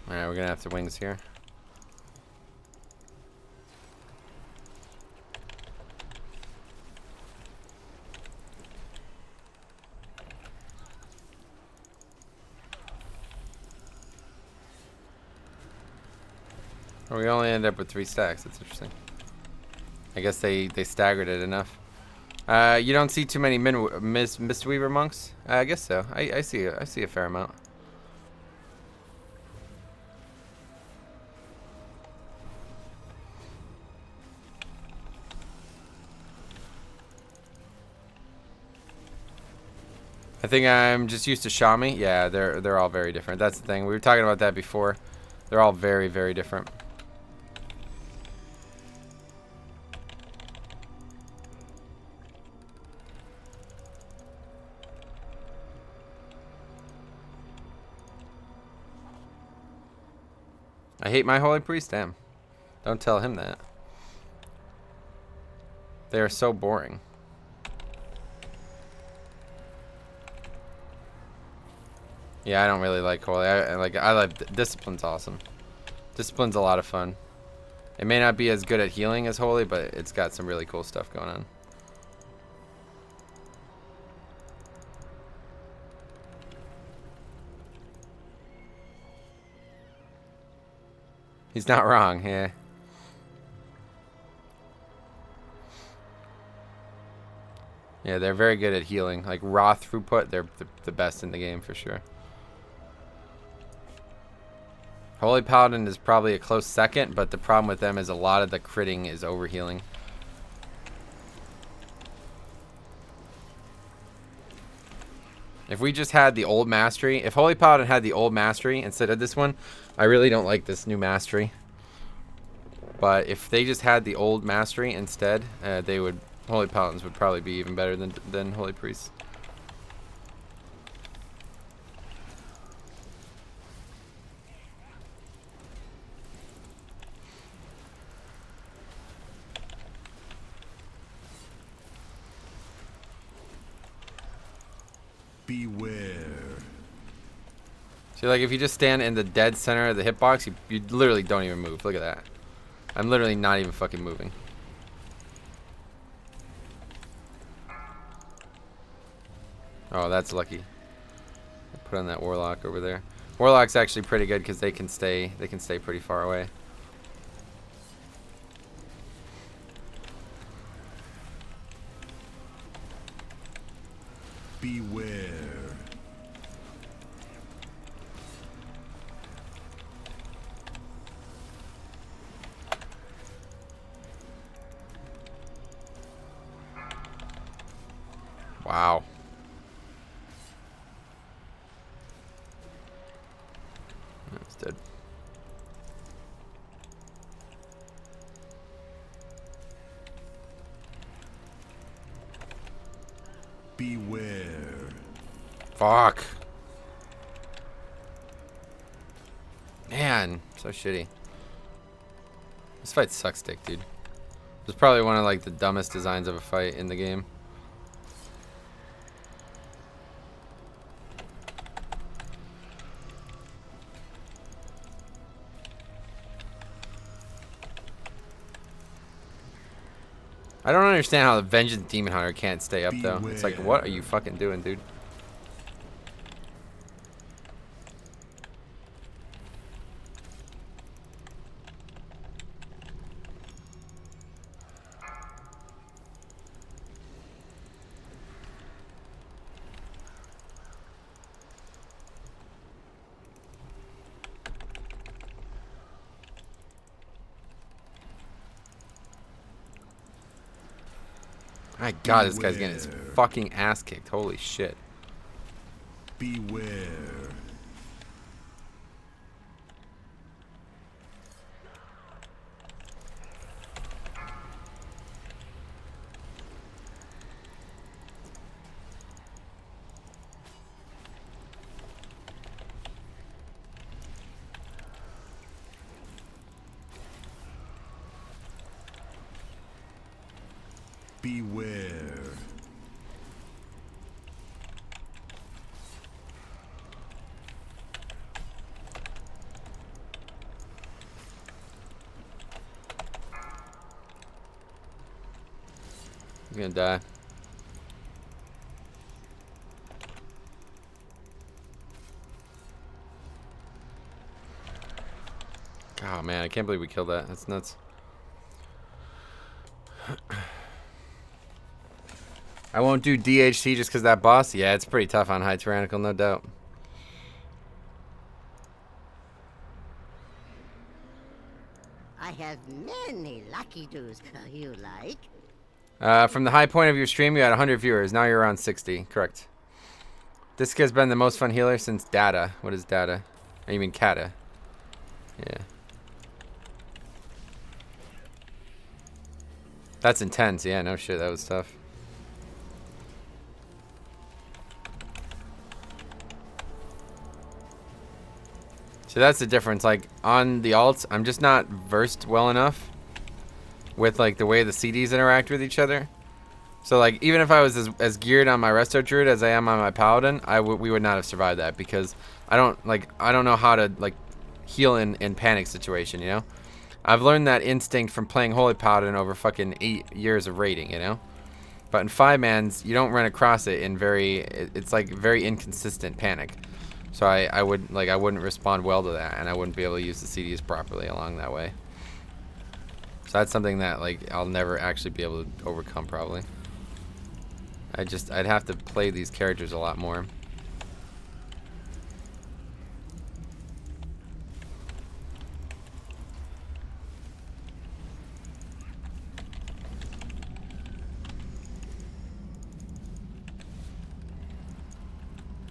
Alright, we're gonna have to wings here. Oh, we only end up with 3 stacks. That's interesting. I guess they staggered it enough. You don't see too many Mistweaver monks? I guess so. I see a fair amount. I think I'm just used to Shami. Yeah, they're all very different. That's the thing. We were talking about that before. They're all very, very different. I hate my holy priest. Damn. Don't tell him that. They are so boring. Yeah, I don't really like holy. I like discipline's awesome. Discipline's a lot of fun. It may not be as good at healing as holy, but it's got some really cool stuff going on. He's not wrong, yeah. Yeah, they're very good at healing. Like raw throughput, they're the best in the game for sure. Holy Paladin is probably a close second, but the problem with them is a lot of the critting is overhealing. If we just had the old mastery, if Holy Paladin had the old mastery instead of this one, I really don't like this new mastery. But if they just had the old mastery instead, Holy Paladins would probably be even better than Holy Priests. Beware. See, like if you just stand in the dead center of the hitbox, you literally don't even move. Look at that. I'm literally not even fucking moving. Oh, that's lucky. Put on that warlock over there. Warlock's actually pretty good because they can stay pretty far away. Beware. Wow. That's dead. Beware. Fuck. Man, so shitty. This fight sucks dick, dude. It's probably one of like the dumbest designs of a fight in the game. I don't understand how the Vengeance Demon Hunter can't stay up though. It's like, what are you fucking doing, dude? My God, this guy's getting his fucking ass kicked. Holy shit. Beware. Beware. gonna die. Oh man, I can't believe we killed that. That's nuts. I won't do DHT just because that boss. Yeah, it's pretty tough on High Tyrannical, no doubt. I have many lucky doos. You like? From the high point of your stream, you had 100 viewers. Now you're around 60. Correct. This kid's been the most fun healer since Data. What is Data? Or you mean Kata? Yeah. That's intense. Yeah, no shit. That was tough. So that's the difference. Like, on the alts, I'm just not versed well enough with, like, the way the CDs interact with each other. So, like, even if I was as geared on my Resto Druid as I am on my Paladin, we would not have survived that because I don't know how to, like, heal in panic situation, you know? I've learned that instinct from playing Holy Paladin over fucking 8 years of raiding, you know? But in 5-mans, you don't run across it in it's like very inconsistent panic. So I wouldn't respond well to that, and I wouldn't be able to use the CDs properly along that way. So that's something that, like, I'll never actually be able to overcome probably. I'd have to play these characters a lot more.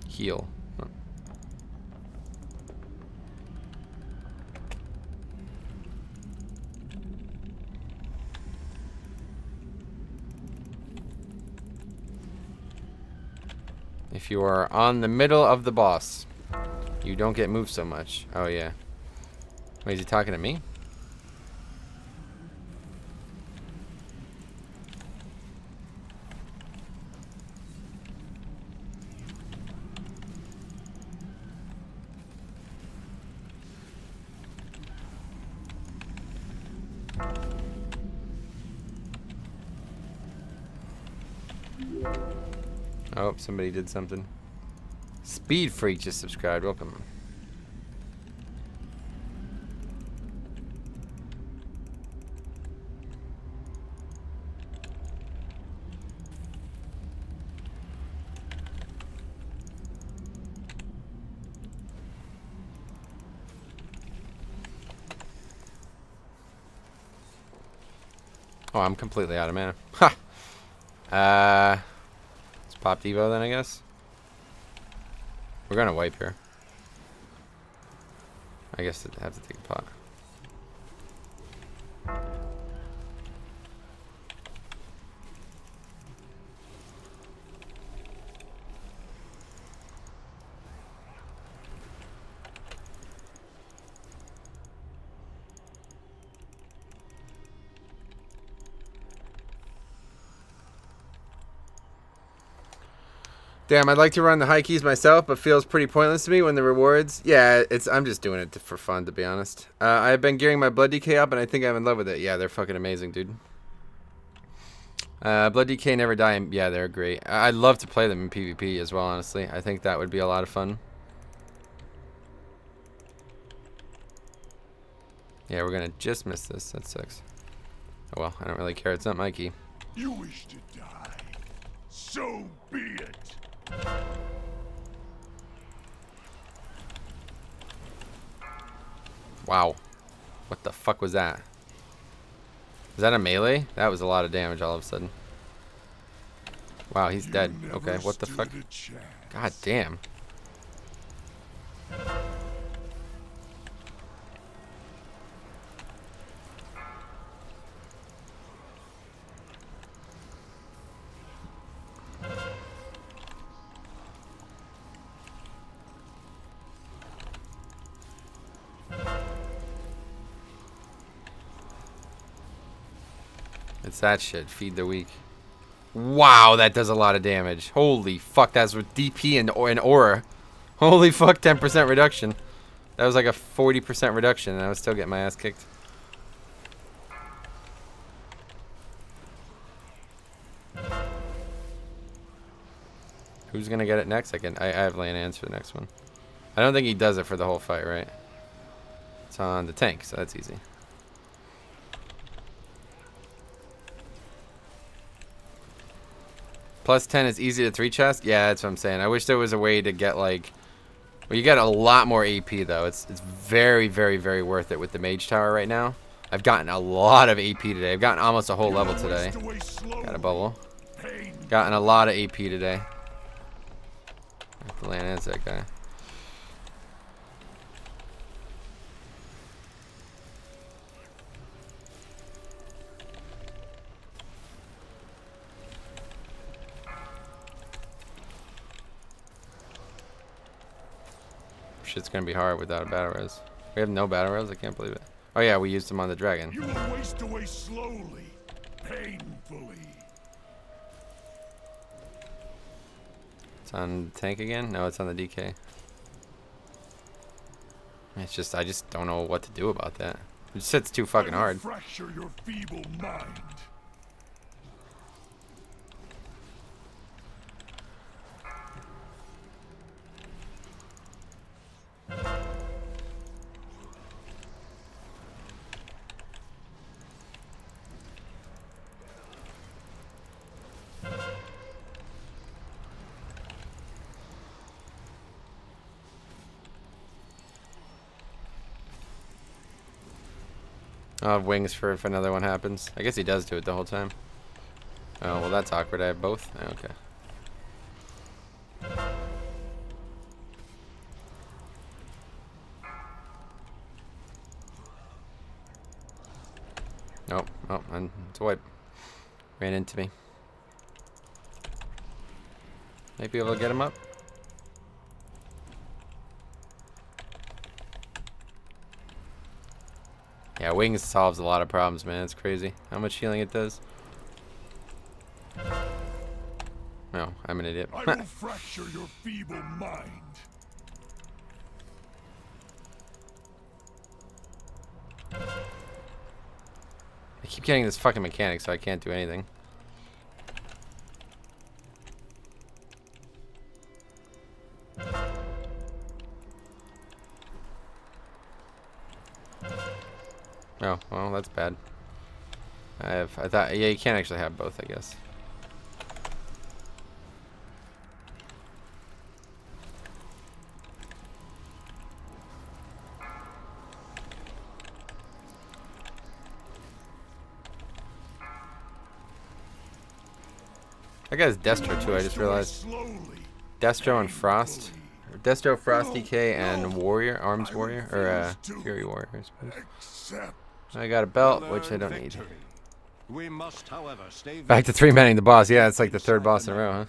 Heal. If you are on the middle of the boss, you don't get moved so much. Oh yeah. Wait, is he talking to me? Oh, somebody did something. Speed Freak just subscribed. Welcome. Oh, I'm completely out of mana. Ha! Let's pop Devo then, I guess. We're gonna wipe here. I guess I have to take a pot. Damn, I'd like to run the high keys myself, but feels pretty pointless to me when the rewards... Yeah, I'm just doing it for fun, to be honest. I've been gearing my Blood DK up, and I think I'm in love with it. Yeah, they're fucking amazing, dude. Blood DK Never Die. Yeah, they're great. I'd love to play them in PvP as well, honestly. I think that would be a lot of fun. Yeah, we're gonna just miss this. That sucks. Oh well, I don't really care. It's not my key. You wish to die. So be it. Wow. What the fuck was that? Is that a melee? That was a lot of damage all of a sudden. Wow, he's dead. Okay, what the fuck? God damn. It's that shit. Feed the weak. Wow, that does a lot of damage. Holy fuck, that's with DP and aura. Holy fuck, 10% reduction. That was like a 40% reduction, and I was still getting my ass kicked. Who's gonna get it next? I have land hands for the next one. I don't think he does it for the whole fight, right? It's on the tank, so that's easy. Plus 10 is easy to 3 chest? Yeah, that's what I'm saying. I wish there was a way to get like... Well, you get a lot more AP though. It's very, very, very worth it with the mage tower right now. I've gotten a lot of AP today. I've gotten almost a whole level today. Got a bubble. Gotten a lot of AP today. I have to land as that guy. Shit's gonna be hard without a battle res. We have no battle res? I can't believe it. Oh yeah, we used them on the dragon. You will waste away slowly, painfully. It's on the tank again? No, it's on the DK. It's just, I just don't know what to do about that. It just hits too fucking hard. Fracture your feeble mind. I'll have wings for if another one happens. I guess he does do it the whole time. Oh, well that's awkward. I have both? Okay. Nope. Oh, and it's a wipe. Ran into me. Might be able to get him up. Yeah, wings solves a lot of problems, man. It's crazy how much healing it does. No, I'm an idiot. I will fracture your feeble mind. I keep getting this fucking mechanic, so I can't do anything. Oh, well, that's bad. I thought, yeah, you can't actually have both, I guess. That guy's Destro too, I just realized. Destro and Frost. Destro, Frost DK, and Warrior, Arms Warrior, or Fury Warrior, I suppose. I got a belt, which I don't need. We must, however, stay Back to 3-manning the boss. Yeah, it's like the 3rd boss in a row, huh?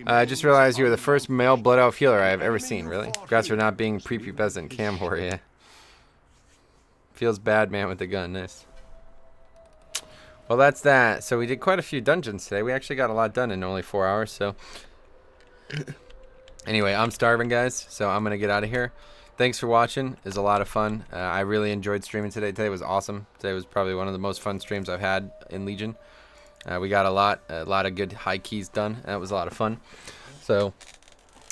I just realized you were the first male Blood Elf healer I have ever seen, really. Congrats for not being prepubescent cam whore, yeah. Feels bad, man, with the gun. Nice. Well, that's that. So we did quite a few dungeons today. We actually got a lot done in only 4 hours, so... Anyway, I'm starving, guys, so I'm going to get out of here. Thanks for watching. It was a lot of fun. I really enjoyed streaming today. Today was awesome. Today was probably one of the most fun streams I've had in Legion. We got a lot of good high keys done. That was a lot of fun. So,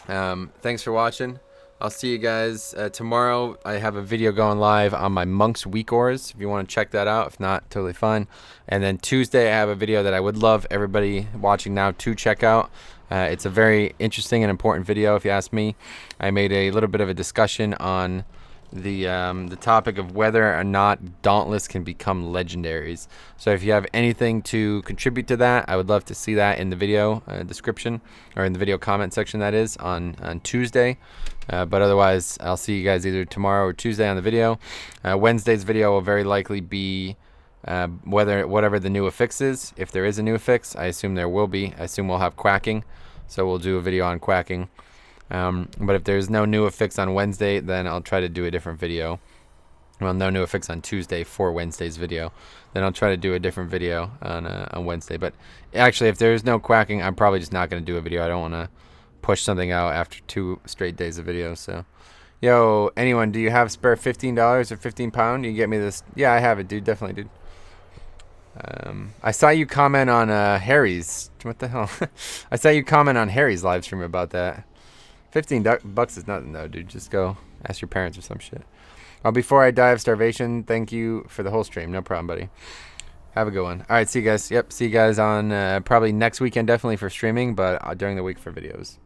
thanks for watching. I'll see you guys tomorrow. I have a video going live on my Monk's Weak Ores, if you want to check that out. If not, totally fine. And then Tuesday, I have a video that I would love everybody watching now to check out. It's a very interesting and important video, if you ask me. I made a little bit of a discussion on the topic of whether or not Dauntless can become legendaries. So if you have anything to contribute to that, I would love to see that in the video description, or in the video comment section, that is, on Tuesday. But otherwise, I'll see you guys either tomorrow or Tuesday on the video. Wednesday's video will very likely be whatever the new affix is. If there is a new affix, I assume there will be. I assume we'll have quacking, so we'll do a video on quacking. But if there's no new affix on Wednesday, then I'll try to do a different video. Well, no new affix on Tuesday for Wednesday's video. Then I'll try to do a different video on Wednesday. But actually, if there's no quacking, I'm probably just not going to do a video. I don't want to push something out after 2 straight days of videos. So, yo, anyone, do you have spare $15 or £15? You get me this? Yeah, I have it, dude. Definitely, dude. I saw you comment on Harry's. What the hell? I saw you comment on Harry's live stream about that. $15 is nothing though, dude. Just go ask your parents or some shit. Before I die of starvation, thank you for the whole stream. No problem, buddy. Have a good one. All right, see you guys. Yep, see you guys on probably next weekend, definitely for streaming, but during the week for videos.